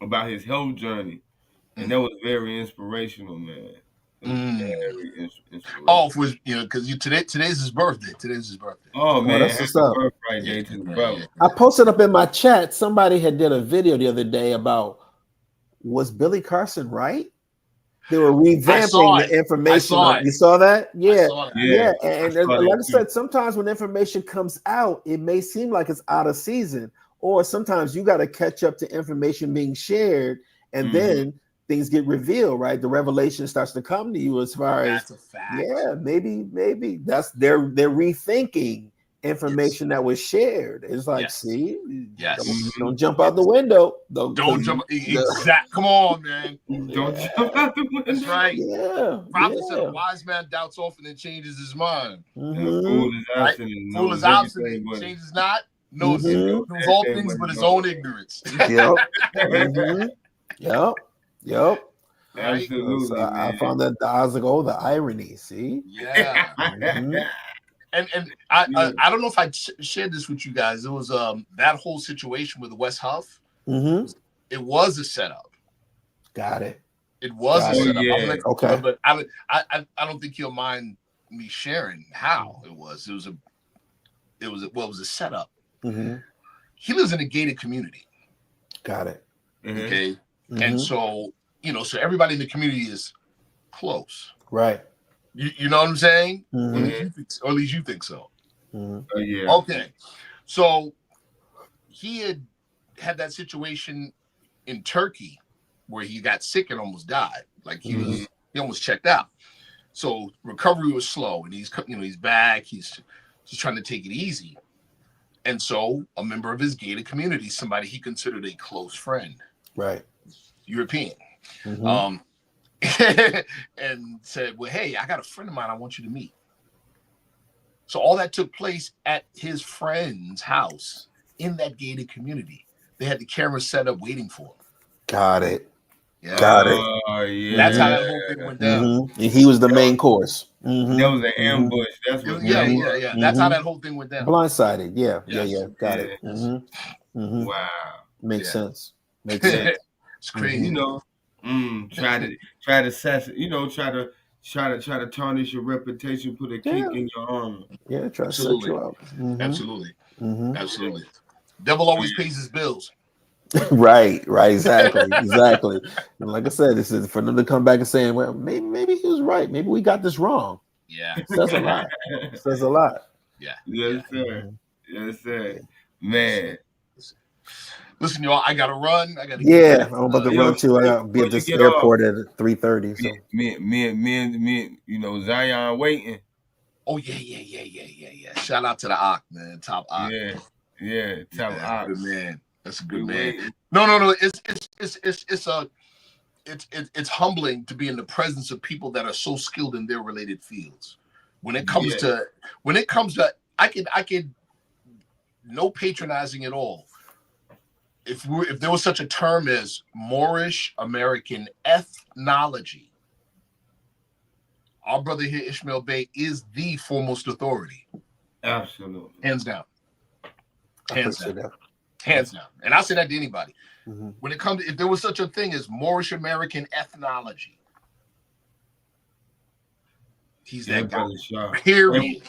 about his health journey, and that was very inspirational, man. Very inspirational. Because today's his birthday. Oh man, that's what's up. Birthday day to the brother. I posted up in my chat. Somebody had did a video the other day about, was Billy Carson right? They were revamping the information. You saw that? Yeah. Yeah. And like I said, sometimes when information comes out, it may seem like it's out of season, or sometimes you got to catch up to information being shared, and then things get revealed, right? The revelation starts to come to you as far as, maybe that's they're rethinking information that was shared. It's like, see, don't jump out the window. Don't jump. Exact. Come on, man. Don't jump out the window. That's right. Yeah. Prophet said a wise man doubts often and changes his mind. Fool is obstinate, changes not, knows all things but his own ignorance. Yep. Absolutely. So I found that the irony. See? Yeah. And I don't know if I shared this with you guys. It was that whole situation with the West Huff. It was a setup. Got it. It was a setup. Yeah. Okay. But I don't think he'll mind me sharing how it was. It was a setup. Mm-hmm. He lives in a gated community. Got it. Okay. Mm-hmm. And so, so everybody in the community is close. Right. You know what I'm saying? Mm-hmm. Or at least you think so. Mm-hmm. Yeah. Okay. So he had that situation in Turkey where he got sick and almost died. Like he almost checked out. So recovery was slow, and he's back. He's just trying to take it easy. And so a member of his gated community, somebody he considered a close friend, right, European, and said, well, hey, I got a friend of mine I want you to meet. So all that took place at his friend's house in that gated community. They had the camera set up waiting for him. Got it. Yeah. Got it. Yeah. That's how that whole thing went down. Mm-hmm. And he was the main course. Mm-hmm. That was an ambush. That's what. Yeah. That's how that whole thing went down. Blindsided. Yeah. Yes. Yeah. Got it. Mm-hmm. Mm-hmm. Wow. Makes sense. Makes sense. It's crazy. Try to assess it. Try to tarnish your reputation, put a kink in your armor. Yeah, try to set you up. Mm-hmm. Absolutely. Mm-hmm. Absolutely. Devil always pays his bills. Right, exactly. And like I said, this is for them to come back and saying, well, maybe he was right. Maybe we got this wrong. Yeah. Says a lot. Yeah. Yes, sir. Yes, sir. Man. Listen, y'all, I gotta run. I'm about to run too. I gotta be at this airport at 3:30. So me, Zion waiting. Oh yeah. Shout out to the Ock, man. Top Ock. Yeah, top Ock. Good man. That's a good man. No. It's humbling to be in the presence of people that are so skilled in their related fields. When it comes to, I could, no patronizing at all. If there was such a term as Moorish American ethnology, our brother here, Ishmael Bey, is the foremost authority. Absolutely. Hands down. Hands down. Hands down. And I'll say that to anybody. Mm-hmm. When it comes to, if there was such a thing as Moorish American ethnology, he's that guy. Period.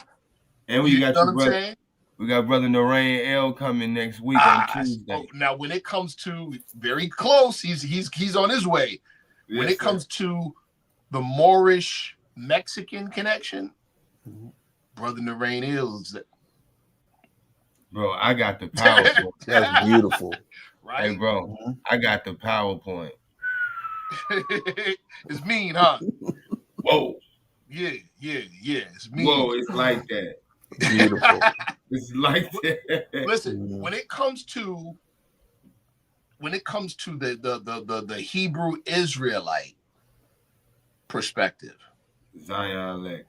And we got your brother. We got brother Narayan L coming next week on Tuesday. Now, when it comes to very close, he's on his way. Yes, when it comes to the Moorish Mexican connection, brother Narayan L is that. Bro, I got the PowerPoint. That's beautiful. Right? Hey, bro, I got the PowerPoint. It's mean, huh? Whoa. Yeah. It's mean. Whoa, it's like that. Beautiful. It's like that. Listen, when it comes to the Hebrew Israelite perspective, Zion Lex.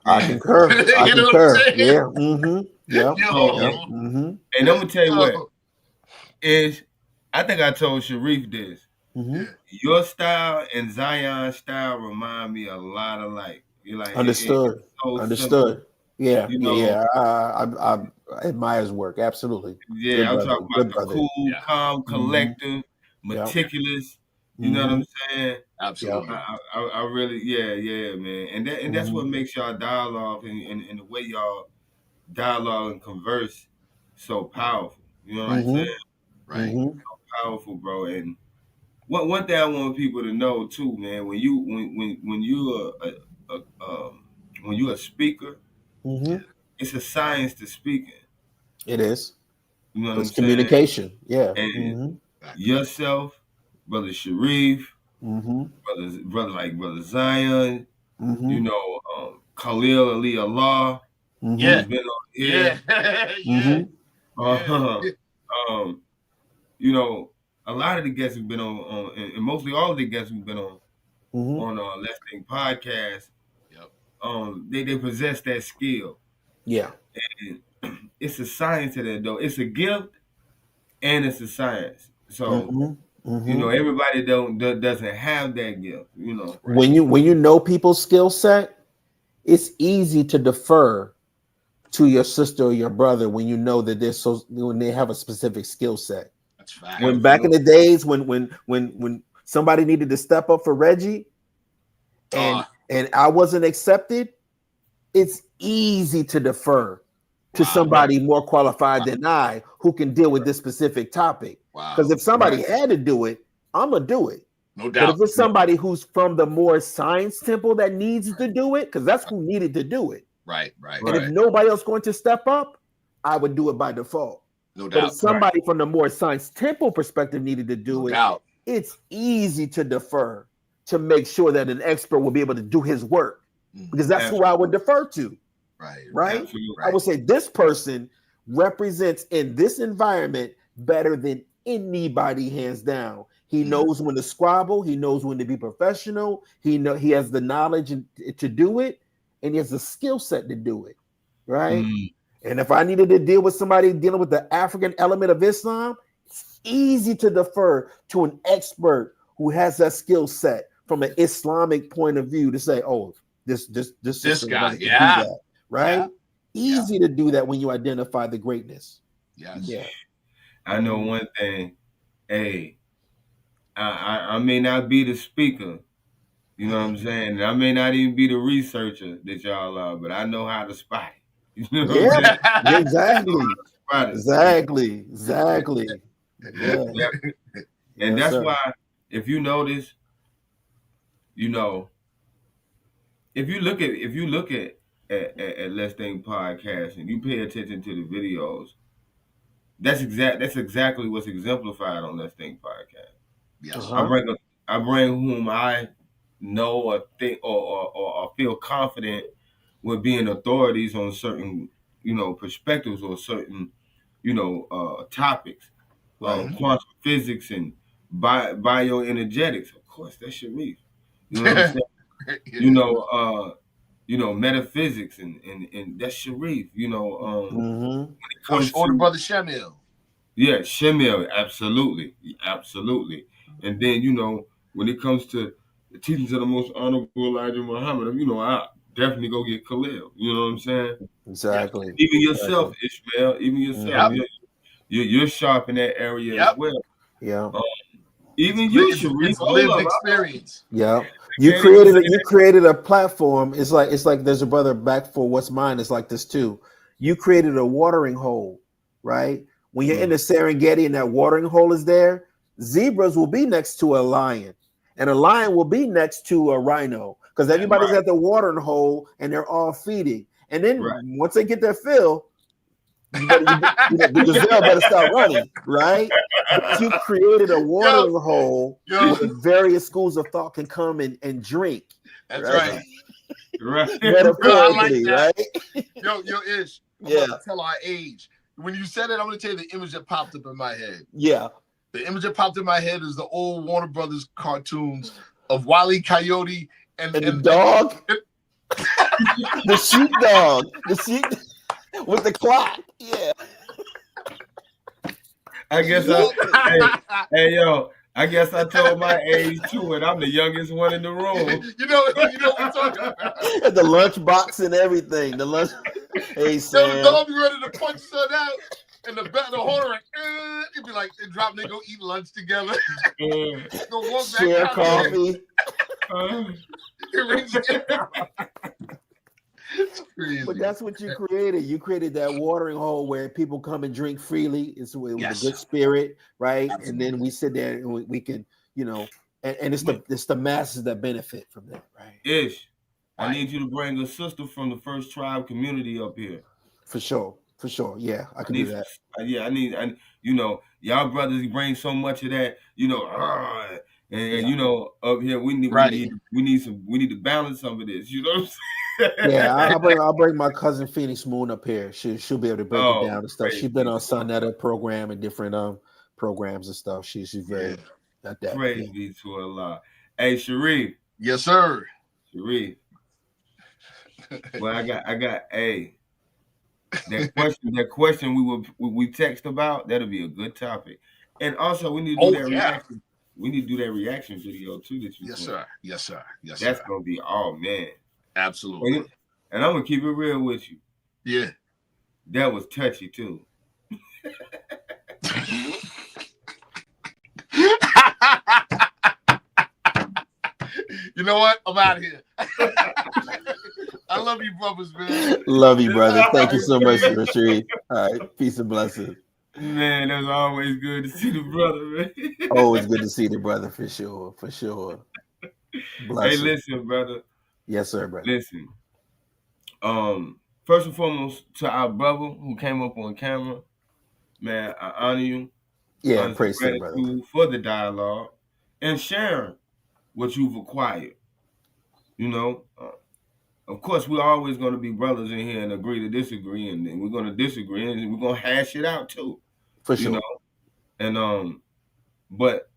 I concur. You know what I'm saying? Yeah. Mm-hmm. Yeah. Mm-hmm. And I'm gonna tell you what is. I think I told Sharif this. Mm-hmm. Your style and Zion's style remind me a lot alike. You're like Understood. So Understood. simple. Yeah. You know, Yeah. I admire his work. Absolutely. Yeah, Good I'm brother. talking about the cool, calm, collective, meticulous. You know what I'm saying? Absolutely. I really, man. And that's what makes y'all dialogue and the way y'all dialogue and converse so powerful. You know what I'm saying? Right. So powerful, bro. And one thing I want people to know too, man, when you're a speaker, it's a science to speaking. It is. You know what It's I'm saying? communication. Yeah. And yourself, Brother Sharif, brother like Brother Zion, you know, Khalil Ali Allah, who's been on here. You know, a lot of the guests have been on and mostly all of the guests who've been on Let's Think podcast. They possess that skill. Yeah. And it's a science to that though. It's a gift and it's a science. So you know, everybody doesn't have that gift, you know. When you know people's skill set, it's easy to defer to your sister or your brother when you know that when they have a specific skill set. That's fact. When back in the days when somebody needed to step up for Reggie, and I wasn't accepted, it's easy to defer to somebody more qualified than I who can deal with this specific topic. Because if somebody had to do it, I'm gonna do it. No doubt. But if it's somebody who's from the more science temple that needs to do it, because that's who needed to do it. Right. And if nobody else going to step up, I would do it by default. No But doubt. if somebody from the more science temple perspective needed to do doubt. it's easy to defer to make sure that an expert will be able to do his work, because that's who I would defer to. Right. Absolutely. I would say this person represents in this environment better than anybody, hands down. He knows when to squabble. He knows when to be professional. He has the knowledge to do it, and he has the skill set to do it. Right. And if I needed to deal with somebody dealing with the African element of Islam, it's easy to defer to an expert who has that skill set from an Islamic point of view to say, "Oh, this guy, can do that," right? Easy to do that when you identify the greatness. Yeah. I know one thing. Hey, I may not be the speaker, you know what I'm saying? And I may not even be the researcher that y'all are, but I know how to spot it. You know what I'm saying? Exactly. Yeah. And that's why, if you notice, you know, if you look at Let's Think Podcast and you pay attention to the videos, that's exactly what's exemplified on Let's Think Podcast. Yes. I bring whom I know or think or feel confident with being authorities on certain, perspectives or certain, topics. Quantum physics and bioenergetics. Of course, that's Sharif. You know what I'm saying? Metaphysics and that's Sharif. When it comes older to brother Shamil. Yeah, Ishmael, absolutely. And then, when it comes to the teachings of the most honorable Elijah Muhammad, I definitely go get Khalil. You know what I'm saying? Exactly. Even yourself, Ishmael, you're sharp in that area as well. Yeah. Even you, Sharif. It's lived experience. Yeah. You created a platform. It's like there's a brother back for What's Mine. It's like this too. You created a watering hole, right? When you're in the Serengeti and that watering hole is there, zebras will be next to a lion, and a lion will be next to a rhino, because everybody's at the watering hole and they're all feeding. And then once they get their fill, the gazelle better start running, right? But you created a watering hole where various schools of thought can come and drink. That's right. Metaphorically, right? Yo, Ish. I'm about to tell our age. When you said it, I'm going to tell you the image that popped up in my head. Yeah. The image that popped in my head is the old Warner Brothers cartoons of Wile E. Coyote and the dog. The sheepdog. The sheep with the clock. Yeah. I guess I guess I told my age too, and I'm the youngest one in the room. You know what I'm talking about. The lunch box and everything. The lunch. Hey, Sam. The dog be ready to punch son out, and the horn like, it'd be like they drop, they go eat lunch together. Go walk back. Share coffee. It's crazy. But that's what you created. You created that watering hole where people come and drink freely. It's with a good spirit, right? Absolutely. And then we sit there and we can, and it's the masses that benefit from that, right? Ish, I need you to bring a sister from the First Tribe community up here. For sure. Yeah, I can do that. Y'all brothers bring so much of that, up here we need to balance some of this. You know what I'm saying? Yeah, I'll bring my cousin Phoenix Moon up here. She'll be able to break it down and stuff. She's been on Sonetta program and different programs and stuff. She's very at that. Praise be to Allah. Hey, Sharif. Yes, sir. Sharif. Well, I got that question we text about, that'll be a good topic. And also we need to do that reaction. We need to do that reaction video too that you Yes, sir. That's gonna be man. Absolutely. And I'm gonna keep it real with you. Yeah. That was touchy too. You know what? I'm out of here. I love you, brothers, man. Love you, brother. Thank you so much, Rashid. All right. Peace and blessings. Man, that's always good to see the brother, man. Always good to see the brother for sure. For sure. Hey, listen, brother. Yes, sir, brother. Listen. First and foremost, to our brother who came up on camera, man, I honor you. Yeah, honor praise the brother. for the dialogue and sharing what you've acquired. You know, of course, we're always going to be brothers in here and agree to disagree, and then we're going to disagree, and we're going to hash it out too. For sure. You know, and but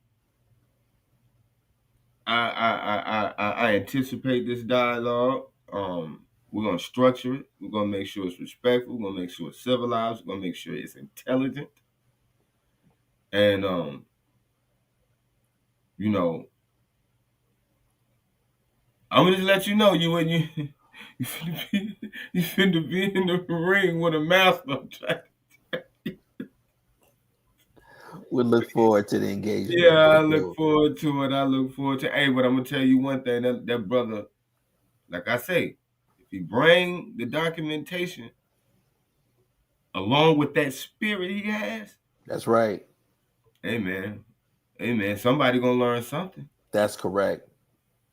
I anticipate this dialogue. We're gonna structure it. We're gonna make sure it's respectful. We're gonna make sure it's civilized. We're gonna make sure it's intelligent. And you know, I'm gonna just let you know you finna be in the ring with a master. We look forward to the engagement. Yeah, I look forward to it. Hey, but I'm gonna tell you one thing. That brother, like I say, if he bring the documentation along with that spirit he has, that's right. Hey man, somebody gonna learn something. That's correct.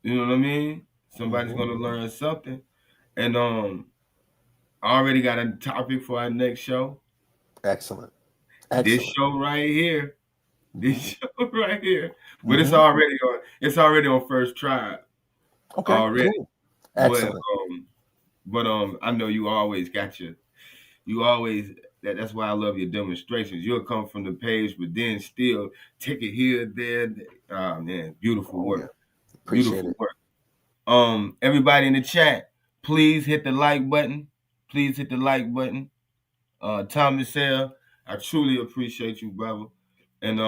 You know what I mean? Somebody's gonna learn something. And I already got a topic for our next show. Excellent. This show right here. But it's already on first try. Okay. Already. Cool. Excellent. But I know you always got that's why I love your demonstrations. You'll come from the page, but then still take it here, there. Oh man, beautiful work. Yeah. Appreciate beautiful it. Work. Everybody in the chat, please hit the like button. Please hit the like button. Thomas Hale, I truly appreciate you, brother. And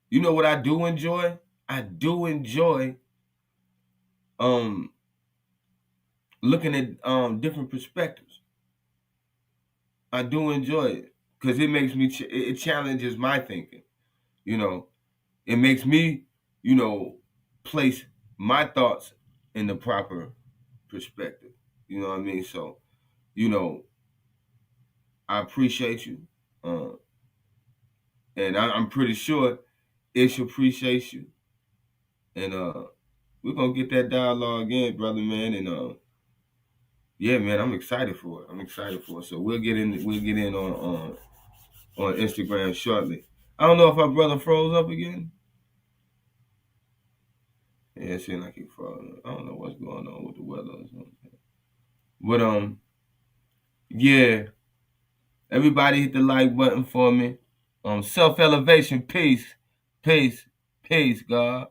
you know what I do enjoy? I do enjoy looking at different perspectives. I do enjoy it because it makes me it challenges my thinking. You know, it makes me, place my thoughts in the proper perspective. You know what I mean? So, I appreciate you, and I'm pretty sure Ish appreciates you, and we're gonna get that dialogue in, brother, man, and yeah, man, I'm excited for it. So we'll get in on Instagram shortly. I don't know if our brother froze up again. Yeah, it seems like he froze. I don't know what's going on with the weather or something. But yeah, everybody hit the like button for me. Self-elevation, peace, God.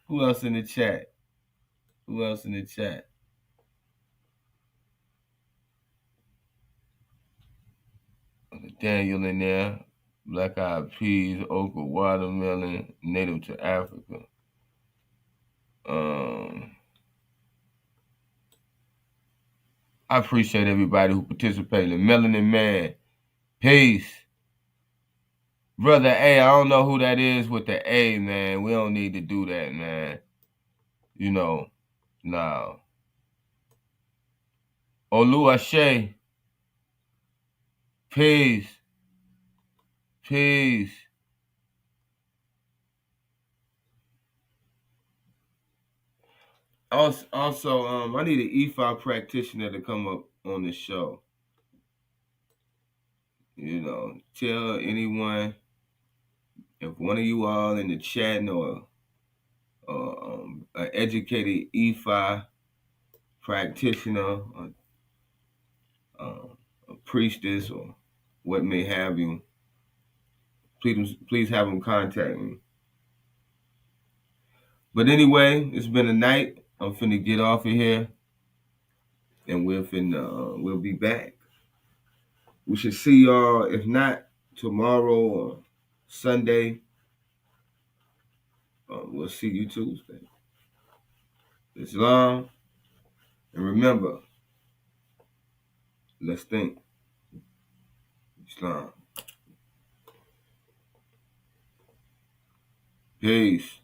Who else in the chat? Daniel in there. Black-eyed peas, okra, watermelon, native to Africa. I appreciate everybody who participated. Melanin Man, peace. Brother A, I don't know who that is with the A, man. We don't need to do that, man. No. Oluwaṣe, peace. Also, I need an EFI practitioner to come up on the show. Tell anyone, if one of you all in the chat know an educated EFI practitioner, a priestess, or what may have you, please have them contact me. But anyway, it's been a night. I'm finna get off of here, and we'll be back. We should see y'all, if not tomorrow or Sunday. We'll see you Tuesday. Islam, and remember, let's think. Islam. Peace.